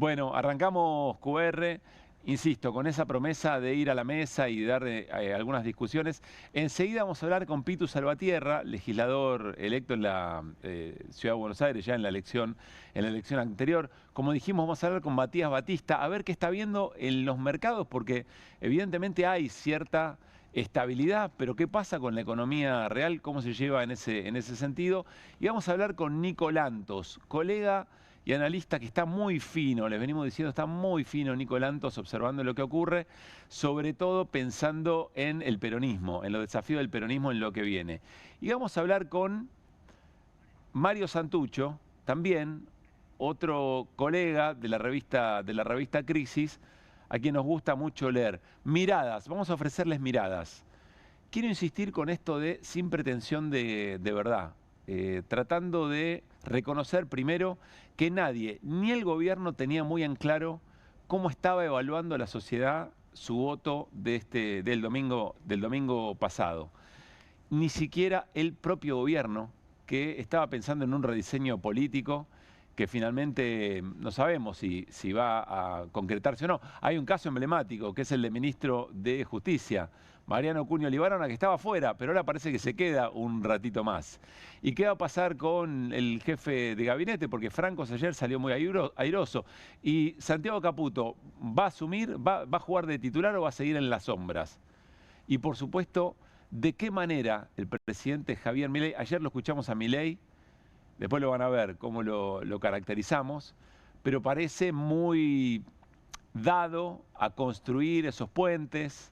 Bueno, arrancamos QR, insisto, con esa promesa de ir a la mesa y dar algunas discusiones. Enseguida vamos a hablar con Pitu Salvatierra, legislador electo en la Ciudad de Buenos Aires, ya en la elección anterior. Como dijimos, vamos a hablar con Matías Batista, a ver qué está viendo en los mercados, porque evidentemente hay cierta estabilidad, pero ¿qué pasa con la economía real? ¿Cómo se lleva en ese sentido? Y vamos a hablar con Nico Lantos, colega y analista que está muy fino, les venimos diciendo, está muy fino Nico Lantos observando lo que ocurre, sobre todo pensando en el peronismo, en los desafíos del peronismo en lo que viene. Y vamos a hablar con Mario Santucho, también otro colega de la revista Crisis, a quien nos gusta mucho leer. Miradas, vamos a ofrecerles miradas. Quiero insistir con esto de sin pretensión de verdad, tratando de reconocer primero que nadie, ni el gobierno tenía muy en claro cómo estaba evaluando la sociedad su voto del domingo pasado. Ni siquiera el propio gobierno, que estaba pensando en un rediseño político que finalmente no sabemos si va a concretarse o no. Hay un caso emblemático, que es el del ministro de Justicia, Mariano Cunio Libarona, que estaba fuera, pero ahora parece que se queda un ratito más. ¿Y qué va a pasar con el jefe de gabinete? Porque Francos ayer salió muy airoso. ¿Y Santiago Caputo va a asumir, va a jugar de titular o va a seguir en las sombras? Y por supuesto, ¿de qué manera el presidente Javier Milei, ayer lo escuchamos a Milei, después lo van a ver cómo lo caracterizamos, pero parece muy dado a construir esos puentes,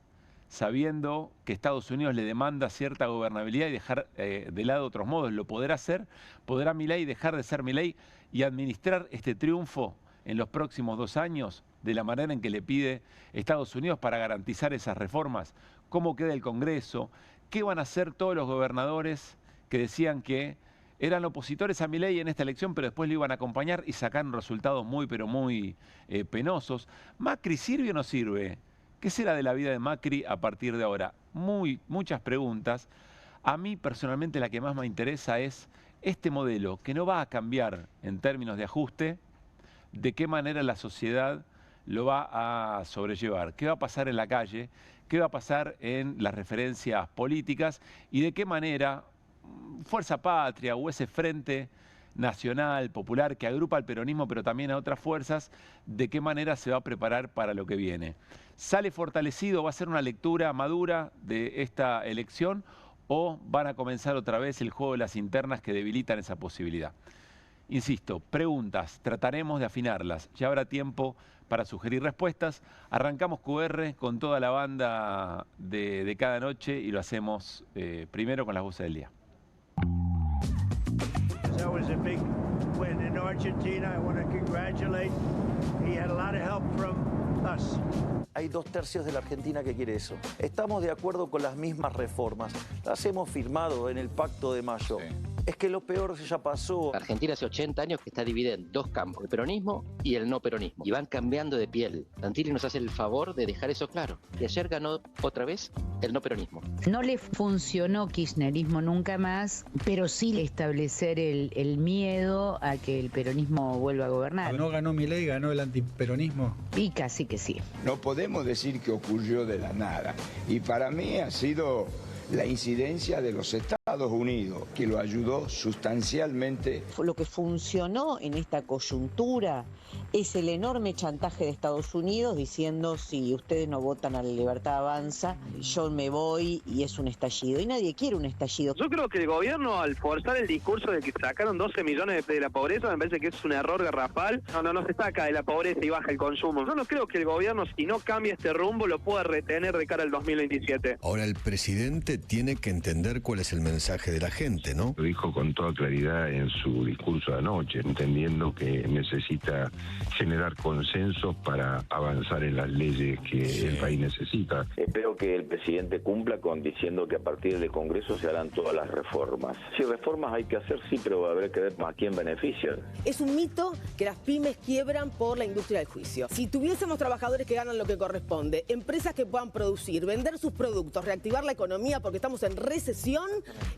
sabiendo que Estados Unidos le demanda cierta gobernabilidad y dejar de lado otros modos. ¿Lo podrá hacer? ¿Podrá Milei dejar de ser Milei y administrar este triunfo en los próximos 2 años de la manera en que le pide Estados Unidos para garantizar esas reformas? ¿Cómo queda el Congreso? ¿Qué van a hacer todos los gobernadores que decían que eran opositores a Milei en esta elección, pero después lo iban a acompañar y sacaron resultados muy, pero muy penosos? ¿Macri sirve o no sirve? ¿Qué será de la vida de Macri a partir de ahora? Muchas preguntas. A mí personalmente la que más me interesa es este modelo, que no va a cambiar en términos de ajuste, de qué manera la sociedad lo va a sobrellevar, qué va a pasar en la calle, qué va a pasar en las referencias políticas y de qué manera Fuerza Patria o ese frente nacional, popular, que agrupa al peronismo pero también a otras fuerzas, de qué manera se va a preparar para lo que viene. ¿Sale fortalecido? ¿Va a ser una lectura madura de esta elección o van a comenzar otra vez el juego de las internas que debilitan esa posibilidad? Insisto, preguntas, trataremos de afinarlas. Ya habrá tiempo para sugerir respuestas. Arrancamos QR con toda la banda de cada noche y lo hacemos primero con las voces del día. That was a big win in Argentina. I want to congratulate. He had a lot of help from us. Hay 2/3 de la Argentina que quiere eso. Estamos de acuerdo con las mismas reformas. Las hemos firmado en el Pacto de Mayo. Sí. Es que lo peor ya pasó. Argentina hace 80 años que está dividida en 2 campos, el peronismo y el no peronismo. Y van cambiando de piel. Santilli nos hace el favor de dejar eso claro. Y ayer ganó otra vez el no peronismo. No le funcionó kirchnerismo nunca más, pero sí establecer el miedo a que el peronismo vuelva a gobernar. ¿No ganó Milei, ganó el antiperonismo? Y casi que sí. No podemos decir que ocurrió de la nada. Y para mí ha sido la incidencia de los Estados Unidos, que lo ayudó sustancialmente. Lo que funcionó en esta coyuntura es el enorme chantaje de Estados Unidos diciendo: si ustedes no votan a la Libertad Avanza, yo me voy, y es un estallido. Y nadie quiere un estallido. Yo creo que el gobierno, al forzar el discurso de que sacaron 12 millones de la pobreza, me parece que es un error garrafal. No se saca de la pobreza y baja el consumo. Yo no creo que el gobierno, si no cambia este rumbo, lo pueda retener de cara al 2027. Ahora el presidente tiene que entender cuál es el mensaje de la gente, ¿no? Lo dijo con toda claridad en su discurso de anoche, entendiendo que necesita generar consensos para avanzar en las leyes que el país necesita. Espero que el presidente cumpla con diciendo que a partir del Congreso se harán todas las reformas. Si reformas hay que hacer, sí, pero habrá que ver a quién benefician. Es un mito que las pymes quiebran por la industria del juicio. Si tuviésemos trabajadores que ganan lo que corresponde, empresas que puedan producir, vender sus productos, reactivar la economía porque estamos en recesión,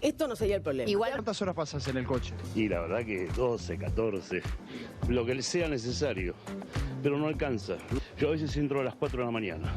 esto no sería el problema. Igual. ¿Cuántas horas pasas en el coche? Y la verdad que 12, 14, lo que sea necesario. pero no alcanza. Yo a veces entro a las 4 de la mañana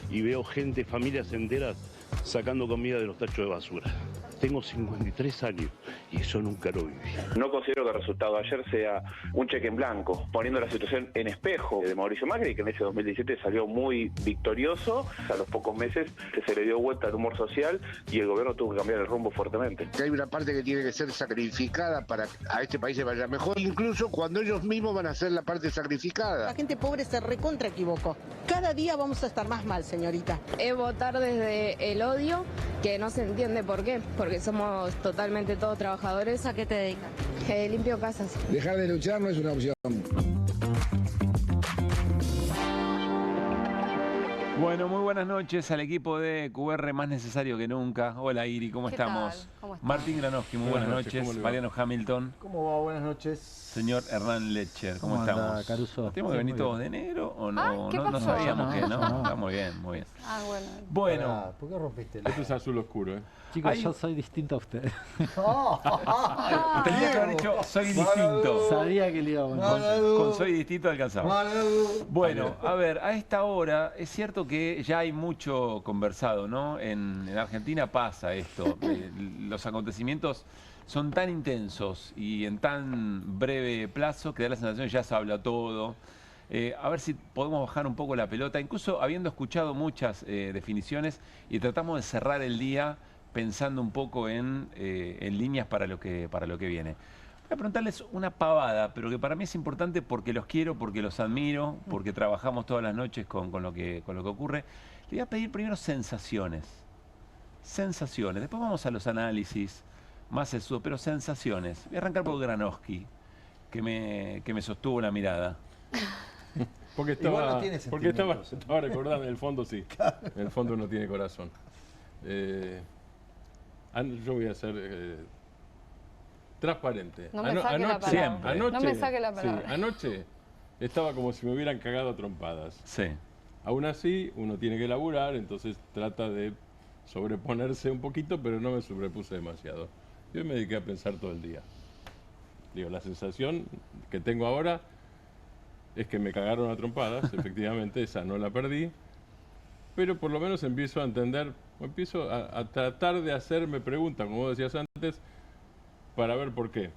y veo gente, familias enteras, sacando comida de los tachos de basura. Tengo 53 años y eso nunca lo viví. No considero que el resultado de ayer sea un cheque en blanco, poniendo la situación en espejo de Mauricio Macri, que en ese 2017 salió muy victorioso. A los pocos meses se le dio vuelta al humor social y el gobierno tuvo que cambiar el rumbo fuertemente. Que hay una parte que tiene que ser sacrificada para que a este país se vaya mejor, incluso cuando ellos mismos van a ser la parte sacrificada. La gente pobre se recontra equivocó. Cada día vamos a estar más mal, señorita. Votar desde el odio, que no se entiende por qué, porque somos totalmente todos trabajadores. ¿A qué te dedicas? Limpio casas. Dejar de luchar no es una opción. Bueno, muy buenas noches al equipo de QR más necesario que nunca. Hola Iri, ¿cómo estamos? ¿Cómo estás? Martín Granowski, muy buenas noches. Mariano Hamilton. ¿Cómo va? Buenas noches. Señor Hernán Lecher, ¿cómo estamos? Caruso? ¿Tenemos que venir todos de negro o no? ¿qué No pasó? sabíamos que no. No. Está muy bien, muy bien. Bueno. Bueno, ¿Por qué rompiste Esto es azul oscuro, ¿eh? Chicos, yo soy distinto a ustedes. tendría que haber dicho soy distinto. Sabía que le iba a poner. Con soy distinto alcanzaba. Bueno, a ver, a esta hora es cierto que ya hay mucho conversado, ¿no? En Argentina pasa esto. Los acontecimientos son tan intensos y en tan breve plazo que da la sensación que ya se habla todo. A ver si podemos bajar un poco la pelota, incluso habiendo escuchado muchas definiciones, y tratamos de cerrar el día pensando un poco en líneas para lo que viene. Voy a preguntarles una pavada, pero que para mí es importante porque los quiero, porque los admiro, porque trabajamos todas las noches con lo que ocurre. Le voy a pedir primero sensaciones. Sensaciones. Después vamos a los análisis más sesudos, pero sensaciones. Voy a arrancar por Granowski, que me sostuvo la mirada. Porque estaba recordando, en el fondo sí. En el fondo no tiene corazón. Yo voy a ser transparente. No me saque la palabra. Siempre. No me saque la palabra. Sí, anoche estaba como si me hubieran cagado a trompadas. Sí. Aún así, uno tiene que laburar, entonces trata de sobreponerse un poquito, pero no me sobrepuse demasiado. Yo me dediqué a pensar todo el día. Digo, la sensación que tengo ahora es que me cagaron a trompadas, efectivamente, esa no la perdí, pero por lo menos empiezo a entender, empiezo a tratar de hacerme preguntas, como vos decías antes, para ver por qué.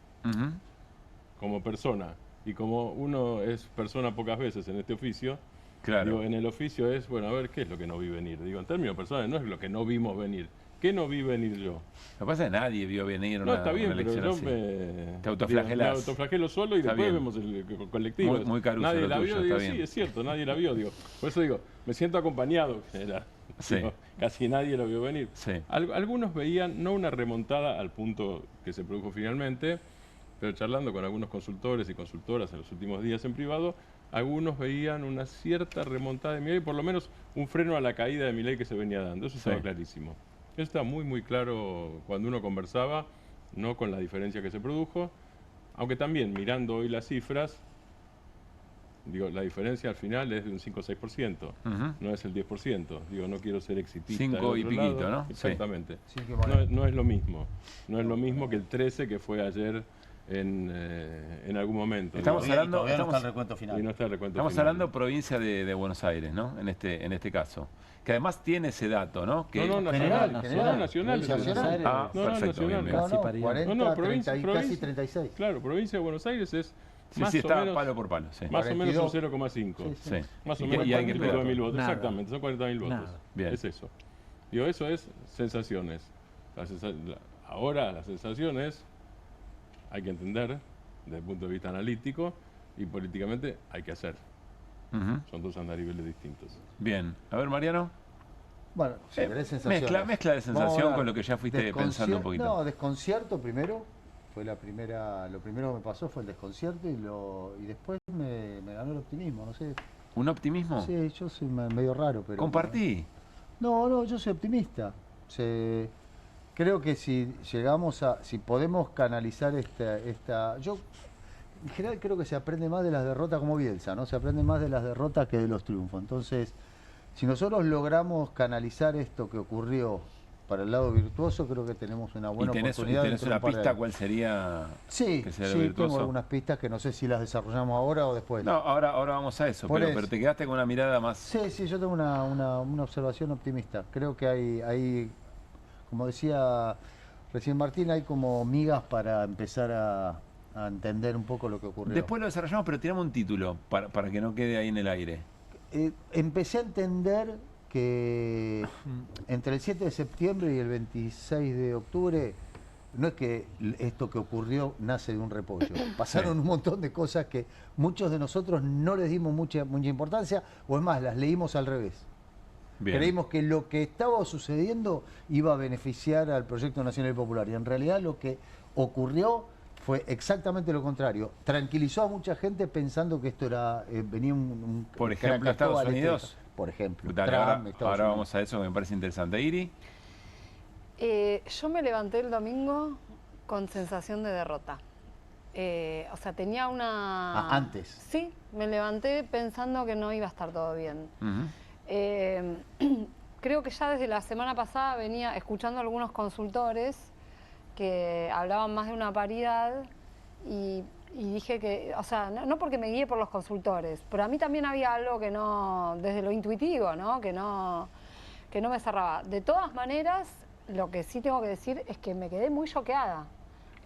Como persona, y como uno es persona pocas veces en este oficio, claro. Digo, en el oficio es, bueno, a ver, ¿qué es lo que no vi venir? Digo, en términos personales, no es lo que no vimos venir. ¿Qué no vi venir yo? Lo que pasa es que nadie vio venir No, está bien, pero yo así. Te autoflagelás. Me autoflagelo solo y Está después bien. vemos el colectivo. Muy Caruso nadie lo la tuyo, vio, digo, está sí, bien. es cierto, nadie la vio, digo. Por eso digo, me siento acompañado. Sí. Digo, casi nadie lo vio venir. Sí. Algunos veían, no una remontada al punto que se produjo finalmente, pero charlando con algunos consultores y consultoras en los últimos días en privado, algunos veían una cierta remontada de Milei, por lo menos un freno a la caída de Milei que se venía dando. Eso estaba clarísimo. Eso está muy, muy claro cuando uno conversaba, no con la diferencia que se produjo, aunque también mirando hoy las cifras, digo, la diferencia al final es de un 5 o 6%, no es el 10%. Digo, no quiero ser exitista. 5 y piquito, lado. ¿no? Exactamente. Sí. No es lo mismo. No es lo mismo que el 13 que fue ayer en algún momento. Estamos hablando, no está el recuento final. Y no está el recuento estamos final. hablando provincia de Buenos Aires, ¿no? En este caso. Que además tiene ese dato, ¿no? Que No, nacional. Nacional. Ah, perfecto, bien, bien. 40, provincia, 30, casi 36. Claro, provincia de Buenos Aires es más sí, o está menos, palo por palo. Sí. Más 42. o menos un 0,5. Sí. Más o Y menos hay que 40.000 votos. Nada. Exactamente, son 40.000 votos. Nada. Bien. Es eso. Digo, eso es sensaciones. Ahora las sensaciones hay que entender desde el punto de vista analítico y políticamente hay que hacer. Son dos andariveles distintos. Bien. A ver, Mariano. Bueno, si querés sensaciones. Mezcla de sensación con lo que ya fuiste pensando un poquito. No, desconcierto primero. Fue lo primero que me pasó fue el desconcierto y después me ganó el optimismo, no sé. ¿Un optimismo? Sí, yo soy medio raro, pero... ¿Compartí? No, yo soy optimista. Creo que si podemos canalizar yo en general creo que se aprende más de las derrotas como Bielsa, ¿no? Se aprende más de las derrotas que de los triunfos. Entonces, si nosotros logramos canalizar esto que ocurrió para el lado virtuoso, creo que tenemos una buena oportunidad. ¿Y tenés una pista cuál sería? Sí, que sea lo sí, virtuoso? tengo algunas pistas que no sé si las desarrollamos ahora o después. No, ahora vamos a eso, pero te quedaste con una mirada más... Sí, yo tengo una observación optimista. Creo que hay, como decía recién Martín, hay como migas para empezar a entender un poco lo que ocurrió. Después lo desarrollamos, pero tiramos un título para que no quede ahí en el aire. Empecé a entender que entre el 7 de septiembre y el 26 de octubre no es que esto que ocurrió nace de un repollo. Pasaron un montón de cosas que muchos de nosotros no les dimos mucha importancia, o es más, las leímos al revés. Bien. Creímos que lo que estaba sucediendo iba a beneficiar al Proyecto Nacional y Popular, y en realidad lo que ocurrió fue exactamente lo contrario. Tranquilizó a mucha gente pensando que esto era venía un por ejemplo, Estados Unidos. Por ejemplo. Dale, Trump, ahora vamos a eso que me parece interesante. Iri. Yo me levanté el domingo con sensación de derrota. O sea, tenía una... antes. Sí, me levanté pensando que no iba a estar todo bien. Creo que ya desde la semana pasada venía escuchando a algunos consultores que hablaban más de una paridad y dije que, o sea, no porque me guíe por los consultores, pero a mí también había algo que no, desde lo intuitivo, ¿no? Que no me cerraba. De todas maneras, lo que sí tengo que decir es que me quedé muy choqueada,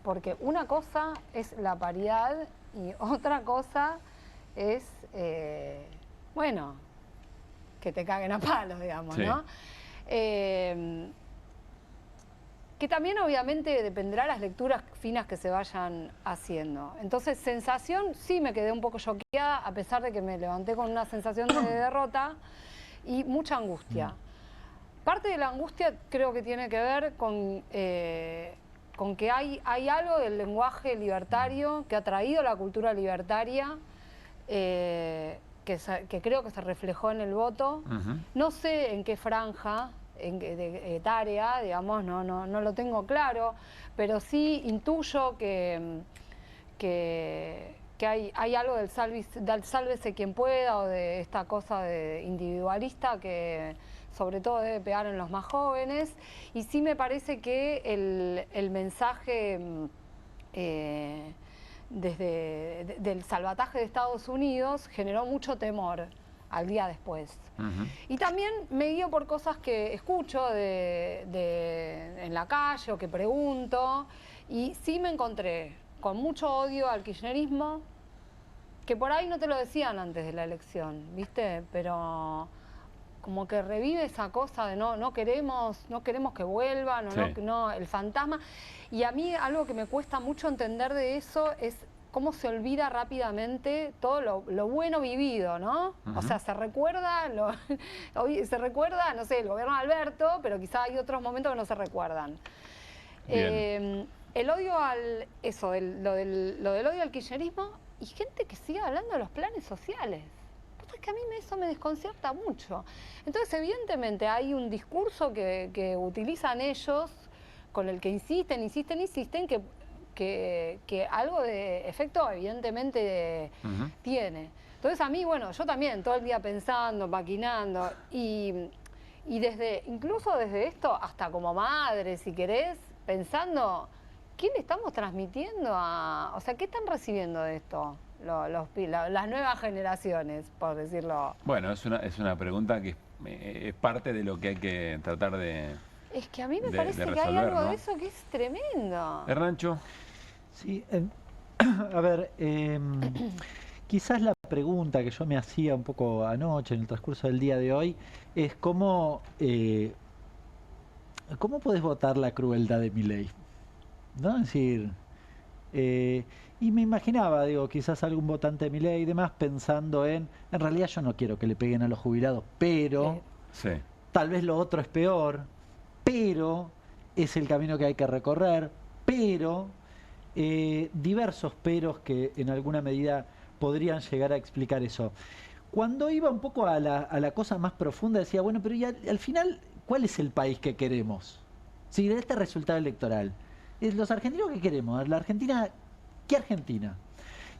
porque una cosa es la paridad y otra cosa es, bueno, que te caguen a palos, digamos, sí. ¿No? Que también obviamente dependerá de las lecturas finas que se vayan haciendo. Entonces, sensación, sí me quedé un poco choqueada, a pesar de que me levanté con una sensación de derrota y mucha angustia. Parte de la angustia creo que tiene que ver con que hay algo del lenguaje libertario que ha traído la cultura libertaria, que creo que se reflejó en el voto. No sé en qué franja etaria, digamos, no lo tengo claro, pero sí intuyo que hay algo del sálvese quien pueda, o de esta cosa de individualista que sobre todo debe pegar en los más jóvenes, y sí me parece que el mensaje del salvataje de Estados Unidos generó mucho temor al día después. Y también me guío por cosas que escucho en la calle o que pregunto, y sí me encontré con mucho odio al kirchnerismo, que por ahí no te lo decían antes de la elección, ¿viste? Pero como que revive esa cosa de no queremos que vuelvan, el fantasma. Y a mí algo que me cuesta mucho entender de eso es cómo se olvida rápidamente todo lo bueno vivido, ¿no? O sea, se recuerda, no sé, el gobierno de Alberto, pero quizá hay otros momentos que no se recuerdan. El odio lo del odio al kirchnerismo, y gente que sigue hablando de los planes sociales. Es que a mí eso me desconcierta mucho. Entonces, evidentemente, hay un discurso que utilizan ellos, con el que insisten, que algo de efecto evidentemente tiene. Entonces a mí, bueno, yo también todo el día pensando, maquinando, y incluso desde esto, hasta como madre, si querés, pensando, ¿qué le estamos transmitiendo o sea, qué están recibiendo de esto las nuevas generaciones, por decirlo? Bueno, es una pregunta que es parte de lo que hay que tratar de... Es que a mí me parece que hay algo de eso que es tremendo. Hernancho. Sí, a ver, quizás la pregunta que yo me hacía un poco anoche, en el transcurso del día de hoy, es cómo podés votar la crueldad de Milei, ¿no? Es decir, y me imaginaba, digo, quizás algún votante de Milei y demás pensando en realidad yo no quiero que le peguen a los jubilados, pero tal vez lo otro es peor, pero es el camino que hay que recorrer, pero diversos peros que en alguna medida podrían llegar a explicar eso. Cuando iba un poco a la cosa más profunda, decía, bueno, pero ya al final, ¿cuál es el país que queremos? Si de este resultado electoral, los argentinos, ¿qué queremos? La Argentina, ¿qué Argentina?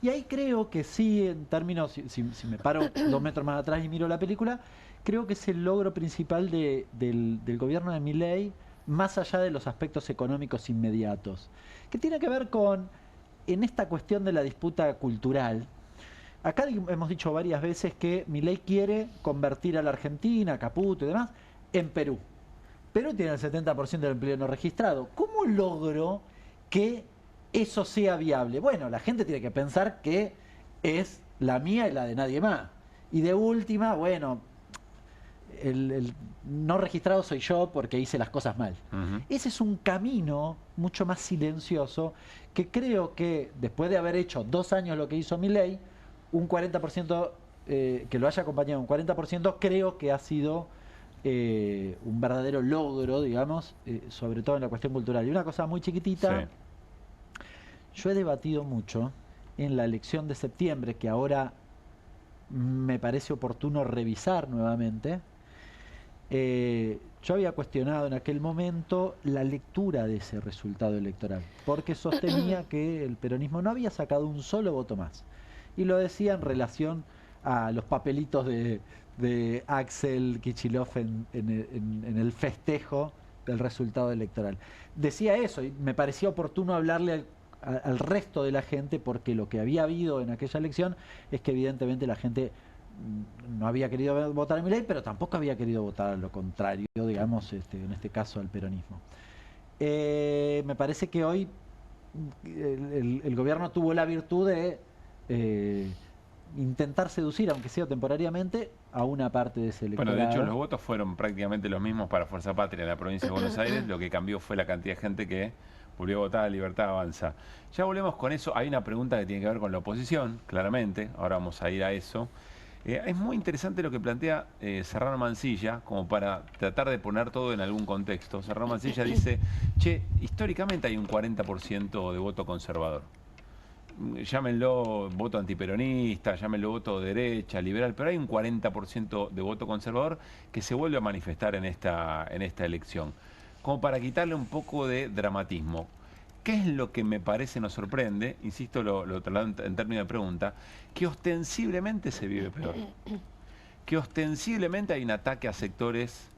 Y ahí creo que sí, en términos, si me paro 2 metros más atrás y miro la película, creo que es el logro principal del gobierno de Milei más allá de los aspectos económicos inmediatos, que tiene que ver con, en esta cuestión de la disputa cultural. Acá hemos dicho varias veces que Milei quiere convertir a la Argentina, Caputo y demás, en Perú. Perú tiene el 70% del empleo no registrado. ¿Cómo logro que eso sea viable? Bueno, la gente tiene que pensar que es la mía y la de nadie más. Y de última, bueno, el no registrado soy yo porque hice las cosas mal. Ese es un camino mucho más silencioso que creo que después de haber hecho 2 años lo que hizo Milei, un 40%, que lo haya acompañado un 40%, creo que ha sido un verdadero logro, digamos, sobre todo en la cuestión cultural. Y una cosa muy chiquitita, sí. Yo he debatido mucho en la elección de septiembre, que ahora me parece oportuno revisar nuevamente. Yo había cuestionado en aquel momento la lectura de ese resultado electoral, porque sostenía que el peronismo no había sacado un solo voto más. Y lo decía en relación a los papelitos de Axel Kicillof en el festejo del resultado electoral. Decía eso y me parecía oportuno hablarle al resto de la gente, porque lo que había habido en aquella elección es que evidentemente la gente no había querido votar a Milei, pero tampoco había querido votar a lo contrario, digamos, en este caso al peronismo. Me parece que hoy el gobierno tuvo la virtud de intentar seducir, aunque sea temporariamente, a una parte de ese electorado. Bueno, de hecho los votos fueron prácticamente los mismos para Fuerza Patria en la provincia de Buenos Aires. Lo que cambió fue la cantidad de gente que volvió a votar a Libertad Avanza. Ya volvemos con eso. Hay una pregunta que tiene que ver con la oposición, claramente. Ahora vamos a ir a eso. Es muy interesante lo que plantea Serrano Mansilla, como para tratar de poner todo en algún contexto. Serrano Mansilla dice, che, históricamente hay un 40% de voto conservador. Llámenlo voto antiperonista, llámenlo voto de derecha, liberal, pero hay un 40% de voto conservador que se vuelve a manifestar en esta elección. Como para quitarle un poco de dramatismo. ¿Qué es lo que me parece nos sorprende? Insisto, lo traslado en términos de pregunta, que ostensiblemente se vive peor. Que ostensiblemente hay un ataque a sectores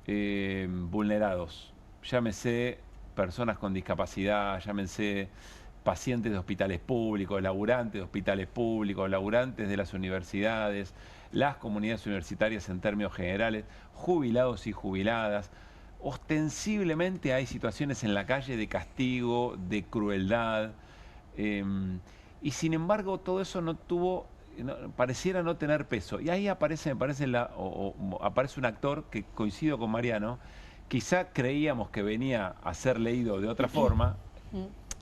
vulnerados. Llámese personas con discapacidad, llámense pacientes de hospitales públicos, laburantes de hospitales públicos, laburantes de las universidades, las comunidades universitarias en términos generales, jubilados y jubiladas. Ostensiblemente hay situaciones en la calle de castigo, de crueldad, y sin embargo todo eso no tuvo, pareciera no tener peso. Y ahí aparece, me parece, aparece un actor que coincido con Mariano, quizá creíamos que venía a ser leído de otra forma,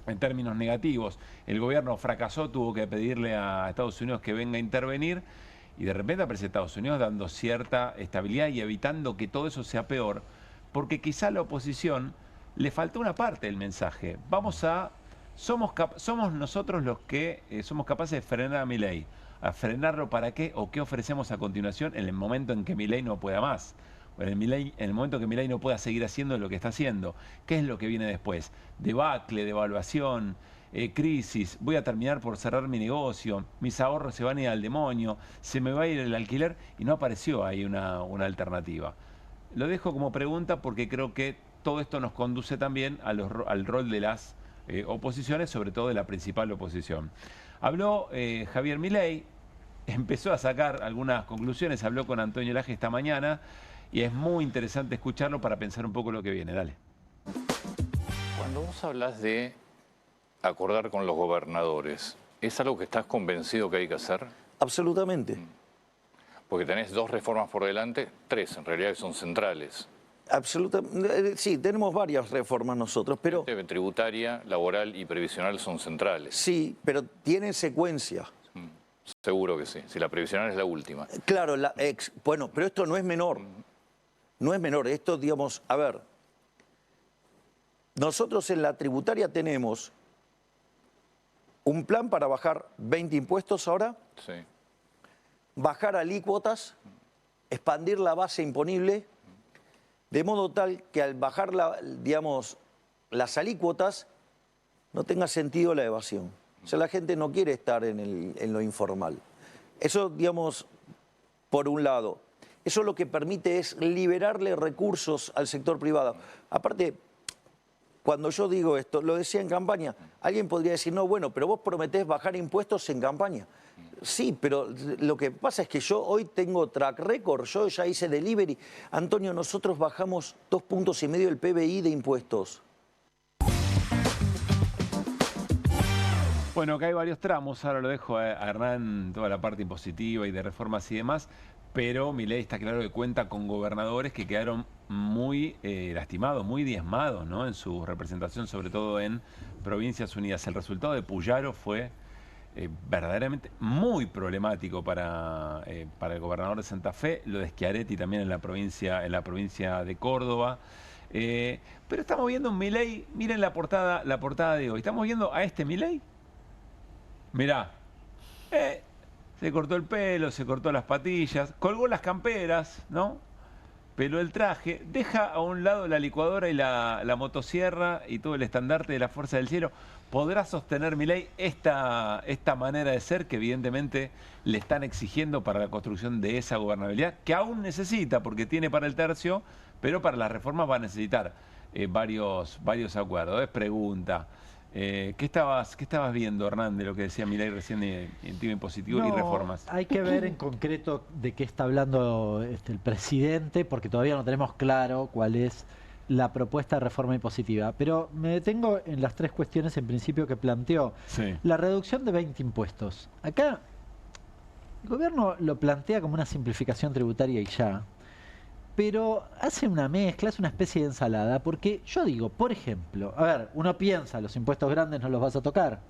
en términos negativos. El gobierno fracasó, tuvo que pedirle a Estados Unidos que venga a intervenir, y de repente aparece Estados Unidos dando cierta estabilidad y evitando que todo eso sea peor, porque quizá a la oposición le faltó una parte del mensaje. Somos nosotros los que somos capaces de frenar a Milei. ¿A frenarlo para qué? ¿O qué ofrecemos a continuación en el momento en que Milei no pueda más? En el momento que Milei no pueda seguir haciendo lo que está haciendo. ¿Qué es lo que viene después? Debacle, devaluación, crisis, voy a terminar por cerrar mi negocio, mis ahorros se van a ir al demonio, se me va a ir el alquiler, y no apareció ahí una alternativa. Lo dejo como pregunta porque creo que todo esto nos conduce también al rol de las oposiciones, sobre todo de la principal oposición. Habló Javier Milei, empezó a sacar algunas conclusiones, habló con Antonio Laje esta mañana y es muy interesante escucharlo para pensar un poco lo que viene. Dale. Cuando vos hablas de acordar con los gobernadores, ¿es algo que estás convencido que hay que hacer? Absolutamente. Porque tenés 2 reformas por delante, 3 en realidad que son centrales. Absolutamente, sí, tenemos varias reformas nosotros, pero... Tributaria, laboral y previsional son centrales. Sí, pero tienen secuencia. Seguro que sí, si la previsional es la última. Claro, bueno, pero esto no es menor. No es menor, esto, digamos, a ver, nosotros en la tributaria tenemos un plan para bajar 20 impuestos ahora. Sí. Bajar alícuotas, expandir la base imponible, de modo tal que al bajar las alícuotas no tenga sentido la evasión. O sea, la gente no quiere estar en lo informal. Eso, digamos, por un lado. Eso lo que permite es liberarle recursos al sector privado. Aparte, cuando yo digo esto, lo decía en campaña, alguien podría decir, no, bueno, pero vos prometés bajar impuestos en campaña. Sí, pero lo que pasa es que yo hoy tengo track record, yo ya hice delivery. Antonio, nosotros bajamos 2,5 puntos el PBI de impuestos. Bueno, acá hay varios tramos, ahora lo dejo a Hernán toda la parte impositiva y de reformas y demás, pero Milei está claro que cuenta con gobernadores que quedaron muy lastimados, muy diezmados, ¿no?, en su representación, sobre todo en Provincias Unidas. El resultado de Puyaro fue verdaderamente muy problemático para el gobernador de Santa Fe, lo de Schiaretti también en la provincia de Córdoba. Pero estamos viendo un Milei, miren la portada de hoy, estamos viendo a este Milei. Mirá, se cortó el pelo, se cortó las patillas, colgó las camperas, ¿no? Peló el traje, deja a un lado la licuadora y la motosierra y todo el estandarte de la Fuerza del Cielo. ¿Podrá sostener Milei esta manera de ser que evidentemente le están exigiendo para la construcción de esa gobernabilidad, que aún necesita, porque tiene para el tercio, pero para las reformas va a necesitar varios acuerdos? Es pregunta. ¿Qué estabas viendo, Hernán, de lo que decía Milei recién en tema impositivo y reformas? Hay que ver en concreto de qué está hablando el presidente, porque todavía no tenemos claro cuál es la propuesta de reforma impositiva. Pero me detengo en las 3 cuestiones en principio que planteó. Sí. La reducción de 20 impuestos. Acá el gobierno lo plantea como una simplificación tributaria y ya. Pero hace una mezcla, es una especie de ensalada, porque yo digo, por ejemplo, a ver, uno piensa, los impuestos grandes no los vas a tocar,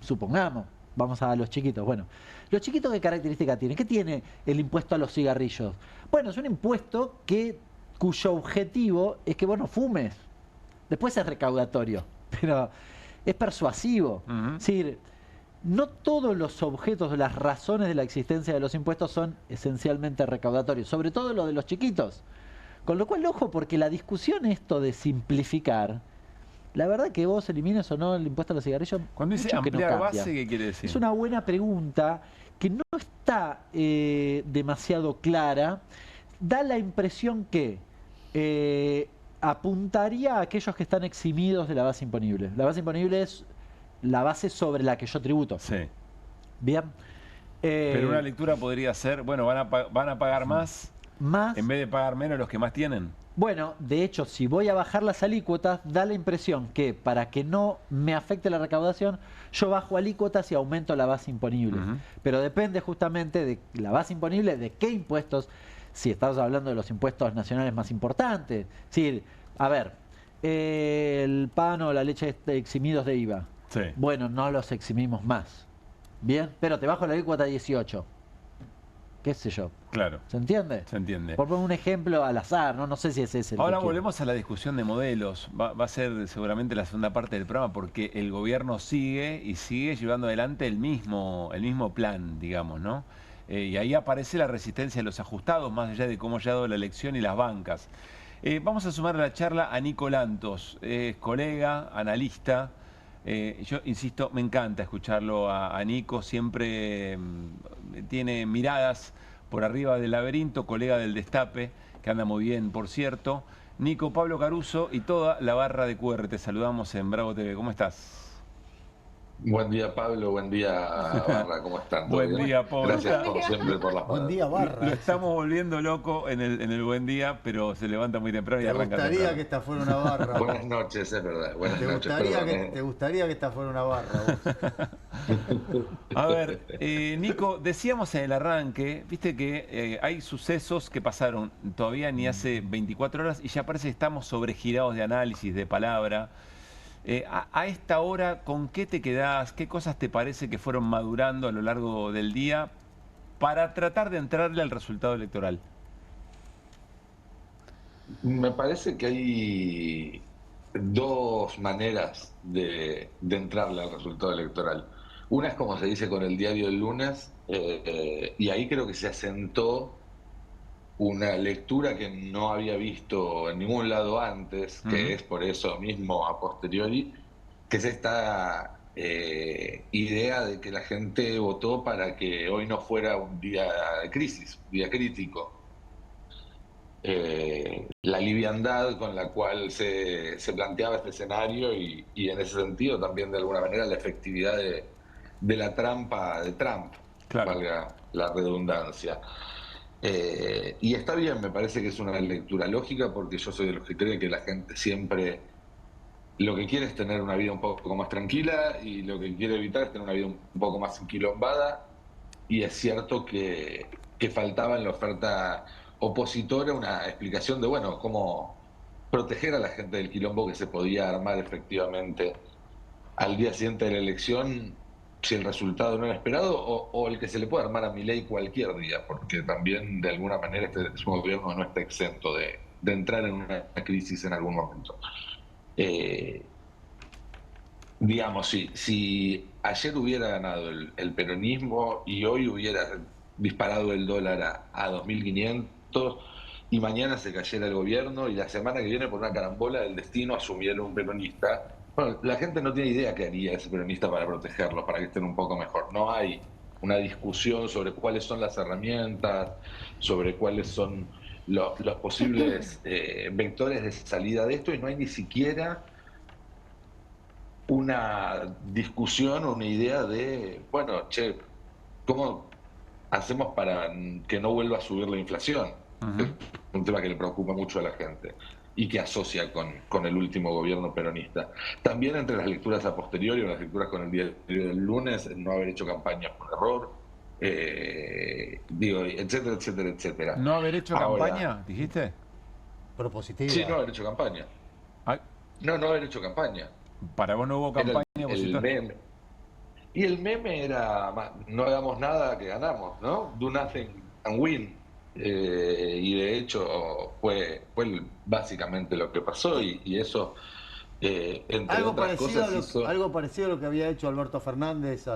supongamos, vamos a los chiquitos. Bueno, ¿los chiquitos qué característica tienen? ¿Qué tiene el impuesto a los cigarrillos? Bueno, es un impuesto cuyo objetivo es que vos no fumes. Después es recaudatorio, pero es persuasivo. Es decir, no todos los objetos, las razones de la existencia de los impuestos son esencialmente recaudatorios, sobre todo lo de los chiquitos. Con lo cual, ojo, porque la discusión esto de simplificar, la verdad que vos elimines o no el impuesto a los cigarrillos... Cuando dice ampliar base, ¿qué quiere decir? Es una buena pregunta que no está demasiado clara. Da la impresión que apuntaría a aquellos que están eximidos de la base imponible. La base imponible es la base sobre la que yo tributo. Sí. Bien. Pero una lectura podría ser, bueno, van a pagar más en vez de pagar menos los que más tienen. Bueno, de hecho, si voy a bajar las alícuotas, da la impresión que para que no me afecte la recaudación, yo bajo alícuotas y aumento la base imponible. Pero depende justamente de la base imponible, de qué impuestos, si estamos hablando de los impuestos nacionales más importantes. Es decir, a ver, el pan o la leche eximidos de IVA. Sí. Bueno, no los eximimos más. Bien, pero te bajo la alícuota a 18. ¿Qué sé yo? Claro. ¿Se entiende? Se entiende. Por poner un ejemplo al azar, no sé si es ese. Ahora volvemos a la discusión de modelos. Va a ser seguramente la segunda parte del programa, porque el gobierno sigue llevando adelante el mismo plan, digamos, ¿no? Y ahí aparece la resistencia de los ajustados, más allá de cómo ya ha dado la elección y las bancas. Vamos a sumar a la charla a Nico Lantos, colega, analista. Yo insisto, me encanta escucharlo a Nico, siempre tiene miradas por arriba del laberinto, colega del Destape, que anda muy bien, por cierto. Nico, Pablo Caruso y toda la barra de QR, te saludamos en Bravo TV. ¿Cómo estás? Buen día, Pablo. Buen día, Barra. ¿Cómo están? Buen día, Pablo. Gracias, como siempre, por las Buen día, Barra. Lo estamos volviendo loco en el buen día, pero se levanta muy temprano y arranca. Me gustaría que esta fuera una barra. Buenas noches, es verdad. Buenas noches. ¿Te gustaría que esta fuera una barra? A ver, Nico, decíamos en el arranque, viste que hay sucesos que pasaron todavía ni hace 24 horas y ya parece que estamos sobregirados de análisis, de palabra. A esta hora, ¿con qué te quedás? ¿Qué cosas te parece que fueron madurando a lo largo del día para tratar de entrarle al resultado electoral? Me parece que hay dos maneras de entrarle al resultado electoral. Una es como se dice con el diario del lunes, y ahí creo que se asentó una lectura que no había visto en ningún lado antes, que es por eso mismo a posteriori, que es esta idea de que la gente votó para que hoy no fuera un día de crisis, un día crítico. la liviandad con la cual se planteaba este escenario y en ese sentido también de alguna manera la efectividad de la trampa de Trump, valga la redundancia. Y está bien, me parece que es una lectura lógica, porque yo soy de los que cree que la gente siempre lo que quiere es tener una vida un poco más tranquila y lo que quiere evitar es tener una vida un poco más enquilombada, y es cierto que faltaba en la oferta opositora una explicación de, bueno, cómo proteger a la gente del quilombo que se podía armar efectivamente al día siguiente de la elección si el resultado no era esperado, o el que se le puede armar a Milei cualquier día, porque también de alguna manera este gobierno no está exento de entrar en una crisis en algún momento. Digamos, si ayer hubiera ganado el peronismo y hoy hubiera disparado el dólar a 2.500 y mañana se cayera el gobierno y la semana que viene por una carambola del destino asumiera un peronista, bueno, la gente no tiene idea qué haría ese peronista para protegerlos, para que estén un poco mejor. No hay una discusión sobre cuáles son las herramientas, sobre cuáles son los posibles vectores de salida de esto, y no hay ni siquiera una discusión o una idea de, bueno, che, ¿cómo hacemos para que no vuelva a subir la inflación? Es un tema que le preocupa mucho a la gente y que asocia con el último gobierno peronista. También entre las lecturas a posteriori o las lecturas con el diario del lunes, no haber hecho campaña por error, digo, etcétera, etcétera, etcétera. ¿No haber hecho campaña, dijiste? Propositiva. Sí, no haber hecho campaña. No haber hecho campaña. Para vos no hubo campaña opositora. Meme. Y el meme era, no hagamos nada que ganamos, ¿no? Do nothing and win. Y de hecho fue básicamente lo que pasó, y eso, entre algo otras parecido cosas, algo parecido a lo que había hecho Alberto Fernández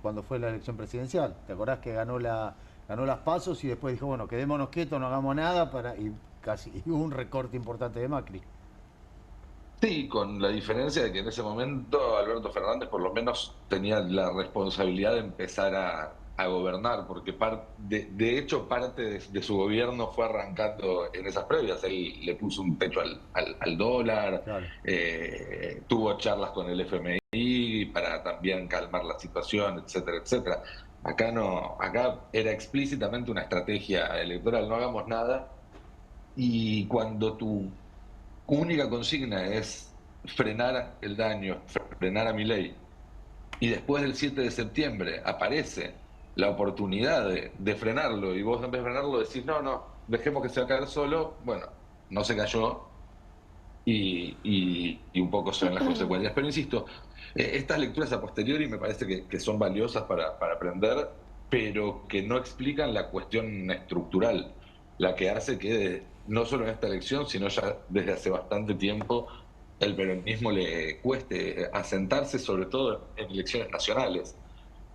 cuando fue la elección presidencial. ¿Te acordás que ganó las pasos y después dijo, bueno, quedémonos quietos, no hagamos nada, y hubo un recorte importante de Macri? Sí, con la diferencia de que en ese momento Alberto Fernández por lo menos tenía la responsabilidad de empezar a gobernar, porque de hecho parte de su gobierno fue arrancando en esas previas. Él le puso un techo al dólar, claro. Tuvo charlas con el FMI para también calmar la situación, etcétera, etcétera. Acá no, acá era explícitamente una estrategia electoral, no hagamos nada, y cuando tu única consigna es frenar el daño, frenar a Milei, y después del 7 de septiembre aparece la oportunidad de frenarlo, y vos en vez de frenarlo decís, no, dejemos que se va a caer solo, bueno, no se cayó, y un poco son las consecuencias. Pero insisto, estas lecturas a posteriori me parece que son valiosas para aprender, pero que no explican la cuestión estructural, la que hace que no solo en esta elección, sino ya desde hace bastante tiempo, el peronismo le cueste asentarse, sobre todo en elecciones nacionales.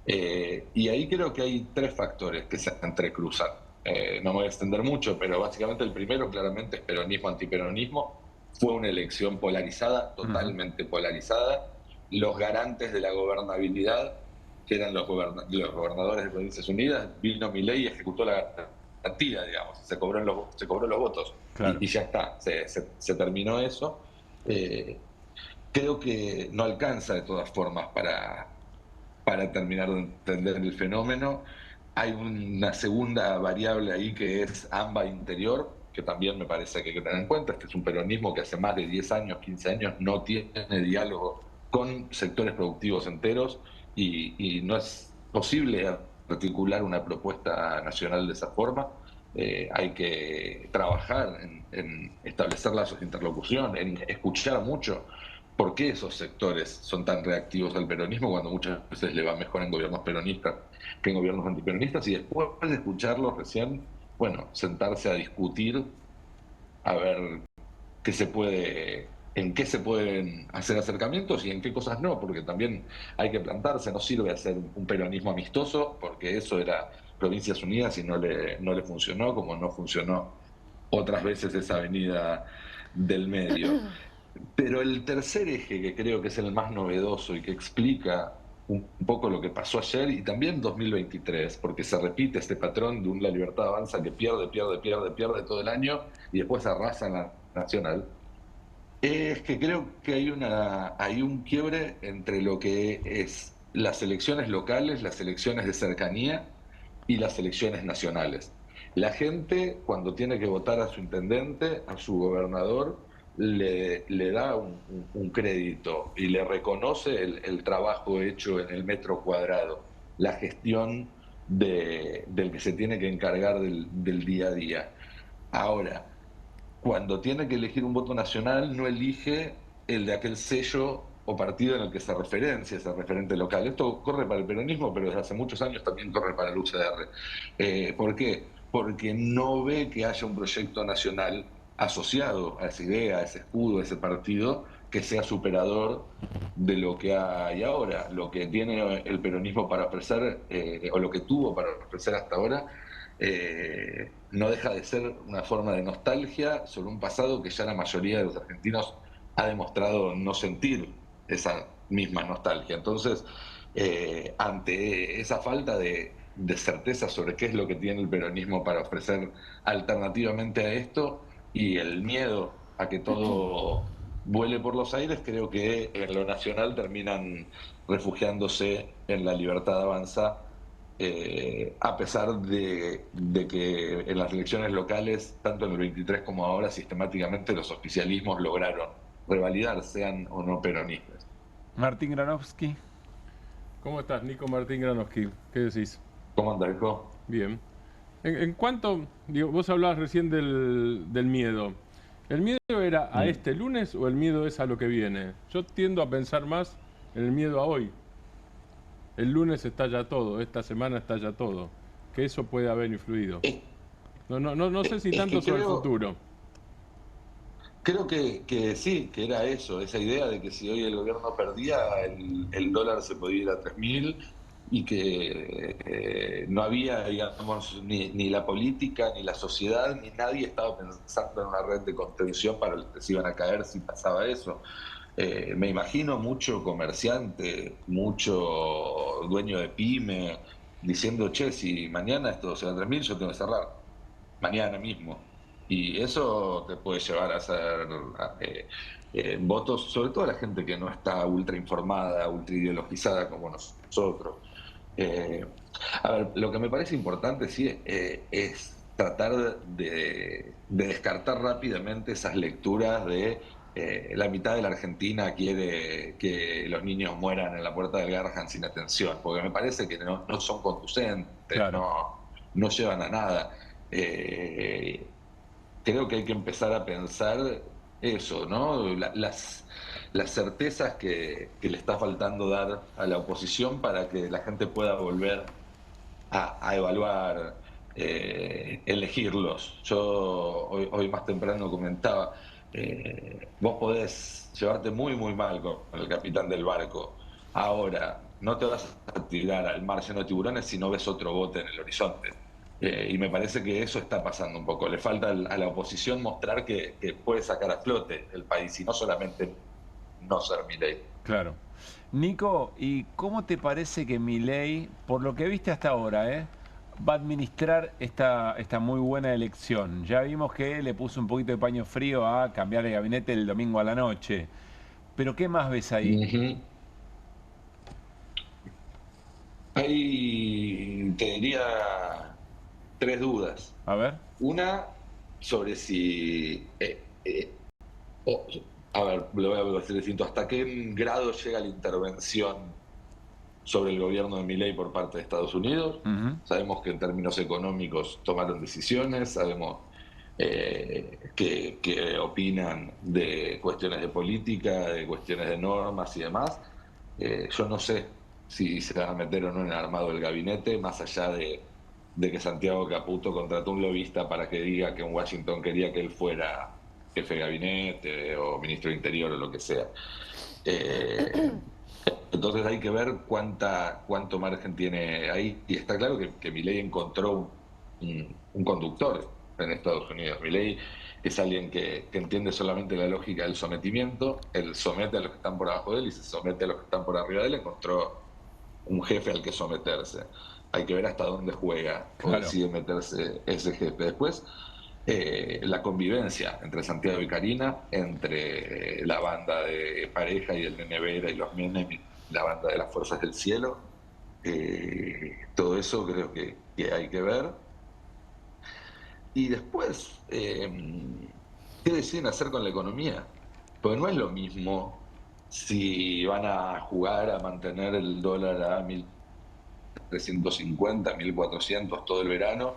Y ahí creo que hay tres factores que se entrecruzan. No me voy a extender mucho, pero básicamente el primero claramente es peronismo-antiperonismo. Fue una elección polarizada, totalmente polarizada. Los garantes de la gobernabilidad, que eran los gobernadores de Provincias Unidas, vino Milei y ejecutó la garantía, digamos, se cobró los votos, claro. y ya está, se terminó eso. Creo que no alcanza de todas formas para terminar de entender el fenómeno. Hay una segunda variable ahí que es AMBA interior, que también me parece que hay que tener en cuenta. Este es un peronismo que hace más de 10 años, 15 años no tiene diálogo con sectores productivos enteros, y no es posible articular una propuesta nacional de esa forma. Hay que trabajar en establecer lazos de interlocución, en escuchar mucho por qué esos sectores son tan reactivos al peronismo cuando muchas veces le va mejor en gobiernos peronistas que en gobiernos antiperonistas, y después de escucharlos recién, bueno, sentarse a discutir a ver en qué se pueden hacer acercamientos y en qué cosas no, porque también hay que plantarse. No sirve hacer un peronismo amistoso, porque eso era Provincias Unidas y no le funcionó, como no funcionó otras veces esa avenida del medio. Pero el tercer eje, que creo que es el más novedoso y que explica un poco lo que pasó ayer y también 2023, porque se repite este patrón de un La Libertad Avanza que pierde todo el año y después arrasa en la nacional, es que creo que hay un quiebre entre lo que es las elecciones locales, las elecciones de cercanía y las elecciones nacionales. La gente, cuando tiene que votar a su intendente, a su gobernador, le da un crédito y le reconoce el trabajo hecho en el metro cuadrado, la gestión del que se tiene que encargar del día a día. Ahora, cuando tiene que elegir un voto nacional, no elige el de aquel sello o partido en el que se referencia ese referente local. Esto corre para el peronismo, pero desde hace muchos años también corre para el UCR. ¿Por qué? Porque no ve que haya un proyecto nacional asociado a esa idea, a ese escudo, a ese partido, que sea superador de lo que hay ahora. Lo que tiene el peronismo para ofrecer, o lo que tuvo para ofrecer hasta ahora, no deja de ser una forma de nostalgia sobre un pasado que ya la mayoría de los argentinos ha demostrado no sentir esa misma nostalgia. Entonces, ante esa falta de certeza sobre qué es lo que tiene el peronismo para ofrecer alternativamente a esto y el miedo a que todo vuele por los aires, creo que en lo nacional terminan refugiándose en La Libertad Avanza, a pesar de que en las elecciones locales, tanto en el 23 como ahora, sistemáticamente los oficialismos lograron revalidar, sean o no peronistas. Martín Granovsky. ¿Cómo estás, Nico Martín Granovsky? ¿Qué decís? ¿Cómo andás, Nico? Bien. En cuanto, digo, vos hablabas recién del miedo. ¿El miedo era a este lunes o el miedo es a lo que viene? Yo tiendo a pensar más en el miedo a hoy. El lunes está ya todo, esta semana está ya todo. Que eso puede haber influido. No sé si tanto sobre el futuro. Creo que sí, que era eso, esa idea de que si hoy el gobierno perdía, el dólar se podía ir a 3.000 y que no había, digamos, ni la política, ni la sociedad, ni nadie estaba pensando en una red de contención para los que se iban a caer si pasaba eso. Me imagino mucho comerciante, mucho dueño de pyme, diciendo, che, si mañana esto se va a 3.000, yo tengo que cerrar, mañana mismo. Y eso te puede llevar a hacer votos, sobre todo a la gente que no está ultra informada, ultra ideologizada como nosotros. A ver, lo que me parece importante sí es tratar de descartar rápidamente esas lecturas de la mitad de la Argentina quiere que los niños mueran en la puerta del Garrahan sin atención, porque me parece que no son conducentes, claro. no llevan a nada. Creo que hay que empezar a pensar eso, ¿no? Las certezas que le está faltando dar a la oposición para que la gente pueda volver a evaluar, elegirlos. Yo hoy más temprano comentaba, vos podés llevarte muy mal con el capitán del barco. Ahora, no te vas a tirar al mar lleno de tiburones si no ves otro bote en el horizonte. Y me parece que eso está pasando un poco. Le falta a la oposición mostrar que puede sacar a flote el país y no solamente no ser Milei. Claro. Nico, ¿y cómo te parece que Milei, por lo que viste hasta ahora, va a administrar esta muy buena elección? Ya vimos que le puso un poquito de paño frío a cambiar el gabinete el domingo a la noche. ¿Pero qué más ves ahí? Ahí te diría 3 dudas. A ver. Una, sobre si... a ver, lo voy a decir distinto. ¿Hasta qué grado llega la intervención sobre el gobierno de Milei por parte de Estados Unidos? Sabemos que en términos económicos tomaron decisiones, sabemos que opinan de cuestiones de política, de cuestiones de normas y demás. Yo no sé si se van a meter o no en el armado del gabinete, más allá de que Santiago Caputo contrató un lobista para que diga que en Washington quería que él fuera jefe de gabinete o ministro de Interior o lo que sea. Entonces hay que ver cuánto margen tiene ahí. Y está claro que Milei encontró un conductor en Estados Unidos. Milei es alguien que entiende solamente la lógica del sometimiento. Él somete a los que están por abajo de él y se somete a los que están por arriba de él. Encontró un jefe al que someterse. Hay que ver hasta dónde juega o decide meterse ese jefe. Después, la convivencia entre Santiago y Karina, entre la banda de Pareja y el Nene Vera y los Menem, la banda de las Fuerzas del Cielo, todo eso creo que hay que ver. Y después, ¿qué deciden hacer con la economía? Porque no es lo mismo si van a jugar a mantener el dólar a 1.350, 1.400 todo el verano,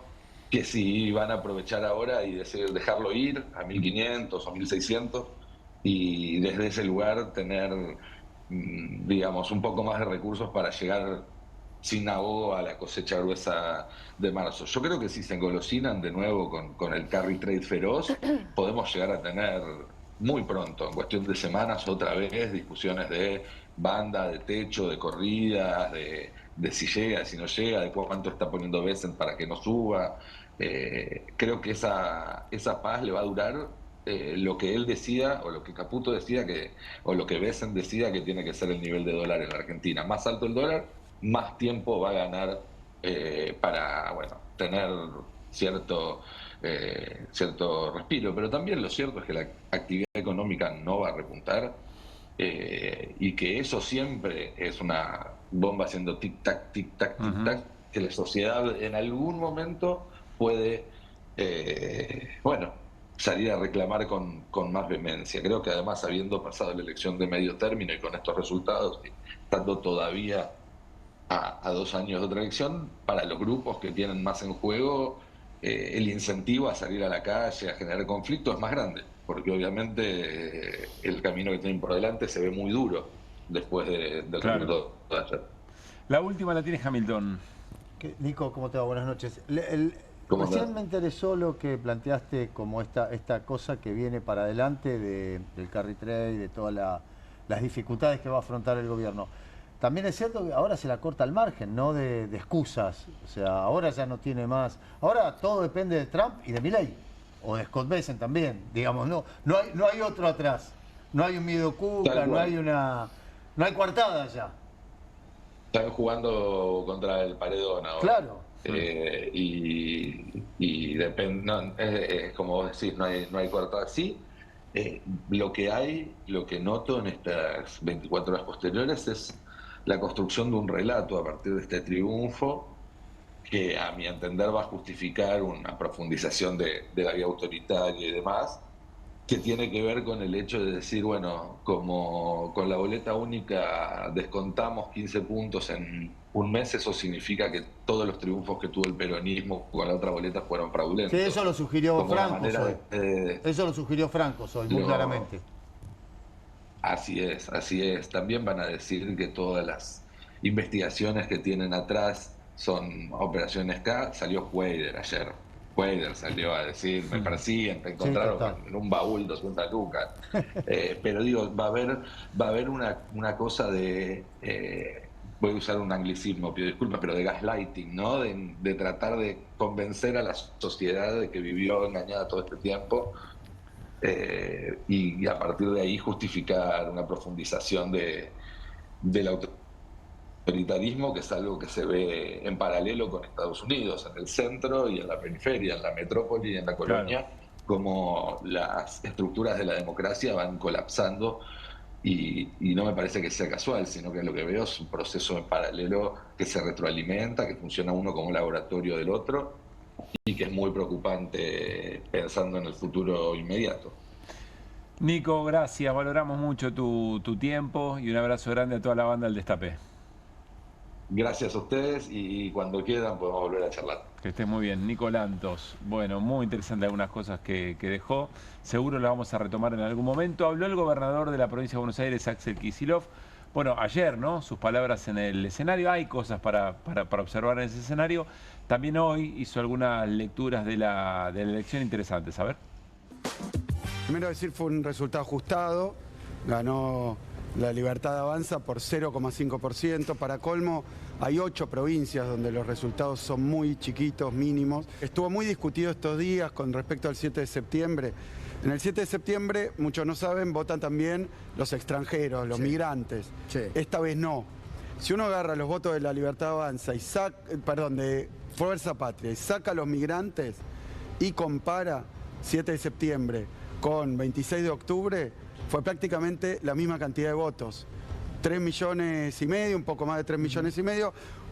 que si van a aprovechar ahora y dejarlo ir a 1.500 o 1.600 y desde ese lugar tener, digamos, un poco más de recursos para llegar sin ahogo a la cosecha gruesa de marzo. Yo creo que si se engolosinan de nuevo con el carry trade feroz, podemos llegar a tener muy pronto, en cuestión de semanas, otra vez discusiones de banda, de techo, de corridas, de si llega, de si no llega, de cuánto está poniendo Bessent para que no suba. Creo que esa paz le va a durar lo que él decida, o lo que Caputo decida, o lo que Bessent decida que tiene que ser el nivel de dólar en la Argentina. Más alto el dólar, más tiempo va a ganar para, bueno, tener cierto respiro. Pero también lo cierto es que la actividad económica no va a repuntar y que eso siempre es una bomba haciendo tic-tac, tic-tac, tic-tac, que la sociedad en algún momento puede, salir a reclamar con más vehemencia. Creo que además, habiendo pasado la elección de medio término y con estos resultados, estando todavía a 2 años de otra elección, para los grupos que tienen más en juego, el incentivo a salir a la calle, a generar conflicto es más grande, porque obviamente el camino que tienen por delante se ve muy duro después del resultado de ayer. La última la tiene Hamilton. Nico, ¿cómo te va? Buenas noches. Recién me interesó lo que planteaste como esta cosa que viene para adelante del carry trade, de todas las dificultades que va a afrontar el gobierno. También es cierto que ahora se la corta al margen, no de excusas. O sea, ahora ya no tiene más. Ahora todo depende de Trump y de Milei. O de Scott Bessent también. Digamos, no hay otro atrás. No hay un Mido Cuca, no hay coartada ya. Están jugando contra el paredón ahora. Claro. Y depende, como vos decís, no hay coartada. Sí, lo que noto en estas 24 horas posteriores es la construcción de un relato a partir de este triunfo que, a mi entender, va a justificar una profundización de la vía autoritaria y demás, que tiene que ver con el hecho de decir, bueno, como con la boleta única descontamos 15 puntos en un mes, eso significa que todos los triunfos que tuvo el peronismo con la otra boleta fueron fraudulentos. Sí, eso lo sugirió Franco hoy. Eso lo sugirió Franco hoy, muy claramente. Así es. También van a decir que todas las investigaciones que tienen atrás son operaciones K. Salió Cuader ayer. Cuader salió a decir, me persiguen, te encontraron en un baúl 200 lucas. Pero digo, va a haber una cosa de, voy a usar un anglicismo, pido disculpas, pero de gaslighting, ¿no? De tratar de convencer a la sociedad de que vivió engañada todo este tiempo. Y a partir de ahí justificar una profundización del autoritarismo, que es algo que se ve en paralelo con Estados Unidos, en el centro y en la periferia, en la metrópoli y en la colonia, como las estructuras de la democracia van colapsando y no me parece que sea casual, sino que lo que veo es un proceso en paralelo que se retroalimenta, que funciona uno como un laboratorio del otro, y que es muy preocupante pensando en el futuro inmediato. Nico, gracias, valoramos mucho tu tiempo y un abrazo grande a toda la banda del Destape. Gracias a ustedes y cuando quieran podemos volver a charlar. Que estés muy bien. Nico Lantos, bueno, muy interesante algunas cosas que dejó, seguro las vamos a retomar en algún momento. Habló el gobernador de la provincia de Buenos Aires, Axel Kicillof. Bueno, ayer, ¿no? Sus palabras en el escenario, hay cosas para observar en ese escenario. También hoy hizo algunas lecturas de la elección interesantes. A ver. Primero decir, fue un resultado ajustado. Ganó la Libertad Avanza por 0,5%. Para colmo, hay 8 provincias donde los resultados son muy chiquitos, mínimos. Estuvo muy discutido estos días con respecto al 7 de septiembre. En el 7 de septiembre, muchos no saben, votan también los extranjeros, los migrantes. Esta vez no. Si uno agarra los votos de La Libertad Avanza y de Fuerza Patria y saca a los migrantes y compara 7 de septiembre con 26 de octubre, fue prácticamente la misma cantidad de votos. 3,5 millones, un poco más de 3,5 millones,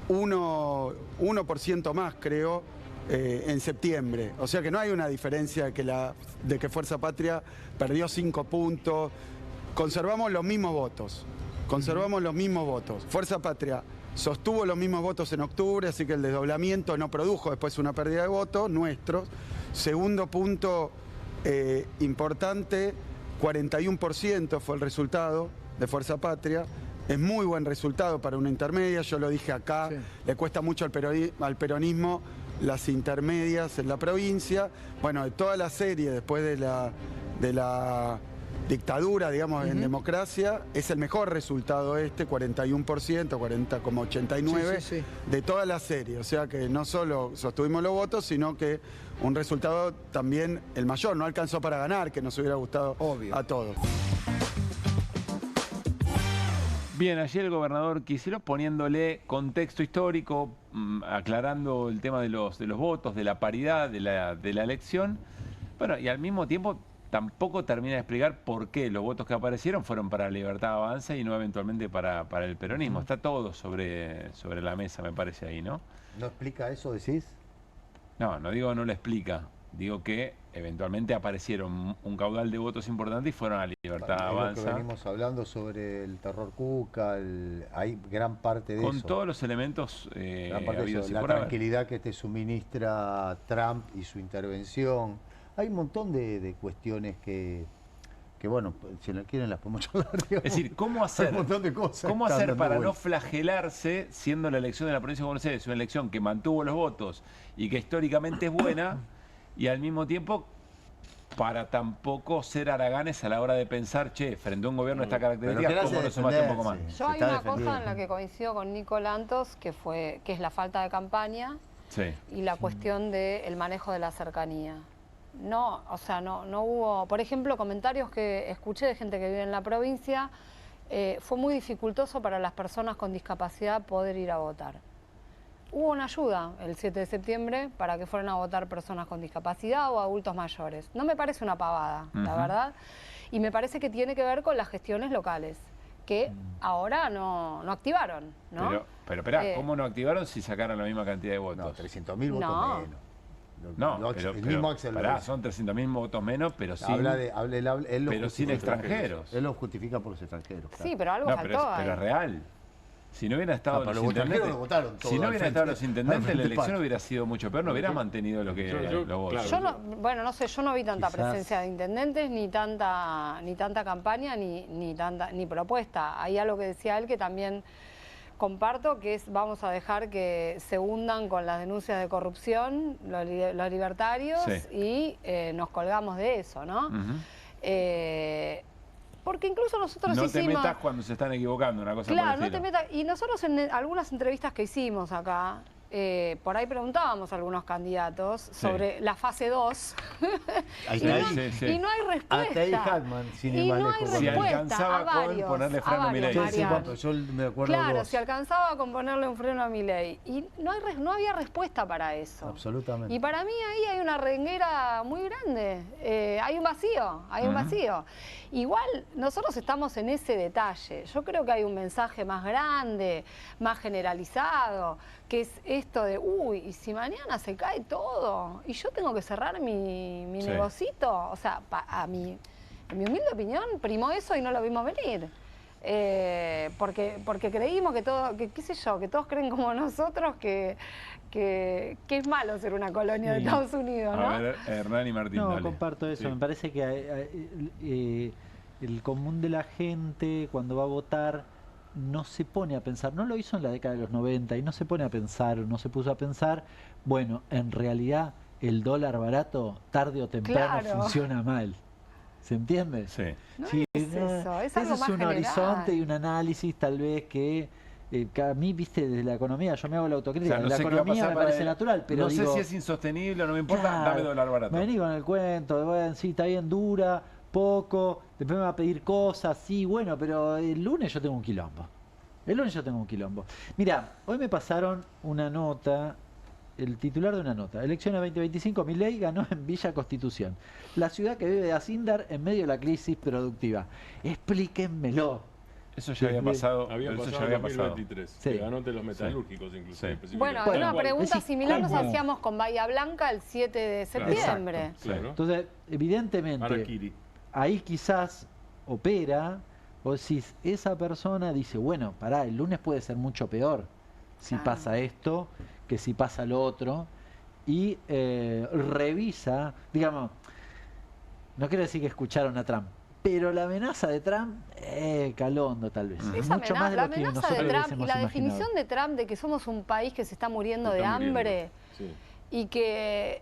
1% más, creo, en septiembre. O sea que no hay una diferencia de que Fuerza Patria perdió 5 puntos. Conservamos los mismos votos. Fuerza Patria sostuvo los mismos votos en octubre, así que el desdoblamiento no produjo después una pérdida de votos nuestros. Segundo punto importante, 41% fue el resultado de Fuerza Patria. Es muy buen resultado para una intermedia, yo lo dije acá, le cuesta mucho al peronismo las intermedias en la provincia. Bueno, de toda la serie, después de la dictadura, digamos, en democracia, es el mejor resultado 41%, 40,89% de toda la serie. O sea que no solo sostuvimos los votos, sino que un resultado también el mayor. No alcanzó para ganar, que nos hubiera gustado a todos. Bien, allí el gobernador Kicillof poniéndole contexto histórico, aclarando el tema de los votos, de la paridad, de la elección. Bueno, y al mismo tiempo tampoco termina de explicar por qué los votos que aparecieron fueron para Libertad Avanza y no eventualmente para el peronismo. Está todo sobre la mesa, me parece ahí, ¿no? ¿No explica eso, decís? No digo no lo explica. Digo que eventualmente aparecieron un caudal de votos importante y fueron a Libertad Avanza. Lo que venimos hablando sobre el terror Cuca, hay gran parte de eso. Con todos los elementos habidos y la por haber. Tranquilidad que te suministra Trump y su intervención. Hay un montón de cuestiones que bueno, si no quieren las podemos charlar. Digamos. Es decir, ¿cómo hacer, un montón de cosas ¿cómo hacer para no flagelarse siendo la elección de la provincia de Buenos Aires una elección que mantuvo los votos y que históricamente es buena y al mismo tiempo para tampoco ser haraganes a la hora de pensar, frente a un gobierno de esta característica, ¿cómo nos sumaste un poco más? Yo hay una cosa en la que coincido con Nico Lantos, que es la falta de campaña y la cuestión del manejo de la cercanía. No hubo, por ejemplo, comentarios que escuché de gente que vive en la provincia, fue muy dificultoso para las personas con discapacidad poder ir a votar. Hubo una ayuda el 7 de septiembre para que fueran a votar personas con discapacidad o adultos mayores. No me parece una pavada, la verdad, y me parece que tiene que ver con las gestiones locales, que ahora no activaron, ¿no? Pero esperá, ¿cómo no activaron si sacaron la misma cantidad de votos? No, 300.000 votos menos. El mismo Axel son 300.000 votos menos, pero sin extranjeros. Él lo justifica por los extranjeros. Claro. Sí, pero algo faltó. Pero es real. Si no hubieran estado los intendentes, la elección hubiera sido mucho peor, no hubiera mantenido los votos. Yo no vi tanta presencia de intendentes, ni tanta campaña, ni propuesta. Hay algo que decía él que también comparto, que es vamos a dejar que se hundan con las denuncias de corrupción los libertarios y nos colgamos de eso, ¿no? Porque incluso nosotros hicimos... No te metas cuando se están equivocando, una cosa claro, no te metas. Y nosotros en algunas entrevistas que hicimos acá, por ahí preguntábamos a algunos candidatos sobre la fase 2 y no hay respuesta. Hasta ahí Hackman, y no hay respuesta. Si alcanzaba con ponerle freno a Milei. Yo me acuerdo claro, si alcanzaba con ponerle un freno a Milei. Y no había respuesta para eso. Absolutamente. Y para mí ahí hay una renguera muy grande. Hay un vacío, Igual nosotros estamos en ese detalle. Yo creo que hay un mensaje más grande, más generalizado, que es esto de, y si mañana se cae todo y yo tengo que cerrar mi negocito, o sea, en mi humilde opinión, primó eso y no lo vimos venir. Porque creímos que todos creen como nosotros que es malo ser una colonia de Estados Unidos, ¿no? A ver, Hernán y Martín, dale. Comparto eso, me parece que el común de la gente cuando va a votar no se pone a pensar, no lo hizo en la década de los 90 y no se pone a pensar, no se puso a pensar, bueno, en realidad el dólar barato tarde o temprano funciona mal. ¿Se entiende? Sí. Ese es un horizonte y un análisis tal vez que a mí, viste, desde la economía, yo me hago la autocrítica, no la economía me parece natural, pero no sé si es insostenible, no me importa, dame dólar barato. Me vení con el cuento, bueno, sí, está bien, dura, poco, después me va a pedir cosas, sí, bueno, pero el lunes yo tengo un quilombo. El lunes yo tengo un quilombo. Mira, hoy me pasaron una nota, el titular de una nota. Elecciones 2025, Milei ganó en Villa Constitución. La ciudad que vive de Asíndar en medio de la crisis productiva. Explíquenmelo. Eso ya había pasado. Había eso pasado ya había en 2023. Sí. Que ganó de los metalúrgicos, inclusive. Sí. Bueno, una pregunta similar nos hacíamos con Bahía Blanca el 7 de septiembre. Claro. Entonces, evidentemente, Harakiri. ahí quizás opera, o si esa persona dice, bueno, pará, el lunes puede ser mucho peor si pasa esto que si pasa lo otro, y revisa, digamos, no quiero decir que escucharon a Trump, pero la amenaza de Trump, calondo tal vez. Esa Mucho más de la lo que amenaza nosotros de Trump y hubiésemos la imaginado. definición de Trump de que somos un país que se está muriendo de hambre y que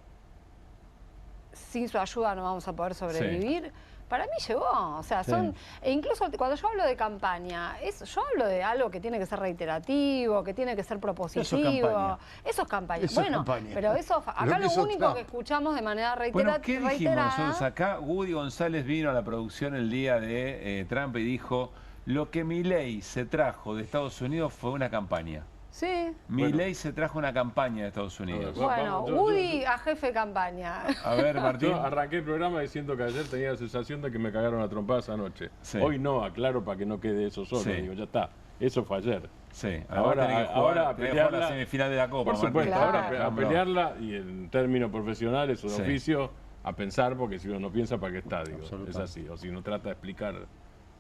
sin su ayuda no vamos a poder sobrevivir. Para mí llegó, o sea, son, e incluso cuando yo hablo de campaña, yo hablo de algo que tiene que ser reiterativo, que tiene que ser propositivo. Eso es campaña. Bueno, pero eso, acá lo único que escuchamos de manera Bueno, ¿qué dijimos reiterada. nosotros acá? Woody González vino a la producción el día de Trump y dijo, lo que Milei se trajo de Estados Unidos fue una campaña. Sí. Milei se trajo una campaña de Estados Unidos. Bueno, Woody a jefe de campaña. A ver, Martín. Yo arranqué el programa diciendo que ayer tenía la sensación de que me cagaron a trompadas anoche. Sí. Hoy no, aclaro para que no quede eso solo. Sí. Digo, ya está. Eso fue ayer. Sí. Ahora a pelearla. La semifinal de la Copa. Por supuesto, Martín. ahora a pelearla y en términos profesionales o de oficio a pensar, porque si uno no piensa, ¿para qué está? Digo, es así. O si no trata de explicar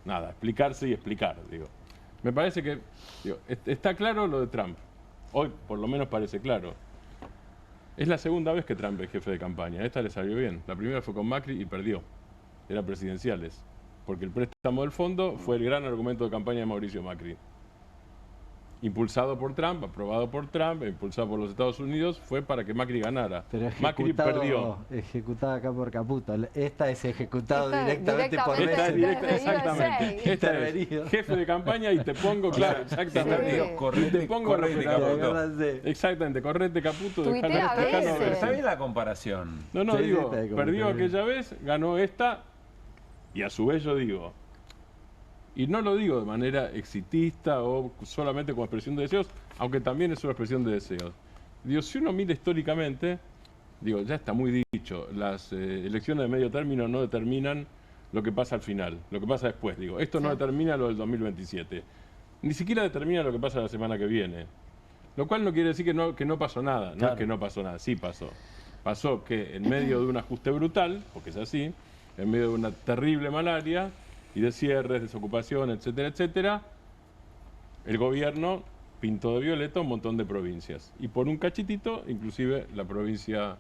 nada, explicarse y explicar. Digo, me parece que está claro lo de Trump. Hoy, por lo menos, parece claro. Es la segunda vez que Trump es jefe de campaña. Esta le salió bien. La primera fue con Macri y perdió. Era presidenciales. Porque el préstamo del fondo fue el gran argumento de campaña de Mauricio Macri. Impulsado por Trump, aprobado por Trump, impulsado por los Estados Unidos, fue para que Macri ganara. Pero Macri perdió. Ejecutada acá por Caputo. Esta es ejecutado directamente por Esta es Messi. exactamente. Esta es jefe de campaña y te pongo, claro, exactamente. Y te pongo exactamente, correte Caputo. Está bien la comparación. No, digo, perdió aquella vez, ganó esta, y a su vez yo digo, y no lo digo de manera exitista o solamente como expresión de deseos, aunque también es una expresión de deseos. Digo, si uno mira históricamente, digo, ya está muy dicho, las elecciones de medio término no determinan lo que pasa al final, lo que pasa después. Digo, esto no determina lo del 2027, ni siquiera determina lo que pasa la semana que viene. Lo cual no quiere decir que no pasó nada, no es que no pasó nada, sí pasó. Pasó que en medio de un ajuste brutal, porque es así, en medio de una terrible malaria y de cierres, desocupación, etcétera, etcétera, el gobierno pintó de violeta un montón de provincias. Y por un cachitito, inclusive la provincia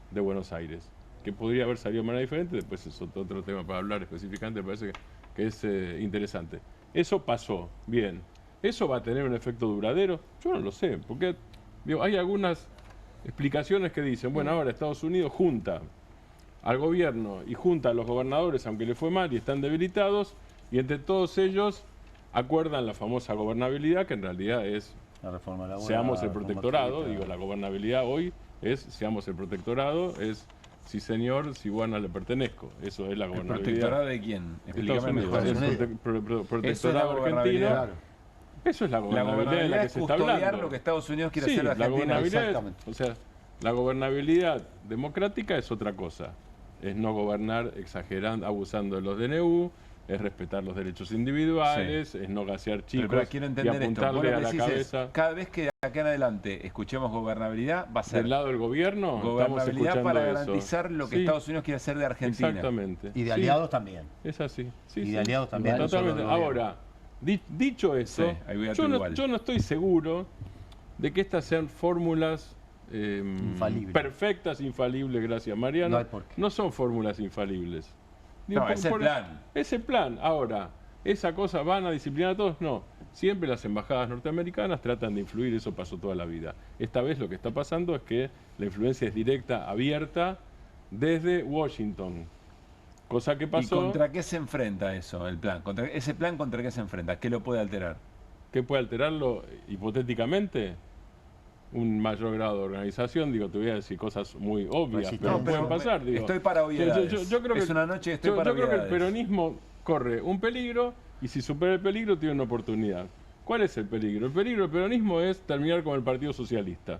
de Buenos Aires, que podría haber salido de manera diferente, después es otro tema para hablar específicamente, me parece que es interesante. Eso pasó, bien. ¿Eso va a tener un efecto duradero? Yo no lo sé, porque digo, hay algunas explicaciones que dicen, bueno, ahora Estados Unidos junta al gobierno y junta a los gobernadores, aunque le fue mal y están debilitados, y entre todos ellos acuerdan la famosa gobernabilidad, que en realidad es la reforma laboral, seamos el protectorado. Digo, la gobernabilidad hoy es seamos el protectorado, es sí señor, si bueno le pertenezco. Eso es la gobernabilidad. ¿El protectorado de quién? Estados Unidos, el protectorado argentino. Eso es la gobernabilidad de la que se está hablando. Lo que Estados Unidos quiere hacer la Argentina. gobernabilidad, o sea, la gobernabilidad democrática es otra cosa. Es no gobernar exagerando, abusando de los DNU, es respetar los derechos individuales, es no gasear chicos pero quiero entender y apuntarle esto. a la cabeza. Cada vez que de acá en adelante escuchemos gobernabilidad, va a ser del lado del gobierno, gobernabilidad para eso. garantizar lo que Estados Unidos quiere hacer de Argentina. Exactamente. Y de aliados también. Es así. Y de aliados también. Totalmente. Ahora, dicho eso, yo no estoy seguro de que estas sean fórmulas perfectas, infalibles, gracias Mariano. No son fórmulas infalibles. No, es el plan. Es el plan. Ahora, ¿esa cosa van a disciplinar a todos? No. Siempre las embajadas norteamericanas tratan de influir, eso pasó toda la vida. Esta vez lo que está pasando es que la influencia es directa, abierta, desde Washington. Cosa que pasó... ¿Y contra qué se enfrenta eso, el plan? ¿Ese plan contra qué se enfrenta? ¿Qué lo puede alterar? ¿Qué puede alterarlo hipotéticamente? Un mayor grado de organización, digo, te voy a decir cosas muy obvias, pero pueden pasar. Digo. Estoy para obviedades. Yo creo que, es una noche, estoy para yo creo que el obviedades. peronismo corre un peligro y si supera el peligro tiene una oportunidad. ¿Cuál es el peligro? El peligro del peronismo es terminar con el Partido Socialista.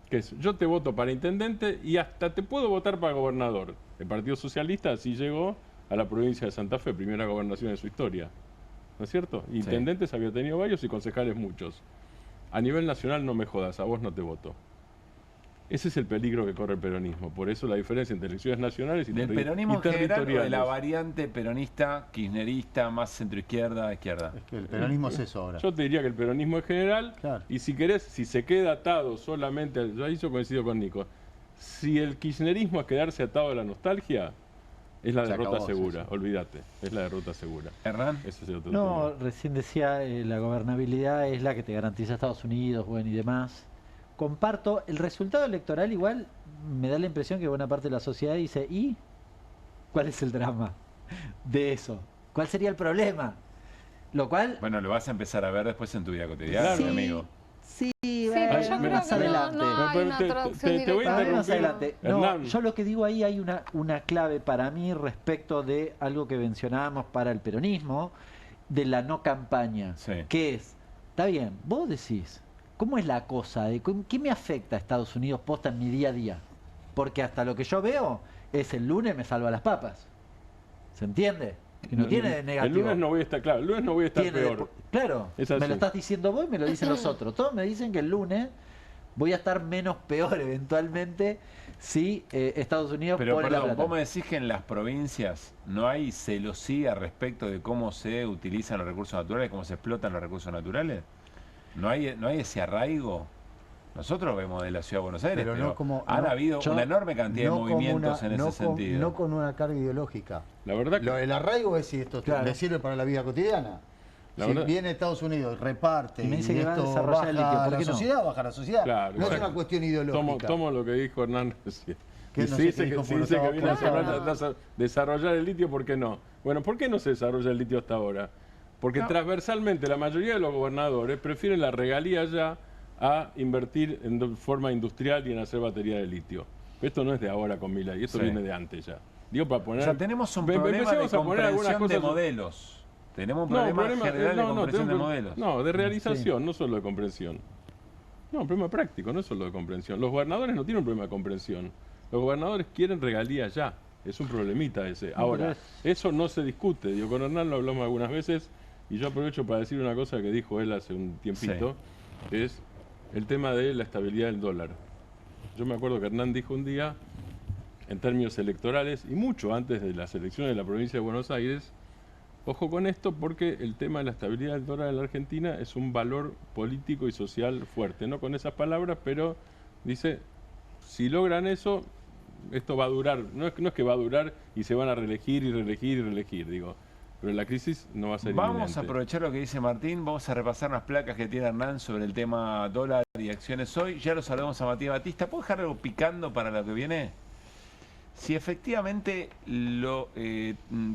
Que es, yo te voto para intendente y hasta te puedo votar para gobernador. El Partido Socialista así llegó a la provincia de Santa Fe, primera gobernación de su historia. ¿No es cierto? Intendentes había tenido varios y concejales muchos. A nivel nacional no me jodas, a vos no te voto. Ese es el peligro que corre el peronismo. Por eso la diferencia entre elecciones nacionales y ¿Del peronismo en general o de territoriales. la variante peronista, kirchnerista, más centroizquierda, izquierda? Es que el peronismo es eso ahora. Yo te diría que el peronismo en general, y si querés, si se queda atado solamente, ahí yo coincido con Nico, si el kirchnerismo es quedarse atado a la nostalgia, es la Se derrota acabó, segura, sí. olvídate, es la derrota segura. ¿Hernán? Ese es el otro No, tema. recién decía, la gobernabilidad es la que te garantiza Estados Unidos, bueno, y demás. Comparto, el resultado electoral igual me da la impresión que buena parte de la sociedad dice, ¿y cuál es el drama de eso? ¿Cuál sería el problema? Lo cual... Bueno, lo vas a empezar a ver después en tu vida cotidiana, Sí, mi amigo. Sí, pero yo creo más que adelante. no hay una traducción te voy a directa. Más adelante. No, Hernán. yo lo que digo ahí hay una clave para mí respecto de algo que mencionábamos para el peronismo, de la no campaña, que es, está bien, vos decís, ¿cómo es la cosa? ¿Qué me afecta a Estados Unidos posta en mi día a día? Porque hasta lo que yo veo es el lunes me salva las papas. ¿Se entiende? Que no tiene de negativo. El lunes no voy a estar, claro, el lunes no voy a estar Tiene peor. Claro, Es me así. lo estás diciendo vos y me lo dicen los otros. Todos me dicen que el lunes voy a estar menos peor eventualmente si Estados Unidos Pero pone la perdón, plata. vos me decís que en las provincias no hay celosía respecto de cómo se utilizan los recursos naturales, cómo se explotan los recursos naturales. ¿No hay ese arraigo? Nosotros vemos de la Ciudad de Buenos Aires, pero, no como, han no, habido yo- una enorme cantidad de no como movimientos una- en no ese con- sentido. No con una carga ideológica. La verdad que... El arraigo es si esto Claro. le sirve para la vida cotidiana. La Si verdad- viene Estados Unidos, reparte, Y me dice que va a esto desarrollar baja el litio, ¿por la qué no? sociedad, baja la sociedad. Claro, no es exacto. una cuestión ideológica. Tomo lo que dijo Hernán recién. Que Y no si sé dice qué que, dijo, si porque dice no que estaba viene a claro. desarrollar el litio, ¿por qué no? Bueno, ¿por qué no se desarrolla el litio hasta ahora? Porque transversalmente la mayoría de los gobernadores prefieren la regalía ya a invertir en forma industrial y en hacer batería de litio. Esto no es de ahora con Milei, esto Sí. viene de antes ya. Digo, para poner... O sea, tenemos un problema de empecemos a poner algunas comprensión de cosas- modelos. Tenemos un problema general de comprensión de modelos. No, de realización, no solo de comprensión. No, un problema práctico, no es solo de comprensión. Los gobernadores no tienen un problema de comprensión. Los gobernadores quieren regalías ya. Es un problemita ese. Ahora, eso no se discute. Digo, con Hernán lo hablamos algunas veces y yo aprovecho para decir una cosa que dijo él hace un tiempito, que es el tema de la estabilidad del dólar. Yo me acuerdo que Hernán dijo un día, en términos electorales, y mucho antes de las elecciones de la provincia de Buenos Aires, ojo con esto porque el tema de la estabilidad del dólar en la Argentina es un valor político y social fuerte. No con esas palabras, pero dice, si logran eso, esto va a durar. No es que va a durar y se van a reelegir y reelegir y reelegir, digo. Pero la crisis no va a ser Vamos inminente. a aprovechar lo que dice Martín, vamos a repasar unas placas que tiene Hernán sobre el tema dólar y acciones hoy. Ya lo saludamos a Matías Batista. ¿Puedo dejar algo picando para lo que viene? Si efectivamente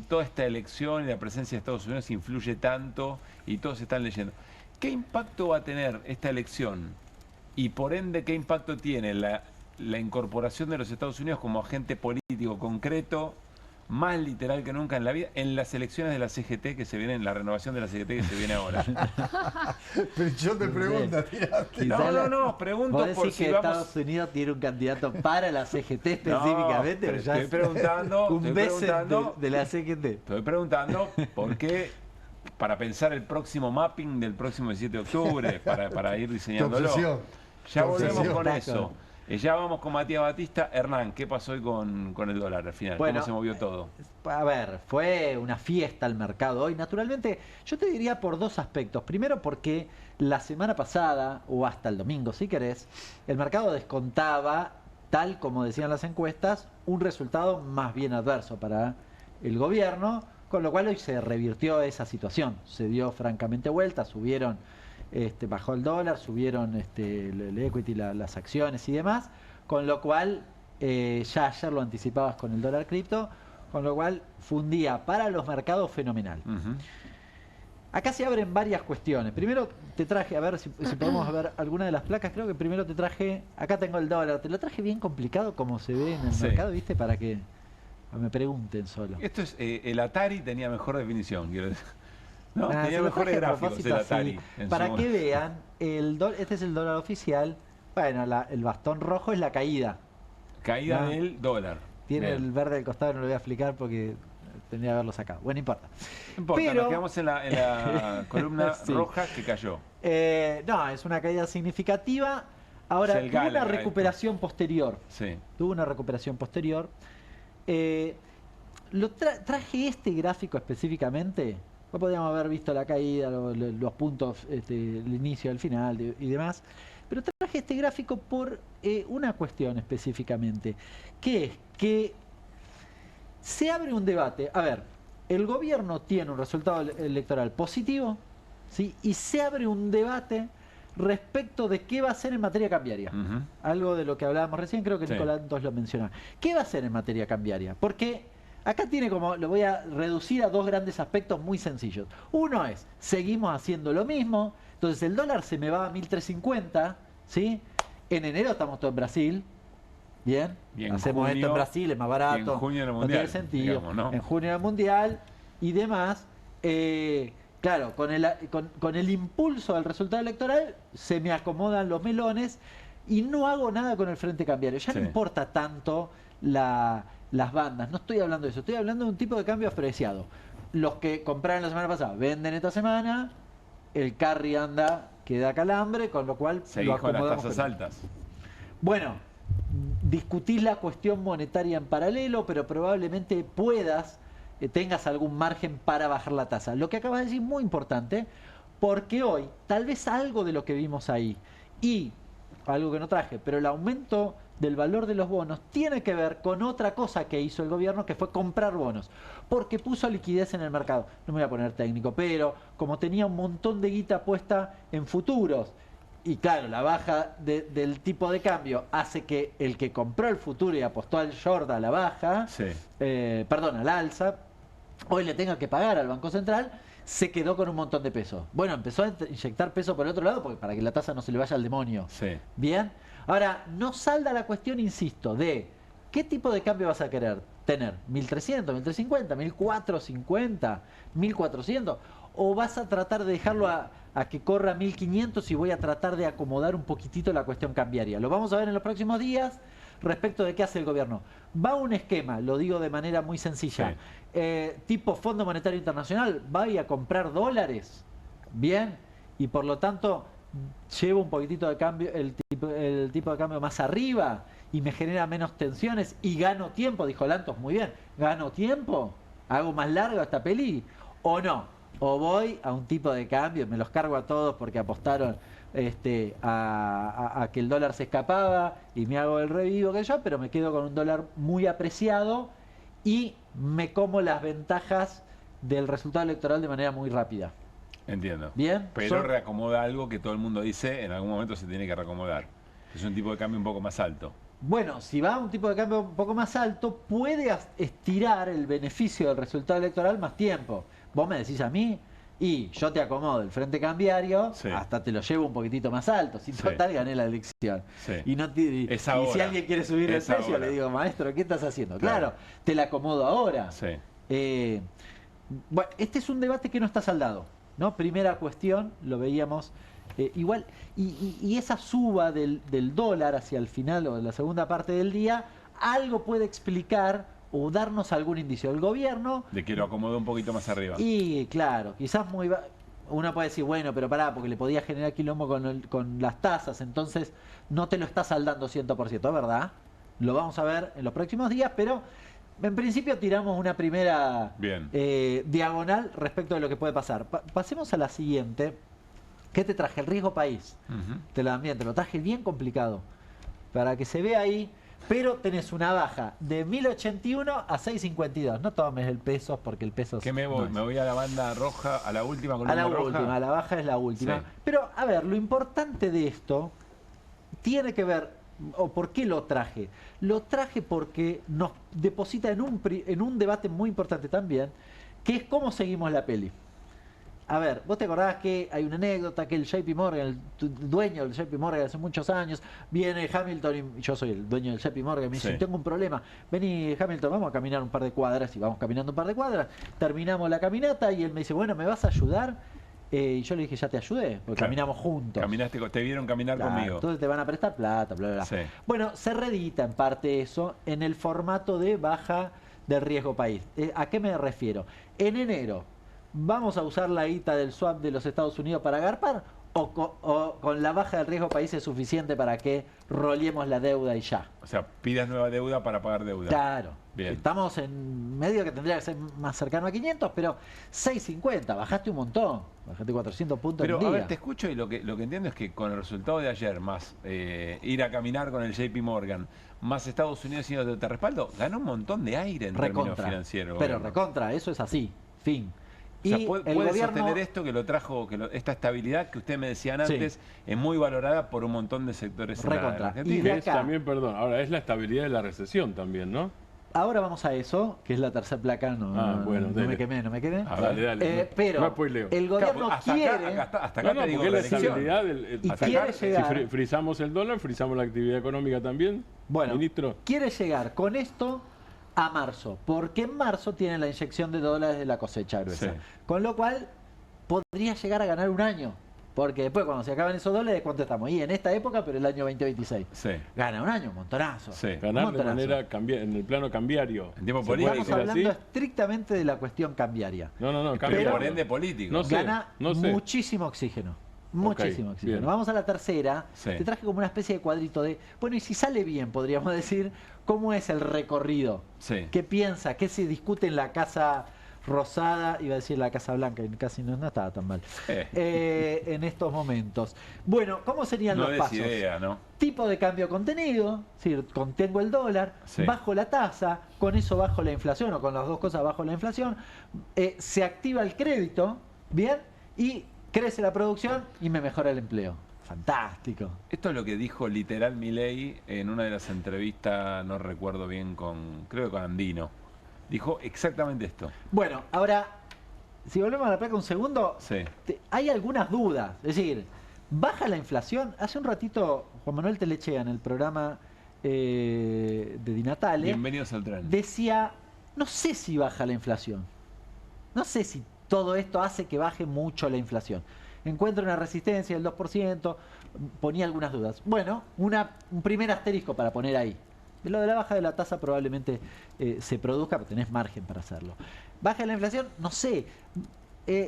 toda esta elección y la presencia de Estados Unidos influye tanto y todos están leyendo, ¿qué impacto va a tener esta elección? Y por ende, ¿qué impacto tiene la incorporación de los Estados Unidos como agente político concreto, más literal que nunca en la vida, en las elecciones de la CGT que se vienen, la renovación de la CGT que se viene ahora? Pero yo te pregunto, tiraste. No, pregunto Vos por decís si que vamos... Estados Unidos tiene un candidato para la CGT específicamente, pero ya estoy preguntando, un estoy beso preguntando. de la CGT. Estoy preguntando por qué, para pensar el próximo mapping del próximo 17 de octubre, para ir diseñándolo. obsesión. Ya Tu volvemos obsesión. con eso. Ya vamos con Matías Batista. Hernán, ¿qué pasó hoy con el dólar al final? Bueno, ¿Cómo se movió todo? A ver, fue una fiesta el mercado hoy. Naturalmente, yo te diría por dos aspectos. Primero porque la semana pasada, o hasta el domingo si querés, el mercado descontaba, tal como decían las encuestas, un resultado más bien adverso para el gobierno, con lo cual hoy se revirtió esa situación. Se dio francamente vuelta, subieron, bajó el dólar, subieron el equity, las acciones y demás, con lo cual, ya ayer lo anticipabas con el dólar cripto, con lo cual fue un día para los mercados fenomenal. Acá se abren varias cuestiones. Primero te traje, a ver si podemos ver alguna de las placas, creo que primero te traje, acá tengo el dólar, te lo traje bien complicado como se ve en el mercado, ¿viste? Para que me pregunten solo. Esto es, el Atari tenía mejor definición, quiero decir. No, Se tenía lo mejores traje a gráficos propósito el así, Atari. en para su que momento. vean, este es el dólar oficial. Bueno, el bastón rojo es la caída. Caída No. del dólar. Tiene Bien. el verde al costado, no lo voy a explicar porque tendría que haberlo sacado. Bueno, no importa. No importa, Pero- nos quedamos en la columna Sí. roja que cayó. No, es una caída significativa. Ahora, Es el tuvo una Gallagher, recuperación posterior. Sí. Tuvo una recuperación posterior. Traje este gráfico específicamente. No podríamos haber visto la caída, los puntos, el inicio, el final y demás. Pero traje este gráfico por una cuestión específicamente, que es que se abre un debate. A ver, el gobierno tiene un resultado electoral positivo, ¿sí? Y se abre un debate respecto de qué va a hacer en materia cambiaria. Algo de lo que hablábamos recién, creo que Sí. Nicolás II lo mencionaba. ¿Qué va a hacer en materia cambiaria? Porque acá tiene como, lo voy a reducir a dos grandes aspectos muy sencillos. Uno es, seguimos haciendo lo mismo, entonces el dólar se me va a 1.350, ¿sí? En enero estamos todos en Brasil, ¿bien? Y en Hacemos esto en junio- Brasil, es más y barato, en junio en el no Mundial, tiene sentido. digamos, ¿no? En junio en el Mundial y demás. Claro, con el impulso del resultado electoral se me acomodan los melones y no hago nada con el frente cambiario. Ya Sí. no importa tanto las bandas, no estoy hablando de eso, estoy hablando de un tipo de cambio apreciado. Los que compraron la semana pasada venden esta semana, el carry anda que da calambre, con lo cual Seguís lo con las acomodamos tasas con- altas. Bueno, discutís la cuestión monetaria en paralelo, pero probablemente tengas algún margen para bajar la tasa. Lo que acabas de decir es muy importante, porque hoy tal vez algo de lo que vimos ahí y algo que no traje, pero el aumento del valor de los bonos tiene que ver con otra cosa que hizo el gobierno, que fue comprar bonos, porque puso liquidez en el mercado. No me voy a poner técnico, pero como tenía un montón de guita puesta en futuros, y claro, la baja del tipo de cambio hace que el que compró el futuro y apostó al short a la baja, al alza, hoy le tenga que pagar al Banco Central, se quedó con un montón de pesos. Bueno, empezó a inyectar peso por el otro lado porque para que la tasa no se le vaya al demonio. Bien. Ahora, no salda la cuestión, insisto, de qué tipo de cambio vas a querer tener. 1.300, 1.350, 1.450, 1.400. O vas a tratar de dejarlo a que corra 1.500 y voy a tratar de acomodar un poquitito la cuestión cambiaria. Lo vamos a ver en los próximos días respecto de qué hace el gobierno. Va un esquema, lo digo de manera muy sencilla, tipo Fondo Monetario Internacional, va a comprar dólares, bien, y por lo tanto llevo un poquitito de cambio, el tipo de cambio más arriba y me genera menos tensiones y gano tiempo, dijo Lantos, muy bien, gano tiempo, hago más larga esta peli, o no, o voy a un tipo de cambio, me los cargo a todos porque apostaron a que el dólar se escapaba y me hago el revivo que yo, pero me quedo con un dólar muy apreciado y me como las ventajas del resultado electoral de manera muy rápida. Entiendo. Bien. Pero reacomoda algo que todo el mundo dice en algún momento se tiene que reacomodar. Es un tipo de cambio un poco más alto. Bueno, si va a un tipo de cambio un poco más alto, puede estirar el beneficio del resultado electoral más tiempo. Vos me decís a mí, y yo te acomodo el frente cambiario, hasta te lo llevo un poquitito más alto. Si total gané la elección. Y, y si alguien quiere subir el precio, le digo, maestro, ¿qué estás haciendo? Claro, te la acomodo ahora. Bueno, este es un debate que no está saldado, ¿no? Primera cuestión, lo veíamos igual, y esa suba del dólar hacia el final o de la segunda parte del día, algo puede explicar o darnos algún indicio del gobierno. De que lo acomodó un poquito más arriba. Y claro, quizás uno puede decir, bueno, pero pará, porque le podía generar quilombo con las tasas, entonces no te lo está saldando 100%, ¿verdad? Lo vamos a ver en los próximos días, pero en principio tiramos una primera diagonal respecto de lo que puede pasar. Pasemos a la siguiente. ¿Qué te traje? El riesgo país. Te lo traje bien complicado para que se vea ahí, pero tenés una baja de 1081 a 652. No tomes el peso porque el peso... ¿Qué me voy? ¿Me voy a la banda roja, a la última columna roja? A la última, a la baja es la última. Sí. Pero, a ver, lo importante de esto tiene que ver, o por qué lo traje. Lo traje porque nos deposita en un debate muy importante también, que es cómo seguimos la peli. a ver, vos te acordás que hay una anécdota que el JP Morgan, el dueño del JP Morgan hace muchos años, viene Hamilton, y yo soy el dueño del JP Morgan, me dice, tengo un problema, vení Hamilton, vamos a caminar un par de cuadras, y vamos caminando un par de cuadras, terminamos la caminata y él me dice, bueno, ¿me vas a ayudar? Y yo le dije, ya te ayudé, porque caminamos juntos. Te vieron caminar conmigo. Entonces te van a prestar plata, bla, bla, bla. Sí. Bueno, se reedita en parte eso en el formato de baja del riesgo país. ¿A qué me refiero? En enero, ¿vamos a usar la guita del swap de los Estados Unidos para agarpar? ¿O con la baja del riesgo país es suficiente para que roleemos la deuda y ya? O sea, pidas nueva deuda para pagar deuda. Claro. Bien. Estamos en medio que tendría que ser más cercano a 500, pero 650, bajaste un montón. Bajaste 400 puntos en un día. A ver, te escucho y lo que entiendo es que con el resultado de ayer, más ir a caminar con el JP Morgan, más Estados Unidos siendo de respaldo, ganó un montón de aire en términos financieros. Pero recontra, eso es así, fin. O sea, puede sostener esto que lo trajo, esta estabilidad que ustedes me decían antes, es muy valorada por un montón de sectores en Argentina. Y es también, perdón, ahora es la estabilidad de la recesión también, ¿no? Ahora vamos a eso, que es la tercera placa, no me quemé. Dale. Pero no el gobierno quiere... Hasta acá te digo la estabilidad y quiere llegar... Si frizamos el dólar, frizamos la actividad económica también, bueno, ministro. Quiere llegar con esto a marzo, porque en marzo tiene la inyección de dólares de la cosecha gruesa. Sí. Con lo cual, podría llegar a ganar un año. Porque después, cuando se acaban esos dólares, ¿cuánto estamos? Y en esta época, pero el año 2026. Sí. Gana un año, un montonazo. Sí. Ganar de manera en el plano cambiario. En tiempo político. Estamos hablando estrictamente de la cuestión cambiaria. No, pero por ende político. Gana muchísimo oxígeno. Muchísimo oxígeno. Bien. Vamos a la tercera. Sí. Te traje como una especie de cuadrito de... Bueno, y si sale bien, podríamos decir, ¿cómo es el recorrido? Sí. ¿Qué piensa? ¿Qué se discute en la Casa Rosada? Iba a decir la Casa Blanca, casi no estaba tan mal. En estos momentos. Bueno, ¿cómo serían los pasos? Idea, ¿no? Tipo de cambio contenido, es decir, contengo el dólar, bajo la tasa, con eso bajo la inflación, o con las dos cosas bajo la inflación, se activa el crédito, ¿bien? Y crece la producción y me mejora el empleo. Fantástico. Esto es lo que dijo literal Milei en una de las entrevistas, no recuerdo bien, creo que con Andino. Dijo exactamente esto. Bueno, ahora, si volvemos a la placa un segundo, hay algunas dudas. Es decir, ¿baja la inflación? Hace un ratito Juan Manuel Telechea en el programa de Di Natale, Bienvenidos al tren, decía, no sé si baja la inflación. No sé si todo esto hace que baje mucho la inflación. Encuentra una resistencia del 2%, ponía algunas dudas. Bueno, un primer asterisco para poner ahí. Lo de la baja de la tasa probablemente se produzca, pero tenés margen para hacerlo. ¿Baja la inflación? No sé.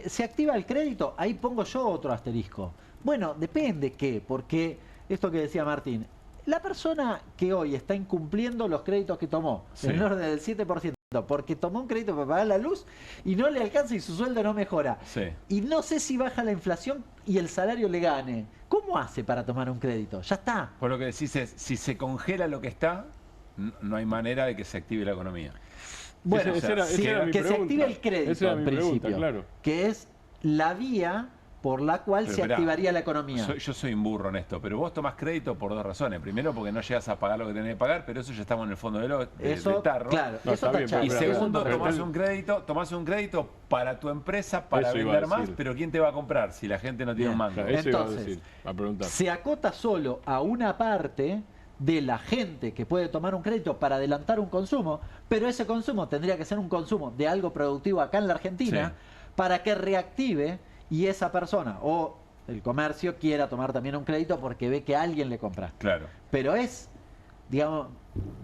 ¿Se activa el crédito? Ahí pongo yo otro asterisco. Bueno, depende qué, porque esto que decía Martín, la persona que hoy está incumpliendo los créditos que tomó, en el orden del 7%, porque tomó un crédito para pagar la luz y no le alcanza y su sueldo no mejora. Y no sé si baja la inflación y el salario le gane. ¿Cómo hace para tomar un crédito? Ya está. Por lo que decís es, si se congela lo que está, no hay manera de que se active la economía. Bueno, que se active el crédito en principio, claro, que es la vía por la cual se activaría la economía. Yo soy un burro en esto, pero vos tomás crédito por dos razones. Primero, porque no llegas a pagar lo que tenés que pagar, pero eso ya estamos en el fondo del tarro. Claro, eso está bien, y segundo, tomás un crédito para tu empresa, para vender más, pero ¿quién te va a comprar si la gente no tiene un mango? Entonces, iba a decir, a preguntar. Se acota solo a una parte de la gente que puede tomar un crédito para adelantar un consumo, pero ese consumo tendría que ser un consumo de algo productivo acá en la Argentina para que reactive y esa persona o el comercio quiera tomar también un crédito porque ve que alguien le compra. Claro. Pero es, digamos,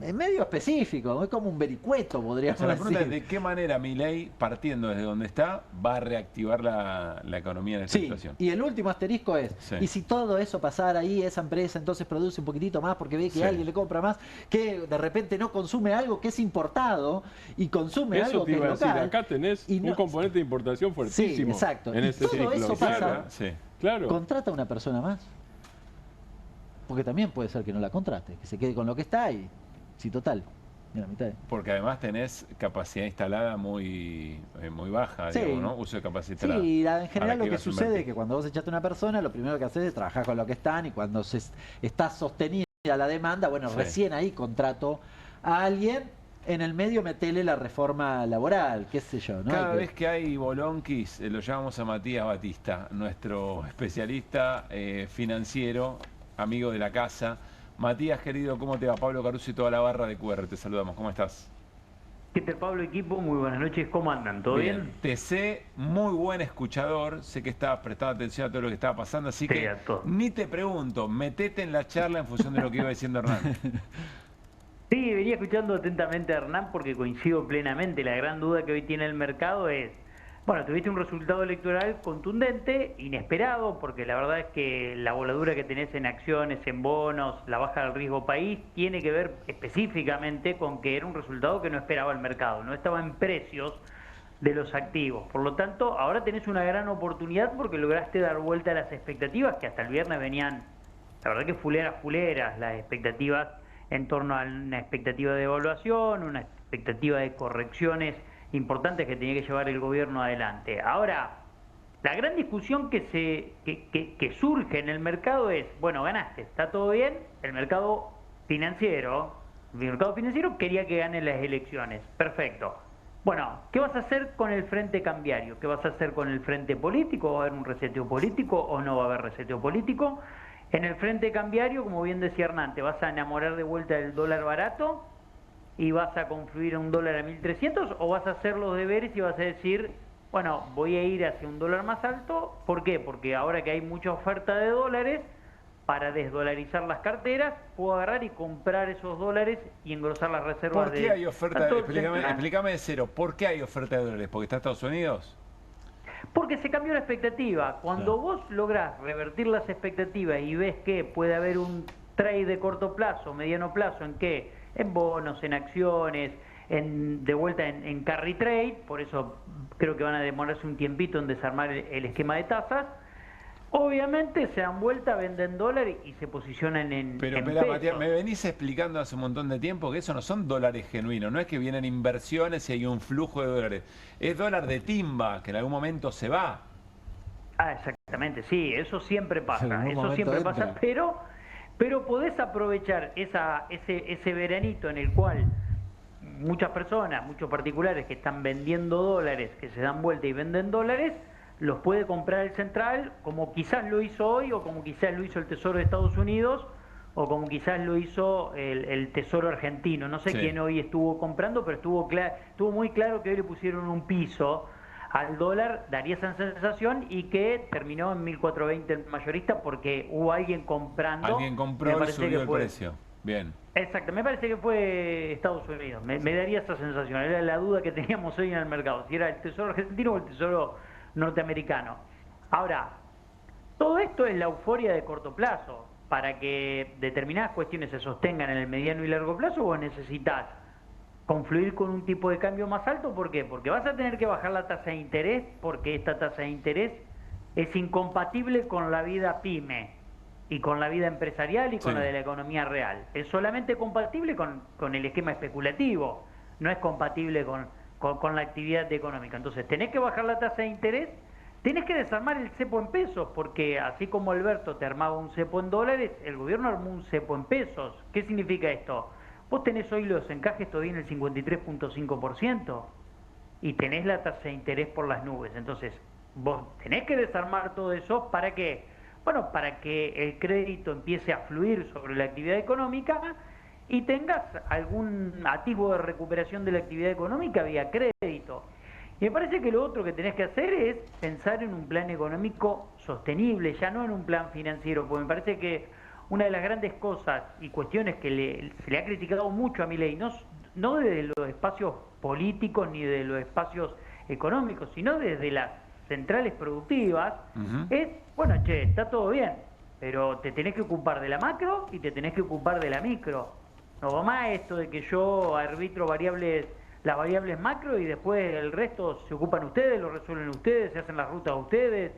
es medio específico, es como un vericueto, podríamos decir. La pregunta es de qué manera Milei, partiendo desde donde está, va a reactivar la economía en esta situación. Y el último asterisco es, y si todo eso pasara ahí, esa empresa entonces produce un poquitito más porque ve que alguien le compra más, que de repente no consume algo que es importado y consume algo que es local. Decir, acá tenés un componente de importación fuertísimo. Exacto. En ese todo eso pasa, claro. Contrata a una persona más. Porque también puede ser que no la contrate, que se quede con lo que está y sí, total. Mira, mitad. Porque además tenés capacidad instalada muy baja, digamos, ¿no? Uso de capacidad instalada. Sí, en general lo que sucede es que cuando vos echaste a una persona, lo primero que haces es trabajar con lo que están y cuando está sostenida la demanda, bueno, recién ahí contrato a alguien en el medio metele la reforma laboral, qué sé yo, ¿no? Cada vez que hay bolonquis, lo llamamos a Matías Batista, nuestro especialista financiero, amigo de la casa. Matías, querido, ¿cómo te va? Pablo Caruso y toda la barra de QR, te saludamos. ¿Cómo estás? ¿Qué tal, Pablo, equipo? Muy buenas noches. ¿Cómo andan? ¿Todo bien? Te sé muy buen escuchador, sé que estabas prestando atención a todo lo que estaba pasando, así que ni te pregunto, metete en la charla en función de lo que iba diciendo Hernán. Sí, venía escuchando atentamente a Hernán porque coincido plenamente. La gran duda que hoy tiene el mercado es, bueno, tuviste un resultado electoral contundente, inesperado, porque la verdad es que la voladura que tenés en acciones, en bonos, la baja del riesgo país, tiene que ver específicamente con que era un resultado que no esperaba el mercado, no estaba en precios de los activos. Por lo tanto, ahora tenés una gran oportunidad porque lograste dar vuelta a las expectativas que hasta el viernes venían, la verdad que fuleras las expectativas en torno a una expectativa de evaluación, una expectativa de correcciones importantes que tenía que llevar el gobierno adelante. Ahora, la gran discusión que surge en el mercado es, bueno, ganaste, está todo bien, el mercado financiero quería que gane las elecciones, perfecto. Bueno, ¿qué vas a hacer con el frente cambiario? ¿Qué vas a hacer con el frente político? ¿Va a haber un reseteo político o no va a haber reseteo político? En el frente cambiario, como bien decía Hernán, te vas a enamorar de vuelta del dólar barato y vas a confluir a un dólar a 1.300, o vas a hacer los deberes y vas a decir, bueno, voy a ir hacia un dólar más alto. ¿Por qué? Porque ahora que hay mucha oferta de dólares, para desdolarizar las carteras, puedo agarrar y comprar esos dólares y engrosar las reservas. ¿Por qué hay oferta? Explícame de cero, ¿por qué hay oferta de dólares? ¿Porque está Estados Unidos? Porque se cambió la expectativa. Cuando vos lográs revertir las expectativas y ves que puede haber un trade de corto plazo, mediano plazo, ¿en qué? En bonos, en acciones, de vuelta en carry trade, por eso creo que van a demorarse un tiempito en desarmar el esquema de tasas. Obviamente se dan vuelta, venden dólares y se posicionan en pesos. Matías, me venís explicando hace un montón de tiempo que eso no son dólares genuinos, no es que vienen inversiones y hay un flujo de dólares, es dólar de timba que en algún momento se va. Ah, exactamente, sí, eso siempre pasa, pero podés aprovechar ese veranito en el cual muchas personas, muchos particulares que están vendiendo dólares, que se dan vuelta y venden dólares, los puede comprar el central, como quizás lo hizo hoy, o como quizás lo hizo el Tesoro de Estados Unidos, o como quizás lo hizo el Tesoro argentino. No sé quién hoy estuvo comprando, pero estuvo muy claro que hoy le pusieron un piso al dólar, daría esa sensación, y que terminó en 1.420 el mayorista porque hubo alguien comprando. Alguien compró y subió el precio. Bien. Exacto, me parece que fue Estados Unidos. Me daría esa sensación, era la duda que teníamos hoy en el mercado, si era el Tesoro argentino o el Tesoro norteamericano. Ahora, todo esto es la euforia de corto plazo. Para que determinadas cuestiones se sostengan en el mediano y largo plazo, vos necesitas confluir con un tipo de cambio más alto. ¿Por qué? Porque vas a tener que bajar la tasa de interés, porque esta tasa de interés es incompatible con la vida pyme y con la vida empresarial y con la de la economía real. Es solamente compatible con el esquema especulativo, no es compatible con la actividad económica. Entonces tenés que bajar la tasa de interés, tenés que desarmar el cepo en pesos, porque así como Alberto te armaba un cepo en dólares, el gobierno armó un cepo en pesos. ¿Qué significa esto? Vos tenés hoy los encajes todavía en el 53.5% y tenés la tasa de interés por las nubes. Entonces vos tenés que desarmar todo eso. ¿Para qué? Bueno, para que el crédito empiece a fluir sobre la actividad económica y tengas algún atisbo de recuperación de la actividad económica vía crédito. Y me parece que lo otro que tenés que hacer es pensar en un plan económico sostenible, ya no en un plan financiero, porque me parece que una de las grandes cosas y cuestiones que se le ha criticado mucho a Milei, no desde los espacios políticos ni de los espacios económicos, sino desde las centrales productivas, es, bueno, che, está todo bien, pero te tenés que ocupar de la macro y te tenés que ocupar de la micro. No va más esto de que yo arbitro las variables macro y después el resto se ocupan ustedes, lo resuelven ustedes, se hacen las rutas ustedes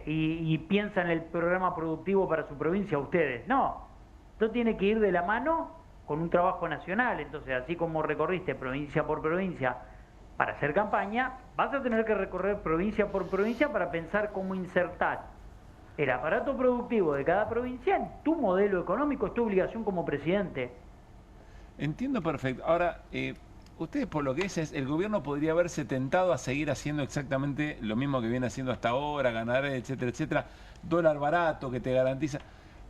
y piensan el programa productivo para su provincia ustedes. No, esto tiene que ir de la mano con un trabajo nacional. Entonces, así como recorriste provincia por provincia para hacer campaña, vas a tener que recorrer provincia por provincia para pensar cómo insertar el aparato productivo de cada provincia en tu modelo económico. Es tu obligación como presidente. Entiendo perfecto. Ahora, ustedes por lo que dicen, el gobierno podría haberse tentado a seguir haciendo exactamente lo mismo que viene haciendo hasta ahora, ganar, etcétera, etcétera, dólar barato que te garantiza.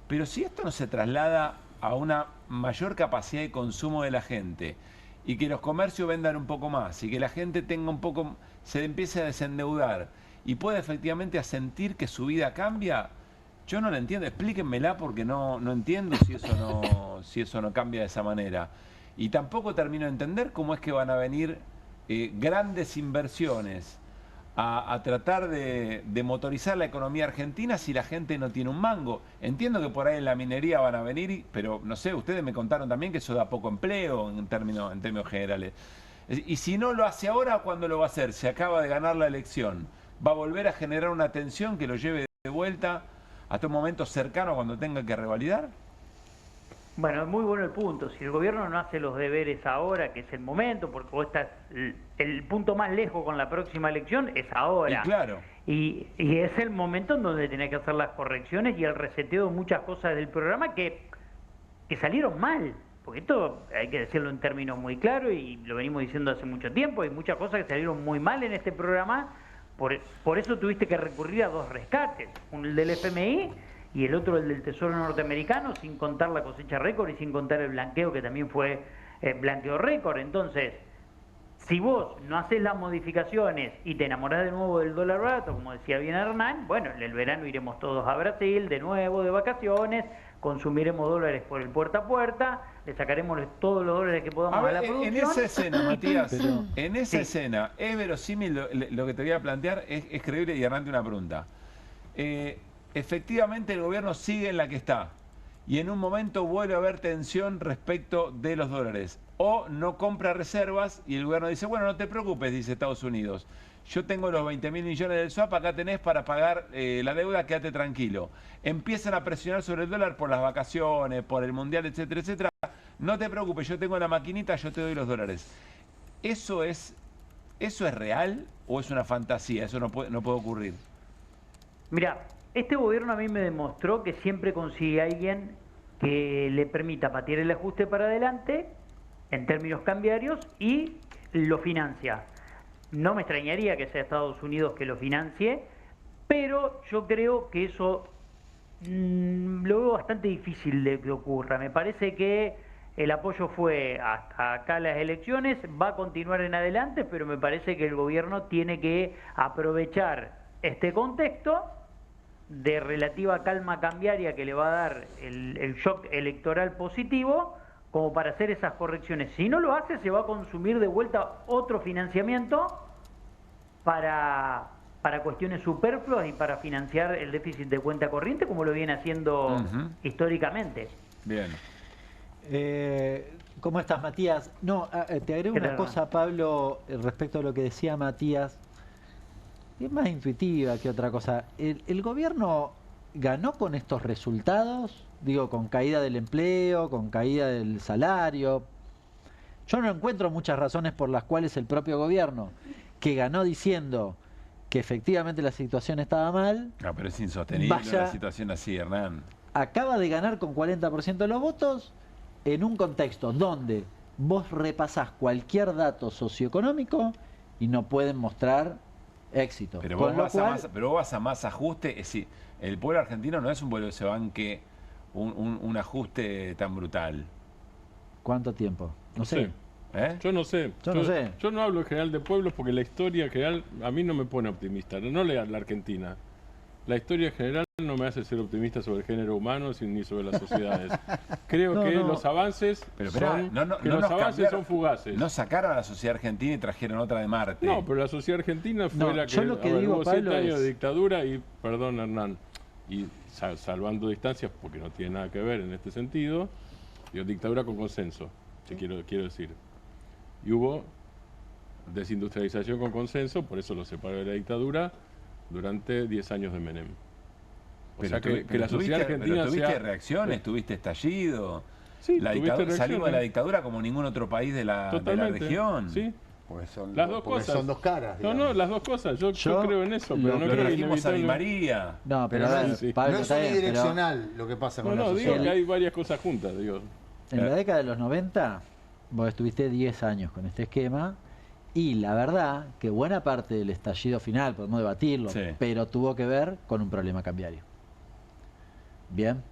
Pero si esto no se traslada a una mayor capacidad de consumo de la gente y que los comercios vendan un poco más y que la gente tenga un poco, se empiece a desendeudar y pueda efectivamente a sentir que su vida cambia, yo no lo entiendo. Explíquenmela porque no entiendo si eso no cambia de esa manera. Y tampoco termino de entender cómo es que van a venir grandes inversiones a tratar de motorizar la economía argentina si la gente no tiene un mango. Entiendo que por ahí en la minería van a venir, pero no sé, ustedes me contaron también que eso da poco empleo en términos generales. Y si no lo hace ahora, ¿cuándo lo va a hacer? Se acaba de ganar la elección. ¿Va a volver a generar una tensión que lo lleve de vuelta hasta un momento cercano cuando tenga que revalidar? Bueno, es muy bueno el punto. Si el gobierno no hace los deberes ahora, que es el momento, porque vos estás el punto más lejos con la próxima elección, es ahora. Y claro. Y es el momento en donde tenés que hacer las correcciones y el reseteo de muchas cosas del programa que salieron mal. Porque esto hay que decirlo en términos muy claros y lo venimos diciendo hace mucho tiempo. Hay muchas cosas que salieron muy mal en este programa. Por eso tuviste que recurrir a dos rescates. Uno el del FMI y el otro el del Tesoro norteamericano, sin contar la cosecha récord y sin contar el blanqueo, que también fue blanqueo récord. Entonces, si vos no haces las modificaciones y te enamorás de nuevo del dólar barato, como decía bien Hernán, bueno, en el verano iremos todos a Brasil, de nuevo, de vacaciones, consumiremos dólares por el puerta a puerta, le sacaremos todos los dólares que podamos a la producción. En esa escena, Matías, en esa escena, ¿es verosímil lo que te voy a plantear? ¿Es creíble? Y Hernán, una pregunta. Efectivamente el gobierno sigue en la que está y en un momento vuelve a haber tensión respecto de los dólares o no compra reservas y el gobierno dice, bueno, no te preocupes, dice Estados Unidos, yo tengo los 20.000 millones del swap, acá tenés para pagar la deuda, quédate tranquilo. Empiezan a presionar sobre el dólar por las vacaciones, por el mundial, etcétera, etcétera. No te preocupes, yo tengo la maquinita, yo te doy los dólares. ¿Eso es real o es una fantasía? Eso no puede ocurrir. Mira, este gobierno a mí me demostró que siempre consigue a alguien que le permita patear el ajuste para adelante en términos cambiarios y lo financia. No me extrañaría que sea Estados Unidos que lo financie, pero yo creo que eso lo veo bastante difícil de que ocurra. Me parece que el apoyo fue hasta acá las elecciones, va a continuar en adelante, pero me parece que el gobierno tiene que aprovechar este contexto de relativa calma cambiaria que le va a dar el shock electoral positivo como para hacer esas correcciones. Si no lo hace, se va a consumir de vuelta otro financiamiento para cuestiones superfluas y para financiar el déficit de cuenta corriente como lo viene haciendo históricamente. Bien. ¿Cómo estás, Matías? No, te agrego una cosa, Pablo, respecto a lo que decía Matías. Es más intuitiva que otra cosa. ¿El gobierno ganó con estos resultados? Digo, con caída del empleo, con caída del salario. Yo no encuentro muchas razones por las cuales el propio gobierno, que ganó diciendo que efectivamente la situación estaba mal... No, pero es insostenible una situación así, Hernán. Acaba de ganar con 40% de los votos en un contexto donde vos repasás cualquier dato socioeconómico y no pueden mostrar éxito. Pero vos vas a más ajuste. Es decir, el pueblo argentino no es un pueblo que se banque un ajuste tan brutal. ¿Cuánto tiempo? No sé. Yo no sé. Yo no hablo en general de pueblos porque la historia general a mí no me pone optimista. No leas la Argentina. La historia general no me hace ser optimista sobre el género humano ni sobre las sociedades. Creo que los avances son fugaces. No sacaron a la sociedad argentina y trajeron otra de Marte. No, pero la sociedad argentina fue la que hubo 7 años de dictadura y, perdón Hernán, y salvando distancias porque no tiene nada que ver en este sentido, dictadura con consenso, quiero decir. Y hubo desindustrialización con consenso, por eso lo separó de la dictadura, durante 10 años de Menem. O sea que la sociedad argentina tuviste reacciones, tuviste estallido. Sí, salimos de la dictadura como ningún otro país de la región. Sí. Pues son las dos cosas. Son dos caras. Digamos. No, las dos cosas. Yo creo en eso, pero no creo que inevitablemente. María. No, pero Pablo, no es unidireccional lo que pasa con la sociedad. Digo que hay varias cosas juntas, digo. En la década de los 90 vos estuviste 10 años con este esquema y la verdad que buena parte del estallido final, podemos debatirlo, pero tuvo que ver con un problema cambiario. Bien.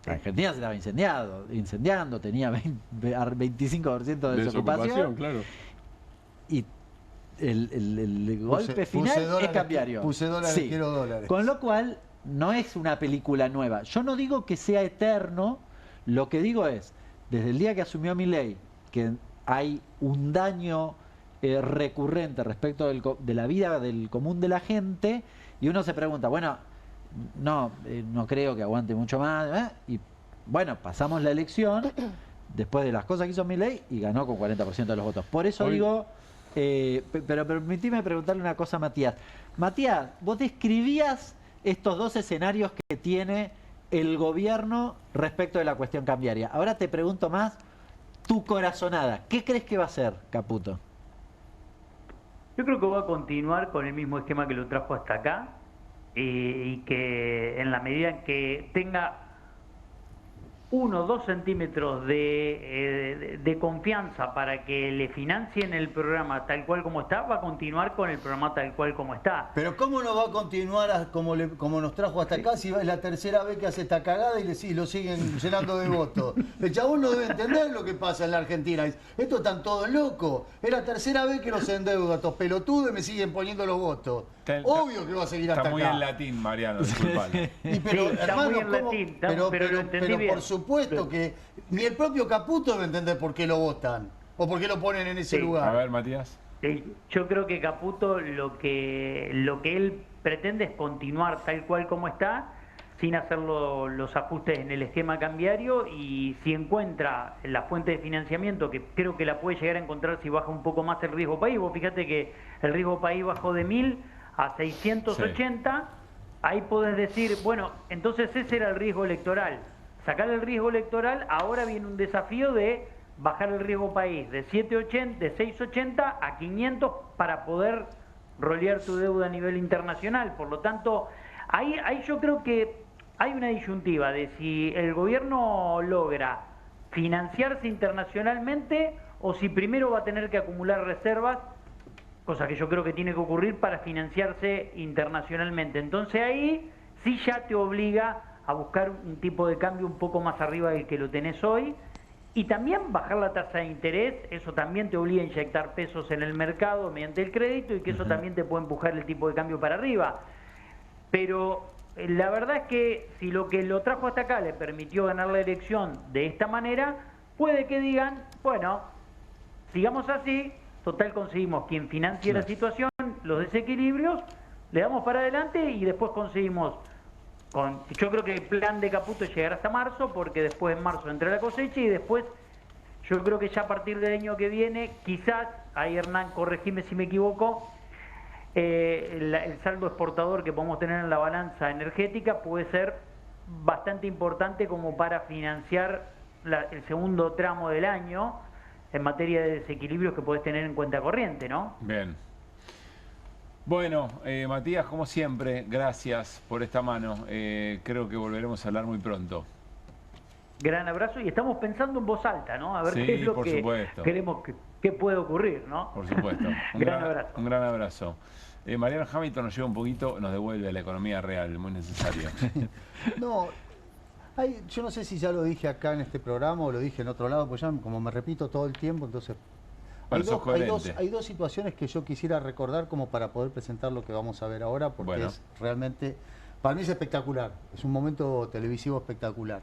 Argentina se estaba incendiando, tenía 25% de desocupación. Claro. Y el golpe final es cambiario. Puse dólares, quiero dólares. Con lo cual, no es una película nueva. Yo no digo que sea eterno, lo que digo es, desde el día que asumió Milei, que hay un daño recurrente respecto de la vida del común de la gente, y uno se pregunta, bueno, no creo que aguante mucho más, y bueno, pasamos la elección después de las cosas que hizo Milei y ganó con 40% de los votos. Por eso digo, pero permitime preguntarle una cosa a Matías. Matías, vos describías estos dos escenarios que tiene el gobierno respecto de la cuestión cambiaria. Ahora te pregunto más, tu corazonada, ¿qué crees que va a hacer Caputo? Yo creo que va a continuar con el mismo esquema que lo trajo hasta acá y que en la medida en que tenga 1 o 2 centímetros de confianza para que le financien el programa tal cual como está, va a continuar con el programa tal cual como está. Pero ¿cómo no va a continuar como nos trajo hasta acá si es la tercera vez que hace esta cagada y lo siguen llenando de votos? El chabón no debe entender lo que pasa en la Argentina. Estos están todos locos. Es la tercera vez que los endeudo a estos pelotudos y me siguen poniendo los votos. Obvio que va a seguir hasta acá. Está muy en latín, Mariano, disculpale. Pero, hermano, pero por supuesto que ni el propio Caputo debe entender por qué lo votan o por qué lo ponen en ese lugar. A ver, Matías. Yo creo que Caputo lo que él pretende es continuar tal cual como está, sin hacer los ajustes en el esquema cambiario, y si encuentra la fuente de financiamiento, que creo que la puede llegar a encontrar si baja un poco más el riesgo país. Vos fíjate que el riesgo país bajó de 1000 a 680, ahí podés decir, bueno, entonces ese era el riesgo electoral. Sacar el riesgo electoral, ahora viene un desafío de bajar el riesgo país de 680 a 500 para poder rolear tu deuda a nivel internacional. Por lo tanto, ahí yo creo que hay una disyuntiva de si el gobierno logra financiarse internacionalmente o si primero va a tener que acumular reservas, cosa que yo creo que tiene que ocurrir para financiarse internacionalmente. Entonces ahí sí ya te obliga a buscar un tipo de cambio un poco más arriba del que lo tenés hoy, y también bajar la tasa de interés. Eso también te obliga a inyectar pesos en el mercado mediante el crédito, y que eso también te puede empujar el tipo de cambio para arriba. Pero la verdad es que si lo que lo trajo hasta acá le permitió ganar la elección de esta manera, puede que digan, bueno, sigamos así, total conseguimos quien financie la situación, los desequilibrios, le damos para adelante y después conseguimos... Yo creo que el plan de Caputo es llegar hasta marzo, porque después en marzo entra la cosecha, y después yo creo que ya a partir del año que viene, quizás, ahí Hernán, corregime si me equivoco, el saldo exportador que podemos tener en la balanza energética puede ser bastante importante como para financiar el segundo tramo del año en materia de desequilibrios que podés tener en cuenta corriente, ¿no? Bien. Bueno, Matías, como siempre, gracias por esta mano. Creo que volveremos a hablar muy pronto. Gran abrazo, y estamos pensando en voz alta, ¿no? A ver qué es lo que queremos que puede ocurrir, ¿no? Por supuesto. Gran abrazo. Un gran abrazo. Mariano Hamilton nos lleva un poquito, nos devuelve a la economía real, muy necesario. No, yo no sé si ya lo dije acá en este programa o lo dije en otro lado, pues ya como me repito todo el tiempo, entonces... Hay dos situaciones que yo quisiera recordar como para poder presentar lo que vamos a ver ahora, porque es realmente, para mí es espectacular, es un momento televisivo espectacular.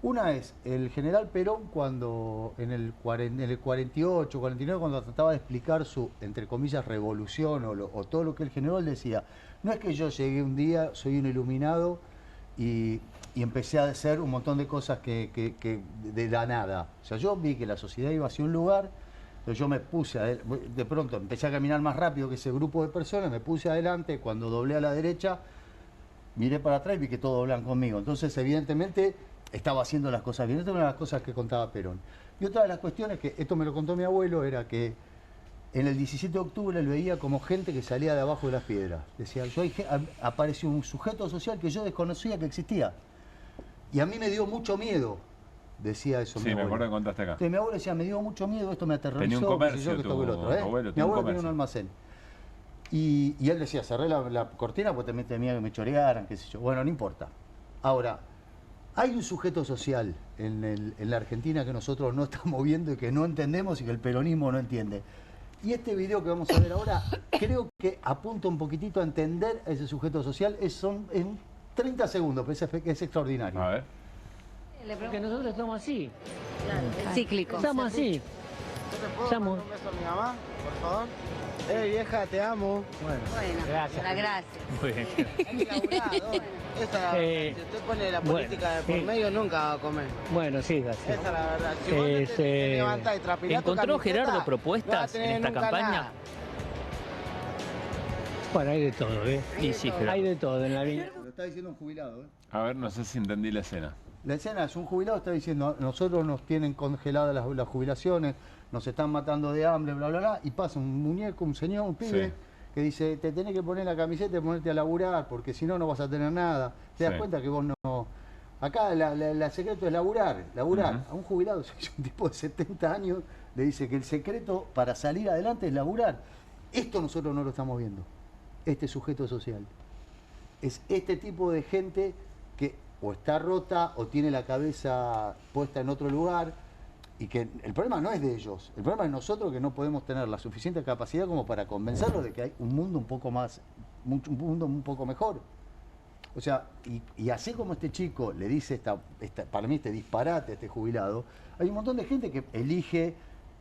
Una es el general Perón cuando en el 48, 49, cuando trataba de explicar su, entre comillas, revolución o todo lo que él generó, él decía, no es que yo llegué un día, soy un iluminado y empecé a hacer un montón de cosas que de la nada. O sea, yo vi que la sociedad iba hacia un lugar. Yo me puse, de pronto empecé a caminar más rápido que ese grupo de personas, me puse adelante, cuando doblé a la derecha, miré para atrás y vi que todos doblan conmigo. Entonces, evidentemente, estaba haciendo las cosas bien. Esta es una de las cosas que contaba Perón. Y otra de las cuestiones, que esto me lo contó mi abuelo, era que en el 17 de octubre él veía como gente que salía de abajo de las piedras. Decía, apareció un sujeto social que yo desconocía que existía. Y a mí me dio mucho miedo. decía eso. Sí, me acuerdo que contaste acá. Entonces, mi abuelo decía, me dio mucho miedo, esto me aterrorizó. Tenía un comercio, que esto, que el otro, ¿eh? abuelo, Mi abuelo tenía un almacén. Y él decía, cerré la cortina porque también temía que me chorearan, qué sé yo. Bueno, no importa. Ahora, hay un sujeto social en la Argentina que nosotros no estamos viendo y que no entendemos y que el peronismo no entiende. Y este video que vamos a ver ahora creo que apunta un poquitito a entender a ese sujeto social. Son en 30 segundos, pero es extraordinario. A ver. Porque nosotros estamos así. Cíclicos. Estamos así. Estamos. ¿Un beso a mi mamá, por favor? Vieja, te amo. Bueno, Gracias. gracias. Muy bien. Hay que laburar, ¿no? Esa, si usted pone la política de por medio, nunca va a comer. Bueno, sí, así. Esa es la verdad. Si vos no te levantás y trapilás tu ¿Encontró camiseta, Gerardo no vas a propuestas tener en esta nunca campaña? nada. Bueno, hay de todo, ¿eh? Hay de todo. Hay de todo en la vida. Lo está diciendo un jubilado, ¿eh? A ver, no sé si entendí la escena. La escena es un jubilado, está diciendo, nosotros nos tienen congeladas las jubilaciones, nos están matando de hambre, bla, bla, bla, y pasa un muñeco, un señor, un pibe, Sí. que dice, te tenés que poner la camiseta y ponerte a laburar, porque si no, no vas a tener nada. Te das Sí. cuenta que vos no... Acá el secreto es laburar. A un jubilado, un tipo de 70 años, le dice que el secreto para salir adelante es laburar. Esto nosotros no lo estamos viendo, este sujeto social. Es este tipo de gente que o está rota o tiene la cabeza puesta en otro lugar, y que el problema no es de ellos, el problema es nosotros, que no podemos tener la suficiente capacidad como para convencerlos de que hay un mundo un poco más, un mundo un poco mejor. O sea, y así como este chico le dice para mí este disparate a este jubilado, hay un montón de gente que elige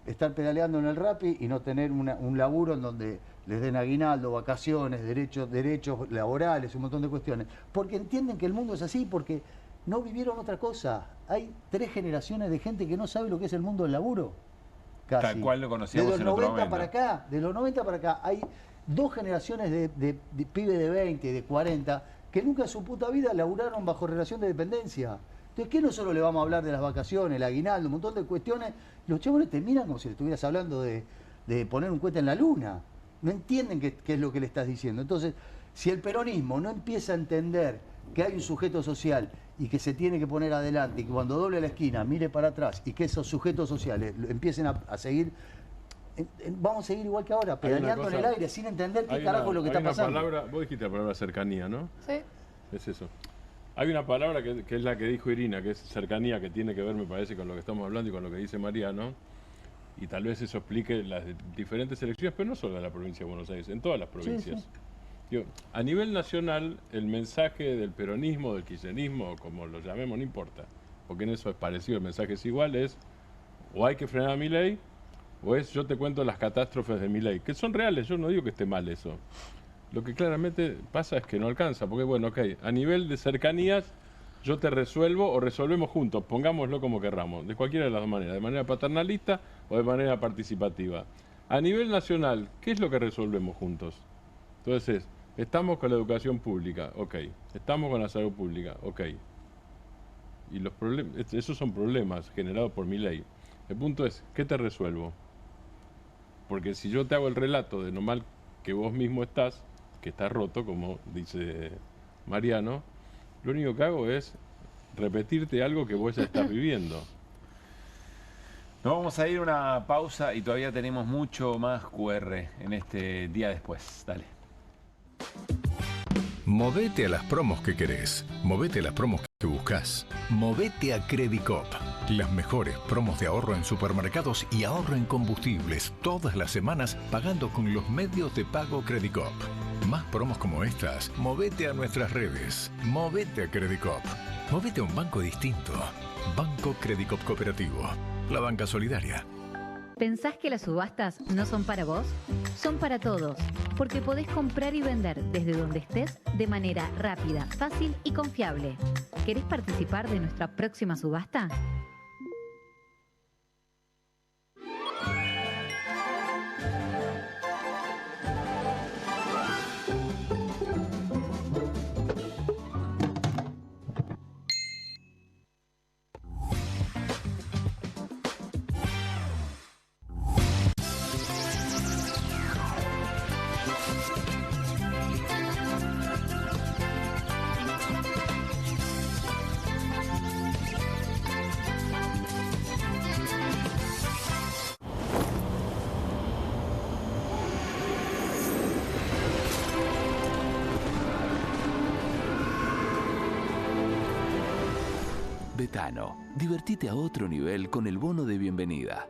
estar pedaleando en el Rappi y no tener un laburo en donde les den aguinaldo, vacaciones, derechos laborales, un montón de cuestiones, porque entienden que el mundo es así, porque no vivieron otra cosa. Hay 3 generaciones de gente que no sabe lo que es el mundo del laburo. Casi. Tal cual lo conocíamos de en los otro 90 momento. para acá, de los 90 para acá, hay 2 generaciones de pibes de 20, de 40, que nunca en su puta vida laburaron bajo relación de dependencia. Entonces, ¿qué no solo le vamos a hablar de las vacaciones, el aguinaldo, un montón de cuestiones? Los chabones te miran como si le estuvieras hablando de poner un cohete en la luna. No entienden qué es lo que le estás diciendo. Entonces, si el peronismo no empieza a entender que hay un sujeto social y que se tiene que poner adelante, y que cuando doble la esquina mire para atrás y que esos sujetos sociales empiecen a seguir, vamos a seguir igual que ahora, pedaleando en el aire sin entender qué carajo es lo que está pasando. Vos dijiste la palabra cercanía, ¿no? Sí. Es eso. Hay una palabra que es la que dijo Irina, que es cercanía, que tiene que ver, me parece, con lo que estamos hablando y con lo que dice Mariano. Y tal vez eso explique las diferentes elecciones, pero no solo en la provincia de Buenos Aires, en todas las provincias. Sí. Digo, a nivel nacional, el mensaje del peronismo, del kirchnerismo, como lo llamemos, no importa, porque en eso es parecido, el mensaje es igual, es o hay que frenar a Milei, o es yo te cuento las catástrofes de Milei, que son reales, yo no digo que esté mal eso. Lo que claramente pasa es que no alcanza, porque bueno, ok, a nivel de cercanías, yo te resuelvo o resolvemos juntos, pongámoslo como querramos, de cualquiera de las dos maneras, de manera paternalista o de manera participativa. A nivel nacional, ¿qué es lo que resolvemos juntos? Entonces, estamos con la educación pública, ok. Estamos con la salud pública, ok. Y los problemas, esos son problemas generados por Milei. El punto es, ¿qué te resuelvo? Porque si yo te hago el relato de lo mal que vos mismo estás, que estás roto, como dice Mariano, lo único que hago es repetirte algo que vos ya estás viviendo. Nos vamos a ir a una pausa y todavía tenemos mucho más QR en este día después. Dale. Movete a las promos que querés. Movete a las promos que buscas. Movete a Credicop. Las mejores promos de ahorro en supermercados y ahorro en combustibles todas las semanas pagando con los medios de pago Credicop. Más promos como estas, movete a nuestras redes. Movete a Credicop. Movete a un banco distinto. Banco Credicop Cooperativo. La banca solidaria. ¿Pensás que las subastas no son para vos? Son para todos, porque podés comprar y vender desde donde estés de manera rápida, fácil y confiable. ¿Querés participar de nuestra próxima subasta? Betano, divertite a otro nivel con el bono de bienvenida.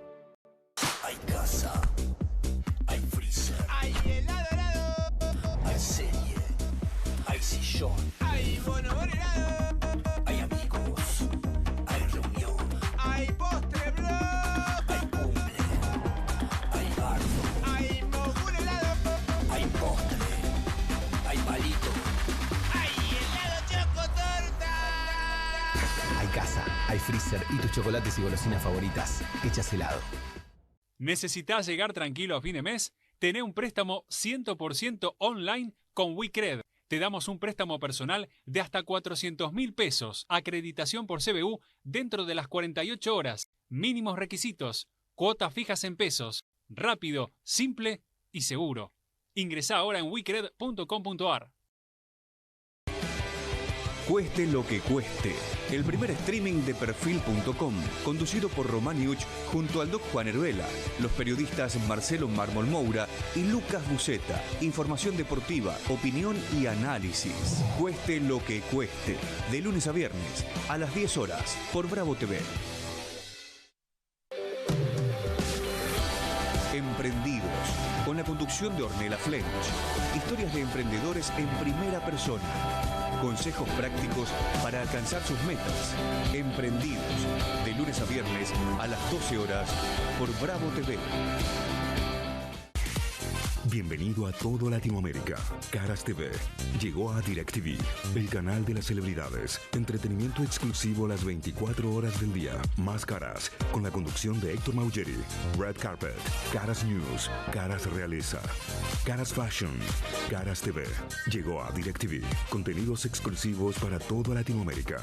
Hay casa, hay freezer, hay helado, hay serie, hay sillón, hay bono helado, hay amigos, hay reunión, hay postre blog, hay cumple, hay bardo, hay mogul helado, hay postre, hay palito, hay helado chocotorta. Hay casa, hay freezer y tus chocolates y golosinas favoritas hechas helado. ¿Necesitas llegar tranquilo a fin de mes? Tené un préstamo 100% online con WeCred. Te damos un préstamo personal de hasta 400.000 pesos, acreditación por CBU dentro de las 48 horas, mínimos requisitos, cuotas fijas en pesos, rápido, simple y seguro. Ingresá ahora en wecred.com.ar. Cueste lo que cueste. El primer streaming de Perfil.com, conducido por Román Iuch junto al Doc Juan Heruela, los periodistas Marcelo Mármol Moura y Lucas Buceta. Información deportiva, opinión y análisis. Cueste lo que cueste. De lunes a viernes, a las 10 horas, por Bravo TV. Emprendidos, con la conducción de Ornella Flench. Historias de emprendedores en primera persona. Consejos prácticos para alcanzar sus metas. Emprendidos, de lunes a viernes a las 12 horas por Bravo TV. Bienvenido a todo Latinoamérica. Caras TV llegó a DirecTV, el canal de las celebridades. Entretenimiento exclusivo las 24 horas del día. Más Caras, con la conducción de Héctor Maugeri. Red Carpet, Caras News, Caras Realeza, Caras Fashion, Caras TV. Llegó a DirecTV. Contenidos exclusivos para toda Latinoamérica.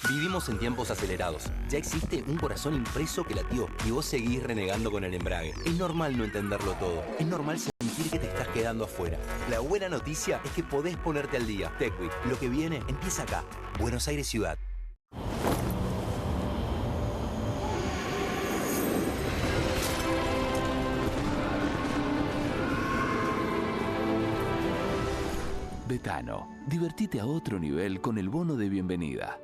Vivimos en tiempos acelerados. Ya existe un corazón impreso que latió y vos seguís renegando con el embrague. Es normal no entenderlo todo. Es normal sentir que te estás quedando afuera. La buena noticia es que podés ponerte al día. TechWeek, lo que viene empieza acá. Buenos Aires Ciudad. Betano, divertite a otro nivel con el bono de bienvenida.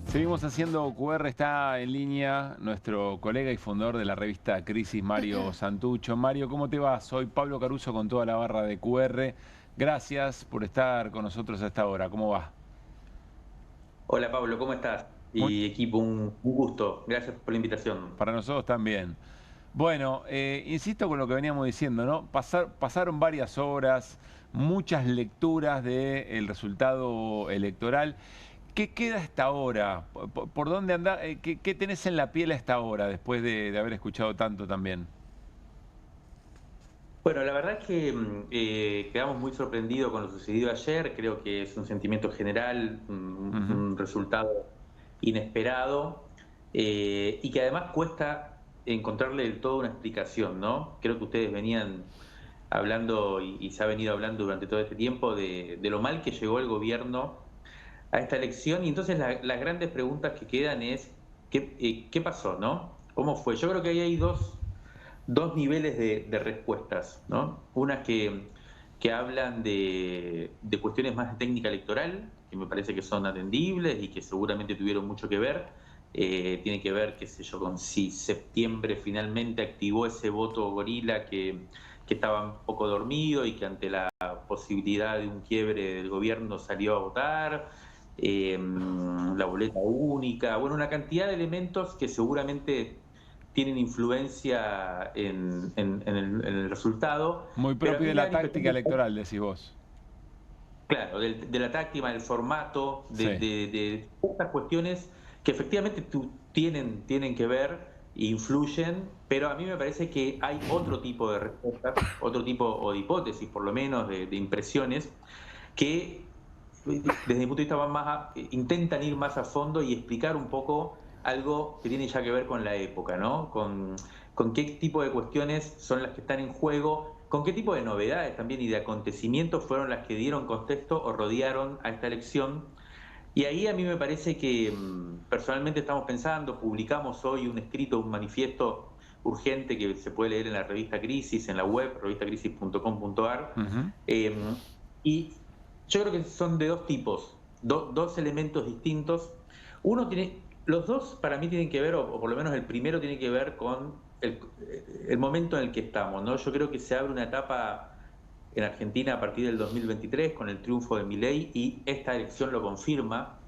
Seguimos haciendo QR, está en línea nuestro colega y fundador de la revista Crisis, Mario Santucho. Mario, ¿cómo te va? Soy Pablo Caruso con toda la barra de QR. Gracias por estar con nosotros a esta hora. ¿Cómo va? Hola Pablo, ¿cómo estás? Y equipo, un gusto. Gracias por la invitación. Para nosotros también. Bueno, insisto con lo que veníamos diciendo, ¿no? Pasaron varias horas, muchas lecturas del resultado electoral. ¿Qué queda hasta ahora? ¿Por dónde anda? ¿Qué tenés en la piel hasta ahora, después de haber escuchado tanto también? Bueno, la verdad es que quedamos muy sorprendidos con lo sucedido ayer. Creo que es un sentimiento general, un resultado inesperado y que además cuesta encontrarle del todo una explicación, ¿no? Creo que ustedes venían hablando y se ha venido hablando durante todo este tiempo de lo mal que llegó el gobierno a esta elección, y entonces las grandes preguntas que quedan es ¿qué pasó, no? ¿Cómo fue? Yo creo que ahí hay dos niveles de respuestas, ¿no? Unas que hablan de cuestiones más de técnica electoral, que me parece que son atendibles y que seguramente tuvieron mucho que ver. Tiene que ver, qué sé yo, con si septiembre finalmente activó ese voto gorila que estaba un poco dormido y que ante la posibilidad de un quiebre del gobierno salió a votar. La boleta única, bueno, una cantidad de elementos que seguramente tienen influencia en el resultado. Muy propio de la táctica electoral, decís vos. Claro, de la táctica, del formato, de estas cuestiones que efectivamente tienen que ver influyen, pero a mí me parece que hay otro tipo de respuestas, otro tipo o de hipótesis, por lo menos, de impresiones, que desde mi punto de vista intentan ir más a fondo y explicar un poco algo que tiene ya que ver con la época, ¿no? Con qué tipo de cuestiones son las que están en juego, con qué tipo de novedades también y de acontecimientos fueron las que dieron contexto o rodearon a esta elección. Y ahí a mí me parece que personalmente estamos pensando, publicamos hoy un escrito, un manifiesto urgente que se puede leer en la revista Crisis, en la web, revistacrisis.com.ar. Y yo creo que son de dos tipos, dos elementos distintos. Los dos para mí tienen que ver, o por lo menos el primero tiene que ver con el momento en el que estamos, ¿no? Yo creo que se abre una etapa en Argentina a partir del 2023 con el triunfo de Milei, y esta elección lo confirma,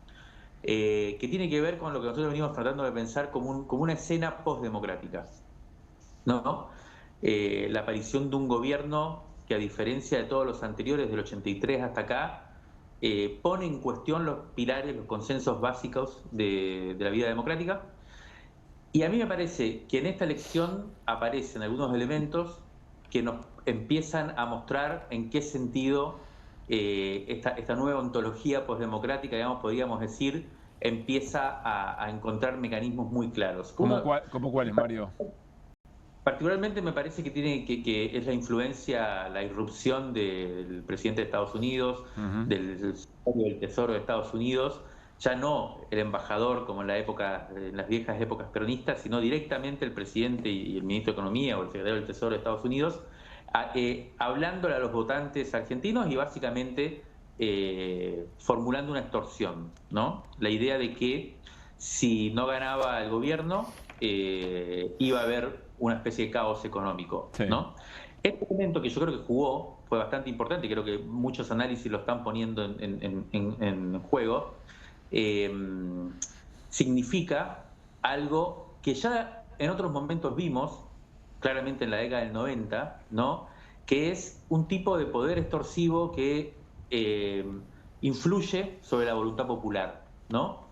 que tiene que ver con lo que nosotros venimos tratando de pensar como una escena postdemocrática, ¿no? La aparición de un gobierno que, a diferencia de todos los anteriores del 83 hasta acá, pone en cuestión los pilares, los consensos básicos de la vida democrática. Y a mí me parece que en esta elección aparecen algunos elementos que nos empiezan a mostrar en qué sentido esta nueva ontología postdemocrática, digamos, podríamos decir, empieza a encontrar mecanismos muy claros. ¿Cómo cuáles, Mario? Particularmente me parece que es la influencia, la irrupción del presidente de Estados Unidos, del secretario del Tesoro de Estados Unidos, ya no el embajador como en las viejas épocas peronistas, sino directamente el presidente y el ministro de Economía o el secretario del Tesoro de Estados Unidos, hablándole a los votantes argentinos y básicamente formulando una extorsión, ¿no? La idea de que si no ganaba el gobierno, iba a haber una especie de caos económico, ¿no? Este momento que yo creo que jugó fue bastante importante, creo que muchos análisis lo están poniendo en juego, significa algo que ya en otros momentos vimos, claramente en la década del 90, ¿no? Que es un tipo de poder extorsivo que influye sobre la voluntad popular, ¿no?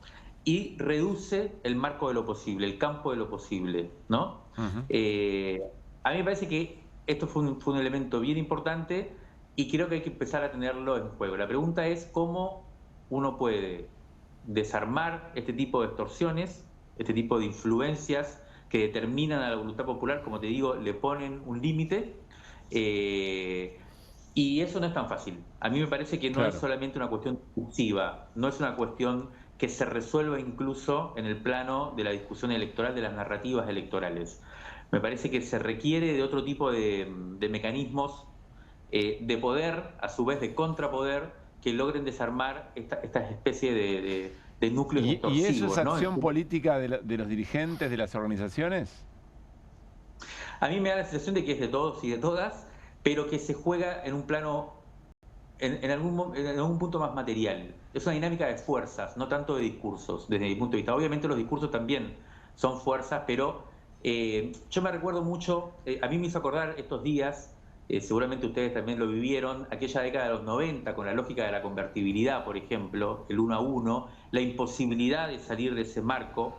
Y reduce el marco de lo posible, el campo de lo posible, ¿no? A mí me parece que esto fue un elemento bien importante y creo que hay que empezar a tenerlo en juego. La pregunta es cómo uno puede desarmar este tipo de extorsiones, este tipo de influencias que determinan a la voluntad popular, como te digo, le ponen un límite, y eso no es tan fácil. A mí me parece que no es solamente una cuestión discursiva, no es una cuestión que se resuelva incluso en el plano de la discusión electoral, de las narrativas electorales. Me parece que se requiere de otro tipo de mecanismos de poder, a su vez de contrapoder, que logren desarmar esta especie de núcleos extorsivos. ¿Y eso es acción ¿no? política de los dirigentes, de las organizaciones? A mí me da la sensación de que es de todos y de todas, pero que se juega en un plano, en algún punto más material. Es una dinámica de fuerzas, no tanto de discursos, desde mi punto de vista. Obviamente los discursos también son fuerzas, pero yo me recuerdo mucho, a mí me hizo acordar estos días, seguramente ustedes también lo vivieron, aquella década de los 90, con la lógica de la convertibilidad, por ejemplo, el 1 a 1, la imposibilidad de salir de ese marco,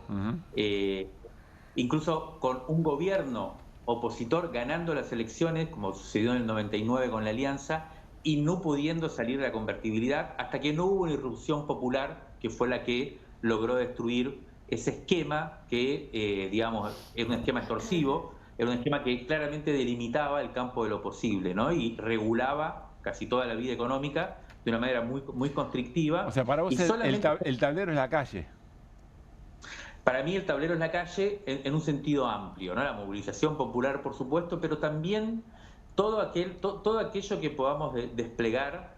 incluso con un gobierno opositor ganando las elecciones, como sucedió en el 99 con la Alianza, y no pudiendo salir de la convertibilidad, hasta que no hubo una irrupción popular que fue la que logró destruir ese esquema que, digamos, era un esquema extorsivo, era un esquema que claramente delimitaba el campo de lo posible, ¿no? Y regulaba casi toda la vida económica de una manera muy, muy constrictiva. O sea, para vos el tablero es la calle. Para mí el tablero es la calle en un sentido amplio, ¿no? La movilización popular, por supuesto, pero también todo aquello que podamos desplegar.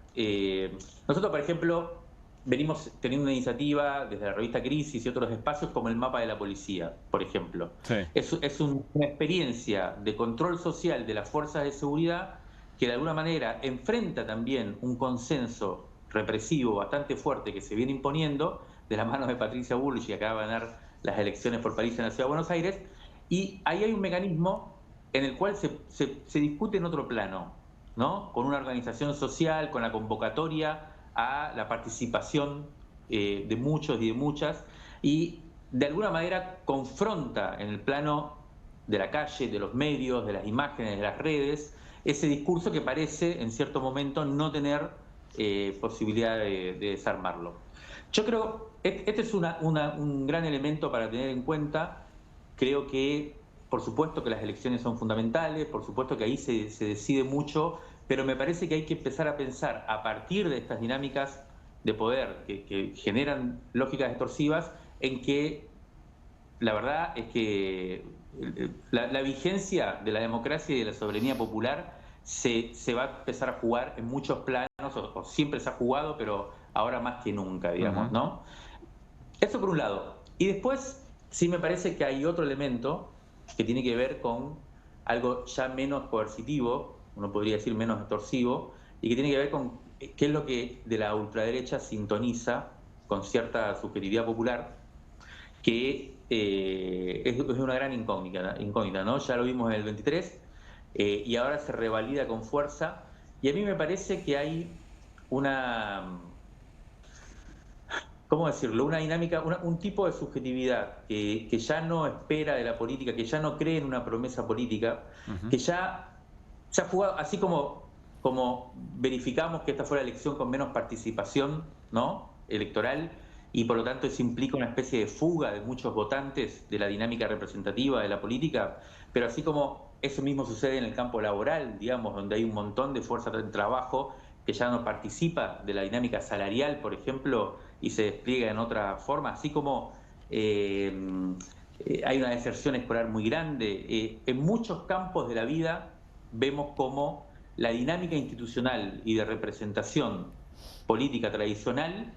Nosotros, por ejemplo, venimos teniendo una iniciativa desde la revista Crisis y otros espacios como el mapa de la policía, por ejemplo. Sí. Es una experiencia de control social de las fuerzas de seguridad que de alguna manera enfrenta también un consenso represivo bastante fuerte que se viene imponiendo de la mano de Patricia Bullrich, que acaba de ganar las elecciones por París en la Ciudad de Buenos Aires, y ahí hay un mecanismo en el cual se discute en otro plano, ¿no? Con una organización social, con la convocatoria a la participación de muchos y de muchas, y de alguna manera confronta en el plano de la calle, de los medios, de las imágenes, de las redes, ese discurso que parece en cierto momento no tener posibilidad de desarmarlo. Yo creo, este es un gran elemento para tener en cuenta. Creo que, por supuesto que las elecciones son fundamentales, por supuesto que ahí se decide mucho, pero me parece que hay que empezar a pensar a partir de estas dinámicas de poder que generan lógicas extorsivas, en que la verdad es que la vigencia de la democracia y de la soberanía popular se va a empezar a jugar en muchos planos, o siempre se ha jugado, pero ahora más que nunca, digamos, ¿no? Eso por un lado. Y después sí me parece que hay otro elemento que tiene que ver con algo ya menos coercitivo, uno podría decir menos extorsivo, y que tiene que ver con qué es lo que de la ultraderecha sintoniza con cierta subjetividad popular, que es una gran incógnita, ¿no? Ya lo vimos en el 23 y ahora se revalida con fuerza, y a mí me parece que hay una, ¿cómo decirlo?, una dinámica, un tipo de subjetividad que ya no espera de la política, que ya no cree en una promesa política, que ya se ha jugado, así como verificamos que esta fue la elección con menos participación, ¿no?, electoral, y por lo tanto eso implica una especie de fuga de muchos votantes de la dinámica representativa de la política, pero así como eso mismo sucede en el campo laboral, digamos, donde hay un montón de fuerza de trabajo que ya no participa de la dinámica salarial, por ejemplo, y se despliega en otra forma, así como hay una deserción escolar muy grande. En muchos campos de la vida vemos cómo la dinámica institucional y de representación política tradicional,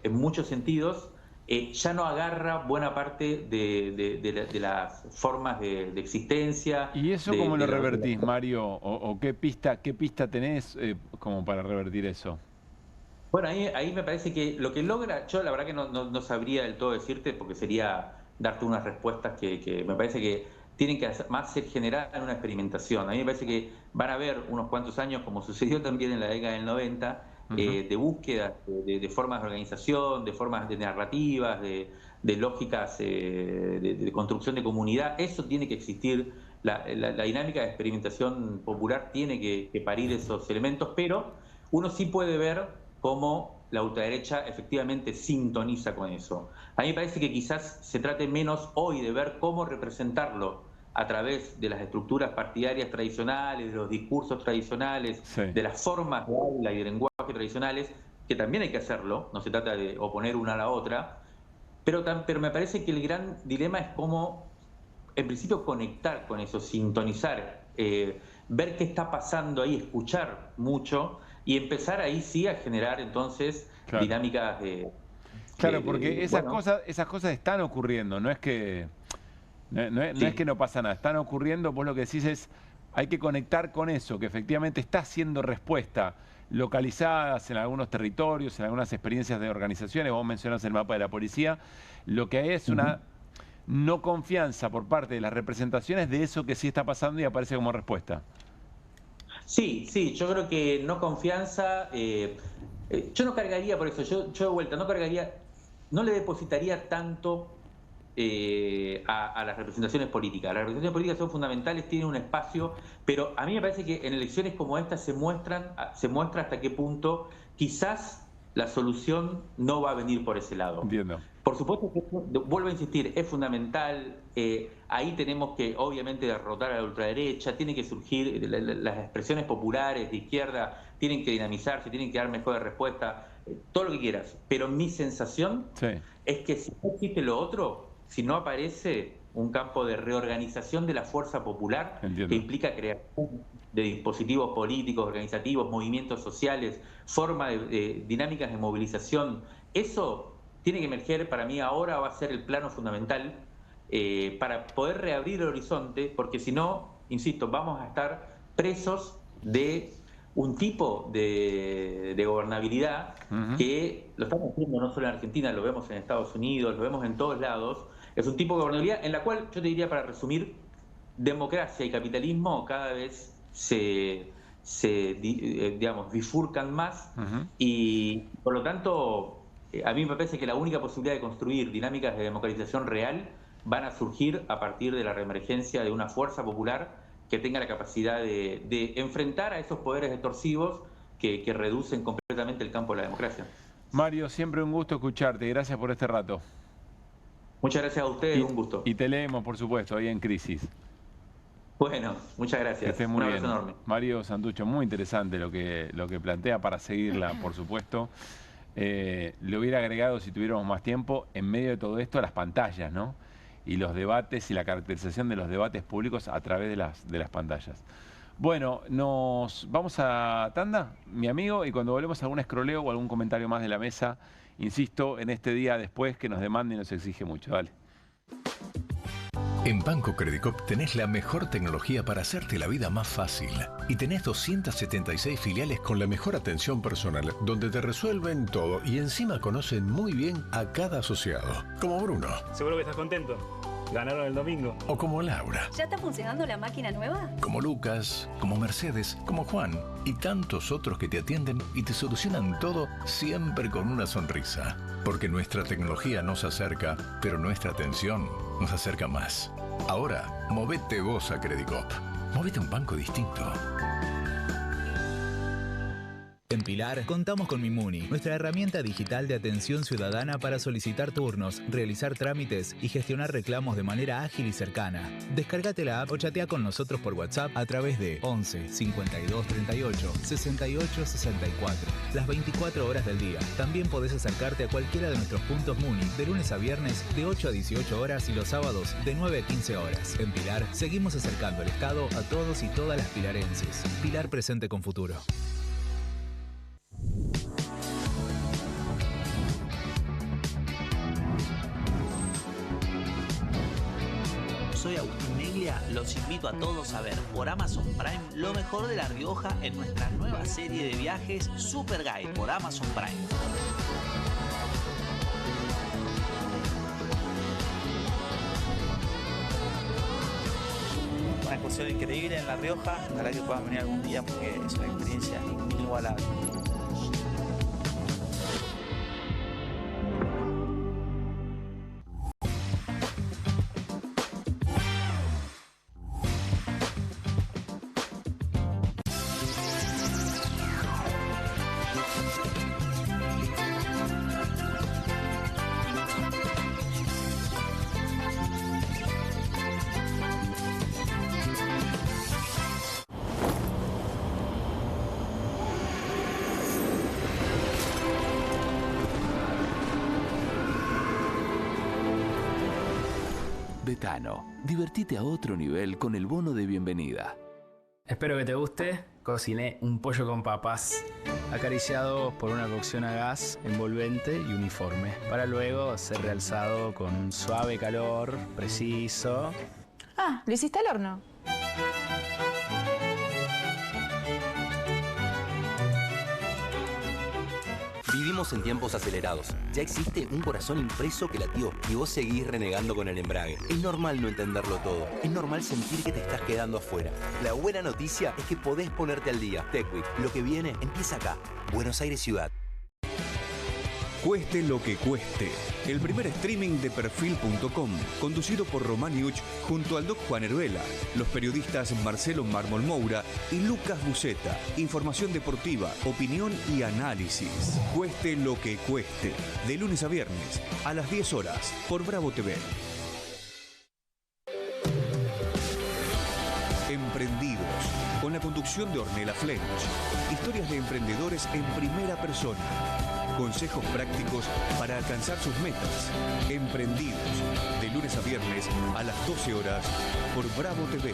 en muchos sentidos, ya no agarra buena parte de las formas de existencia. ¿Y eso cómo lo revertís, Mario? ¿O qué pista tenés como para revertir eso? Bueno, ahí me parece que lo que logra, yo la verdad que no sabría del todo decirte, porque sería darte unas respuestas que me parece que tienen que más ser generadas en una experimentación. A mí me parece que van a haber unos cuantos años, como sucedió también en la década del 90, de búsqueda de formas de organización, de formas de narrativas, de lógicas de construcción de comunidad. Eso tiene que existir. La dinámica de experimentación popular tiene que parir esos elementos, pero uno sí puede ver cómo la ultraderecha efectivamente sintoniza con eso. A mí me parece que quizás se trate menos hoy de ver cómo representarlo a través de las estructuras partidarias tradicionales, de los discursos tradicionales, de las formas de habla y de lenguaje tradicionales, que también hay que hacerlo, no se trata de oponer una a la otra, pero me parece que el gran dilema es cómo, en principio, conectar con eso, sintonizar, ver qué está pasando ahí, escuchar mucho, y empezar ahí sí a generar entonces dinámicas de... Claro, porque esas cosas están ocurriendo, no es que... No es que no pasa nada, están ocurriendo. Vos lo que decís es, hay que conectar con eso, que efectivamente está haciendo respuesta localizadas en algunos territorios, en algunas experiencias de organizaciones. Vos mencionás el mapa de la policía. Lo que hay es una no confianza por parte de las representaciones de eso que sí está pasando y aparece como respuesta. Sí, yo creo que no confianza. Yo no cargaría por eso, yo de vuelta, no le depositaría tanto a las representaciones políticas. Las representaciones políticas son fundamentales, tienen un espacio, pero a mí me parece que en elecciones como esta se muestra hasta qué punto quizás la solución no va a venir por ese lado. Entiendo. Por supuesto que, vuelvo a insistir, es fundamental, ahí tenemos que obviamente derrotar a la ultraderecha, tienen que surgir las expresiones populares de izquierda, tienen que dinamizarse, tienen que dar mejores respuestas, todo lo que quieras, pero mi sensación es que si no existe lo otro, si no aparece un campo de reorganización de la fuerza popular, que implica creación de dispositivos políticos, organizativos, movimientos sociales, forma de dinámicas de movilización, eso tiene que emerger. Para mí ahora va a ser el plano fundamental para poder reabrir el horizonte, porque si no, insisto, vamos a estar presos de un tipo de gobernabilidad que lo estamos viendo no solo en Argentina, lo vemos en Estados Unidos, lo vemos en todos lados. Es un tipo de gobernabilidad en la cual, yo te diría, para resumir, democracia y capitalismo cada vez se bifurcan más y por lo tanto a mí me parece que la única posibilidad de construir dinámicas de democratización real van a surgir a partir de la reemergencia de una fuerza popular que tenga la capacidad de enfrentar a esos poderes extorsivos que reducen completamente el campo de la democracia. Mario, siempre un gusto escucharte. Gracias por este rato. Muchas gracias a ustedes, un gusto. Y te leemos, por supuesto, ahí en Crisis. Bueno, muchas gracias. Que estés muy un abrazo bien. enorme. Mario Santucho, muy interesante lo que plantea para seguirla, por supuesto. Le hubiera agregado, si tuviéramos más tiempo, en medio de todo esto, las pantallas, ¿no? Y los debates y la caracterización de los debates públicos a través de las pantallas. Bueno, nos vamos a tanda, mi amigo, y cuando volvemos a algún escroleo o algún comentario más de la mesa, insisto, en este día después que nos demande y nos exige mucho. Dale. En Banco Credicop tenés la mejor tecnología para hacerte la vida más fácil. Y tenés 276 filiales con la mejor atención personal, donde te resuelven todo y encima conocen muy bien a cada asociado. Como Bruno. Seguro que estás contento. Ganaron el domingo. O como Laura. ¿Ya está funcionando la máquina nueva? Como Lucas, como Mercedes, como Juan. Y tantos otros que te atienden y te solucionan todo siempre con una sonrisa. Porque nuestra tecnología nos acerca, pero nuestra atención nos acerca más. Ahora, movete vos a Credicop. Movete a un banco distinto. En Pilar contamos con Mimuni, nuestra herramienta digital de atención ciudadana para solicitar turnos, realizar trámites y gestionar reclamos de manera ágil y cercana. Descárgate la app o chatea con nosotros por WhatsApp a través de 11 52 38 68 64. Las 24 horas del día. También podés acercarte a cualquiera de nuestros puntos Muni de lunes a viernes de 8 a 18 horas y los sábados de 9 a 15 horas. En Pilar seguimos acercando el Estado a todos y todas las pilarenses. Pilar presente con futuro. Soy Agustín Neglia, los invito a todos a ver por Amazon Prime lo mejor de La Rioja en nuestra nueva serie de viajes Super Guide por Amazon Prime. Una excursión increíble en La Rioja, ojalá que puedan venir algún día porque es una experiencia inigualable. Betano, divertite a otro nivel con el bono de bienvenida. Espero que te guste. Cociné un pollo con papas, acariciado por una cocción a gas envolvente y uniforme, para luego ser realzado con un suave calor preciso. Ah, ¿lo hiciste al horno? Vivimos en tiempos acelerados. Ya existe un corazón impreso que latió y vos seguís renegando con el embrague. Es normal no entenderlo todo. Es normal sentir que te estás quedando afuera. La buena noticia es que podés ponerte al día. TechWeek, lo que viene empieza acá. Buenos Aires Ciudad. Cueste lo que cueste. El primer streaming de Perfil.com, conducido por Román Uch junto al Doc Juan Heruela, los periodistas Marcelo Mármol Moura y Lucas Buceta. Información deportiva, opinión y análisis. Cueste lo que cueste. De lunes a viernes, a las 10 horas, por Bravo TV. Emprendidos, con la conducción de Ornella Flench. Historias de emprendedores en primera persona. Consejos prácticos para alcanzar sus metas. Emprendidos, de lunes a viernes a las 12 horas por Bravo TV.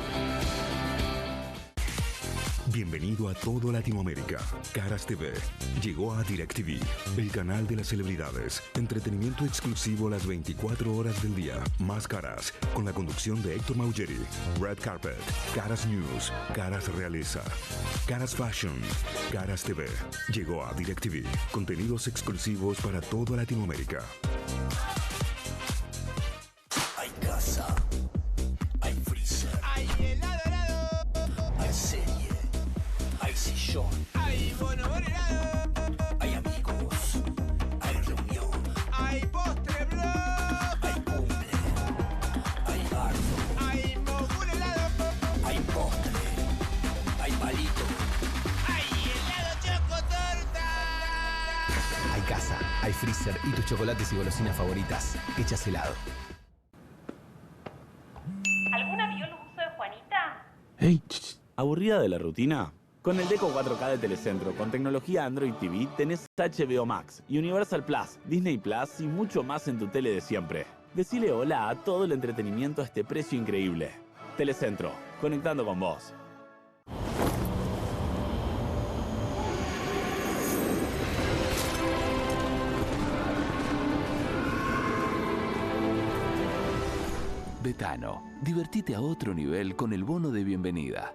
Bienvenido a todo Latinoamérica. Caras TV llegó a DirecTV, el canal de las celebridades. Entretenimiento exclusivo las 24 horas del día. Más Caras, con la conducción de Héctor Maugeri. Red Carpet, Caras News, Caras Realeza, Caras Fashion, Caras TV. Llegó a DirecTV. Contenidos exclusivos para toda Latinoamérica. Hay casa, hay freezer, hay helado, hay serie, hay sillón, hay bono helado, hay amigos, hay reunión, hay freezer y tus chocolates y golosinas favoritas hechas helado. ¿Alguna vio el uso de Juanita? Hey, ¿aburrida de la rutina? Con el Deco 4K de Telecentro, con tecnología Android TV, tenés HBO Max, Universal Plus, Disney Plus y mucho más en tu tele de siempre. Decile hola a todo el entretenimiento a este precio increíble. Telecentro, conectando con vos. Betano, divertite a otro nivel con el bono de bienvenida.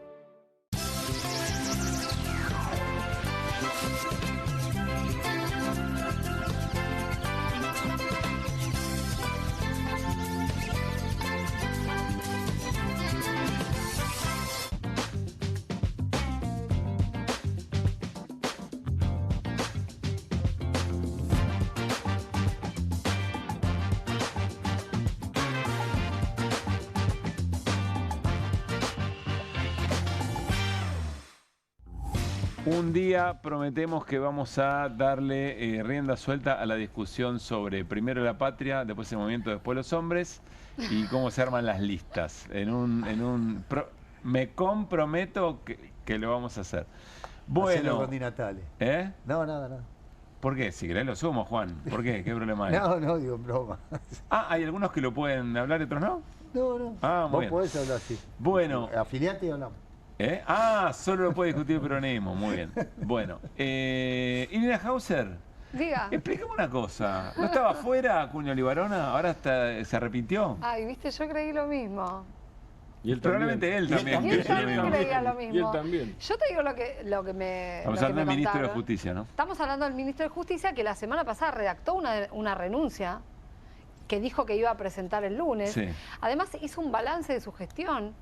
Un día prometemos que vamos a darle rienda suelta a la discusión sobre primero la patria, después el movimiento, después los hombres y cómo se arman las listas. Me comprometo que lo vamos a hacer. Bueno. Con Di Natale. ¿Eh? No, nada. ¿Por qué? Si querés lo sumo, Juan. ¿Por qué? ¿Qué problema hay? No, digo broma. Ah, ¿hay algunos que lo pueden hablar y otros no? No. Ah, muy bien. Vos podés hablar así. Bueno. Afiliate y hablamos. Ah, solo lo puede discutir el peronismo, muy bien. Bueno, Irina Hauser, Diga. explícame una cosa. ¿No estaba afuera Acuña Libarona? ¿Ahora se arrepintió? Ay, viste, yo creí lo mismo. Y él Probablemente él también. Y él también creía lo mismo. Y él también. Yo te digo lo que me Estamos hablando del ministro de Justicia, ¿no? Estamos hablando del ministro de Justicia que la semana pasada redactó una renuncia que dijo que iba a presentar el lunes. Sí. Además hizo un balance de su gestión,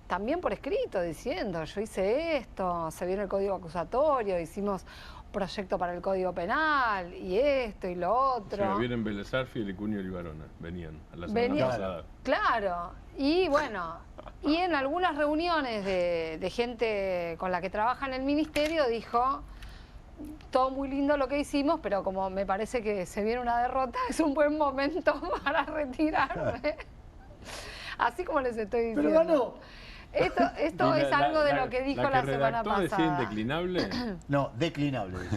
también por escrito, diciendo, yo hice esto, se viene el código acusatorio, hicimos un proyecto para el código penal, y esto y lo otro. O sea, vienen Vélez Arfield y Cunio Libarona, venían a la semana pasada. Claro, y bueno, y en algunas reuniones de gente con la que trabaja en el ministerio dijo, todo muy lindo lo que hicimos, pero como me parece que se viene una derrota, es un buen momento para retirarme. Así como les estoy diciendo. Pero ganó. Esto es algo de lo que dijo la semana pasada. ¿Decía indeclinable? No, declinable.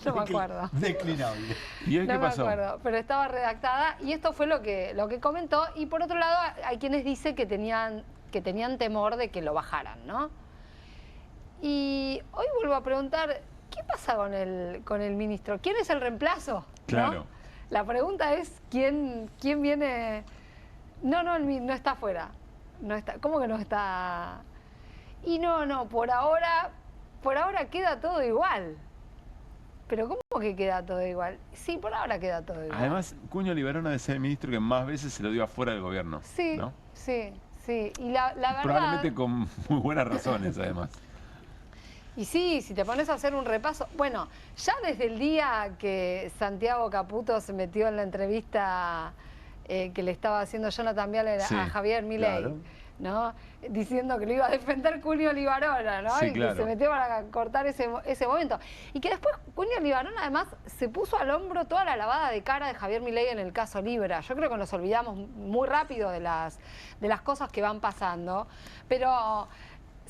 No me acuerdo. Declinable. ¿Y hoy qué pasó? No me acuerdo, pero estaba redactada y esto fue lo que comentó. Y por otro lado, hay quienes dicen que tenían temor de que lo bajaran, ¿no? Y hoy vuelvo a preguntar, ¿qué pasa con el ministro? ¿Quién es el reemplazo? Claro. ¿No? La pregunta es, ¿quién viene? No está afuera. No está. ¿Cómo que no está? Y no, por ahora queda todo igual. Pero ¿cómo que queda todo igual? Sí, por ahora queda todo igual. Además, Cuño Libarona debe ser el ministro que más veces se lo dio afuera del gobierno. Sí, ¿no? sí. Y la verdad... Probablemente con muy buenas razones, además. Y sí, si te pones a hacer un repaso... Bueno, ya desde el día que Santiago Caputo se metió en la entrevista que le estaba haciendo Jonathan Viale a Javier Milei, claro, ¿no? Diciendo que lo iba a defender Cunio Libarona, ¿no? Sí, y claro, que se metió para cortar ese momento. Y que después Cunio Libarona además se puso al hombro toda la lavada de cara de Javier Milei en el caso Libra. Yo creo que nos olvidamos muy rápido de las cosas que van pasando, pero...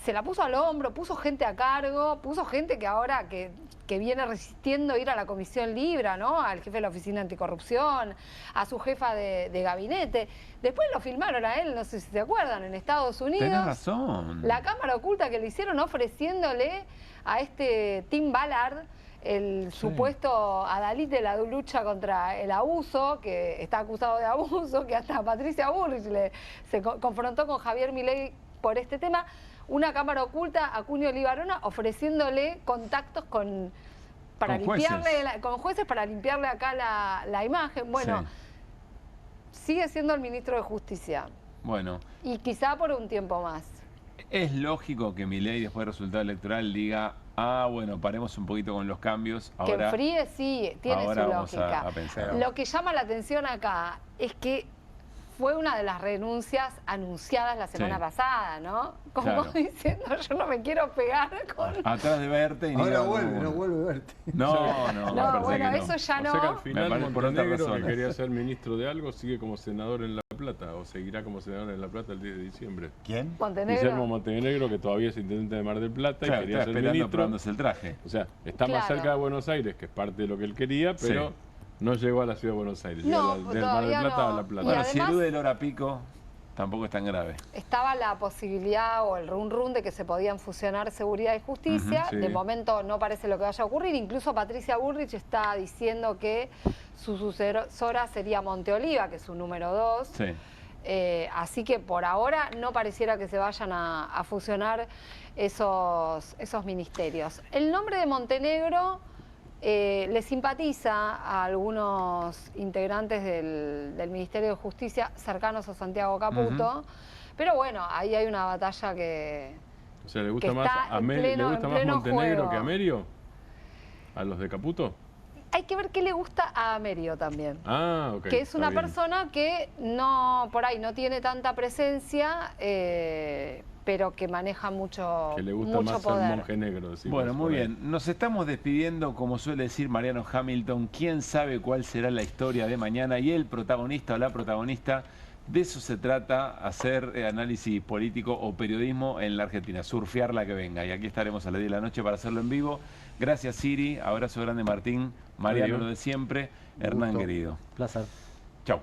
se la puso al hombro, puso gente a cargo, puso gente que ahora que viene resistiendo ir a la Comisión Libra, ¿no? Al jefe de la Oficina Anticorrupción, a su jefa de gabinete. Después lo filmaron a él, no sé si se acuerdan, en Estados Unidos. Tenés razón. La cámara oculta que le hicieron ofreciéndole a este Tim Ballard, el supuesto adalid de la lucha contra el abuso, que está acusado de abuso, que hasta Patricia Bullrich se confrontó con Javier Milei por este tema. Una cámara oculta a Cunio Libarona ofreciéndole contactos con jueces para limpiarle acá la imagen. Bueno, sigue siendo el ministro de Justicia. Bueno. Y quizá por un tiempo más. Es lógico que Milei, después del resultado electoral, diga, bueno, paremos un poquito con los cambios. Ahora, que enfríe, sí, tiene su lógica. A pensar. Lo que llama la atención acá es que fue una de las renuncias anunciadas la semana pasada, ¿no? Como Claro. diciendo, yo no me quiero pegar con... Atrás de verte y Ahora no vuelve, no vuelve a verte. No, No, me parece bueno, que no. eso ya O sea que al no. final Me parece por otras Montenegro, que razones. quería ser ministro de algo, sigue como senador en La Plata, o seguirá como senador en La Plata el 10 de diciembre. ¿Quién? Montenegro. Guillermo Montenegro, que todavía es intendente de Mar del Plata Claro, y quería está ser esperando ministro. probándose el traje. O sea, está más Claro. cerca de Buenos Aires, que es parte de lo que él quería, pero Sí. no llegó a la ciudad de Buenos Aires. No, Llegó del Mar del todavía Plata no. a La Plata. Bueno, Y si además- elude el hora pico, tampoco es tan grave. Estaba la posibilidad o el run de que se podían fusionar seguridad y justicia. Ujú, sí. De momento no parece lo que vaya a ocurrir. Incluso Patricia Bullrich está diciendo que su sucesora sería Monteoliva, que es su número 2. Sí. Así que por ahora no pareciera que se vayan a fusionar esos ministerios. El nombre de Montenegro le simpatiza a algunos integrantes del Ministerio de Justicia cercanos a Santiago Caputo, pero bueno, ahí hay una batalla que... O sea, ¿le que gusta más, está en ¿le pleno- gusta en más pleno Montenegro juego. que Amerio? ¿A los de Caputo? Hay que ver qué le gusta a Amerio también. Ah, ok. Que es está una bien. persona que no, por ahí no tiene tanta presencia, pero que maneja mucho, Que le gusta mucho más poder. el monje negro. decimos Bueno, por muy ahí. bien. Nos estamos despidiendo, como suele decir Mariano Hamilton. ¿Quién sabe cuál será la historia de mañana? Y el protagonista o la protagonista, de eso se trata, hacer análisis político o periodismo en la Argentina, surfear la que venga. Y aquí estaremos a las 10 de la noche para hacerlo en vivo. Gracias, Siri. Abrazo grande, Martín. Mariano, Adiós. lo de siempre. Hernán, Gusto. querido. Placer. Chau.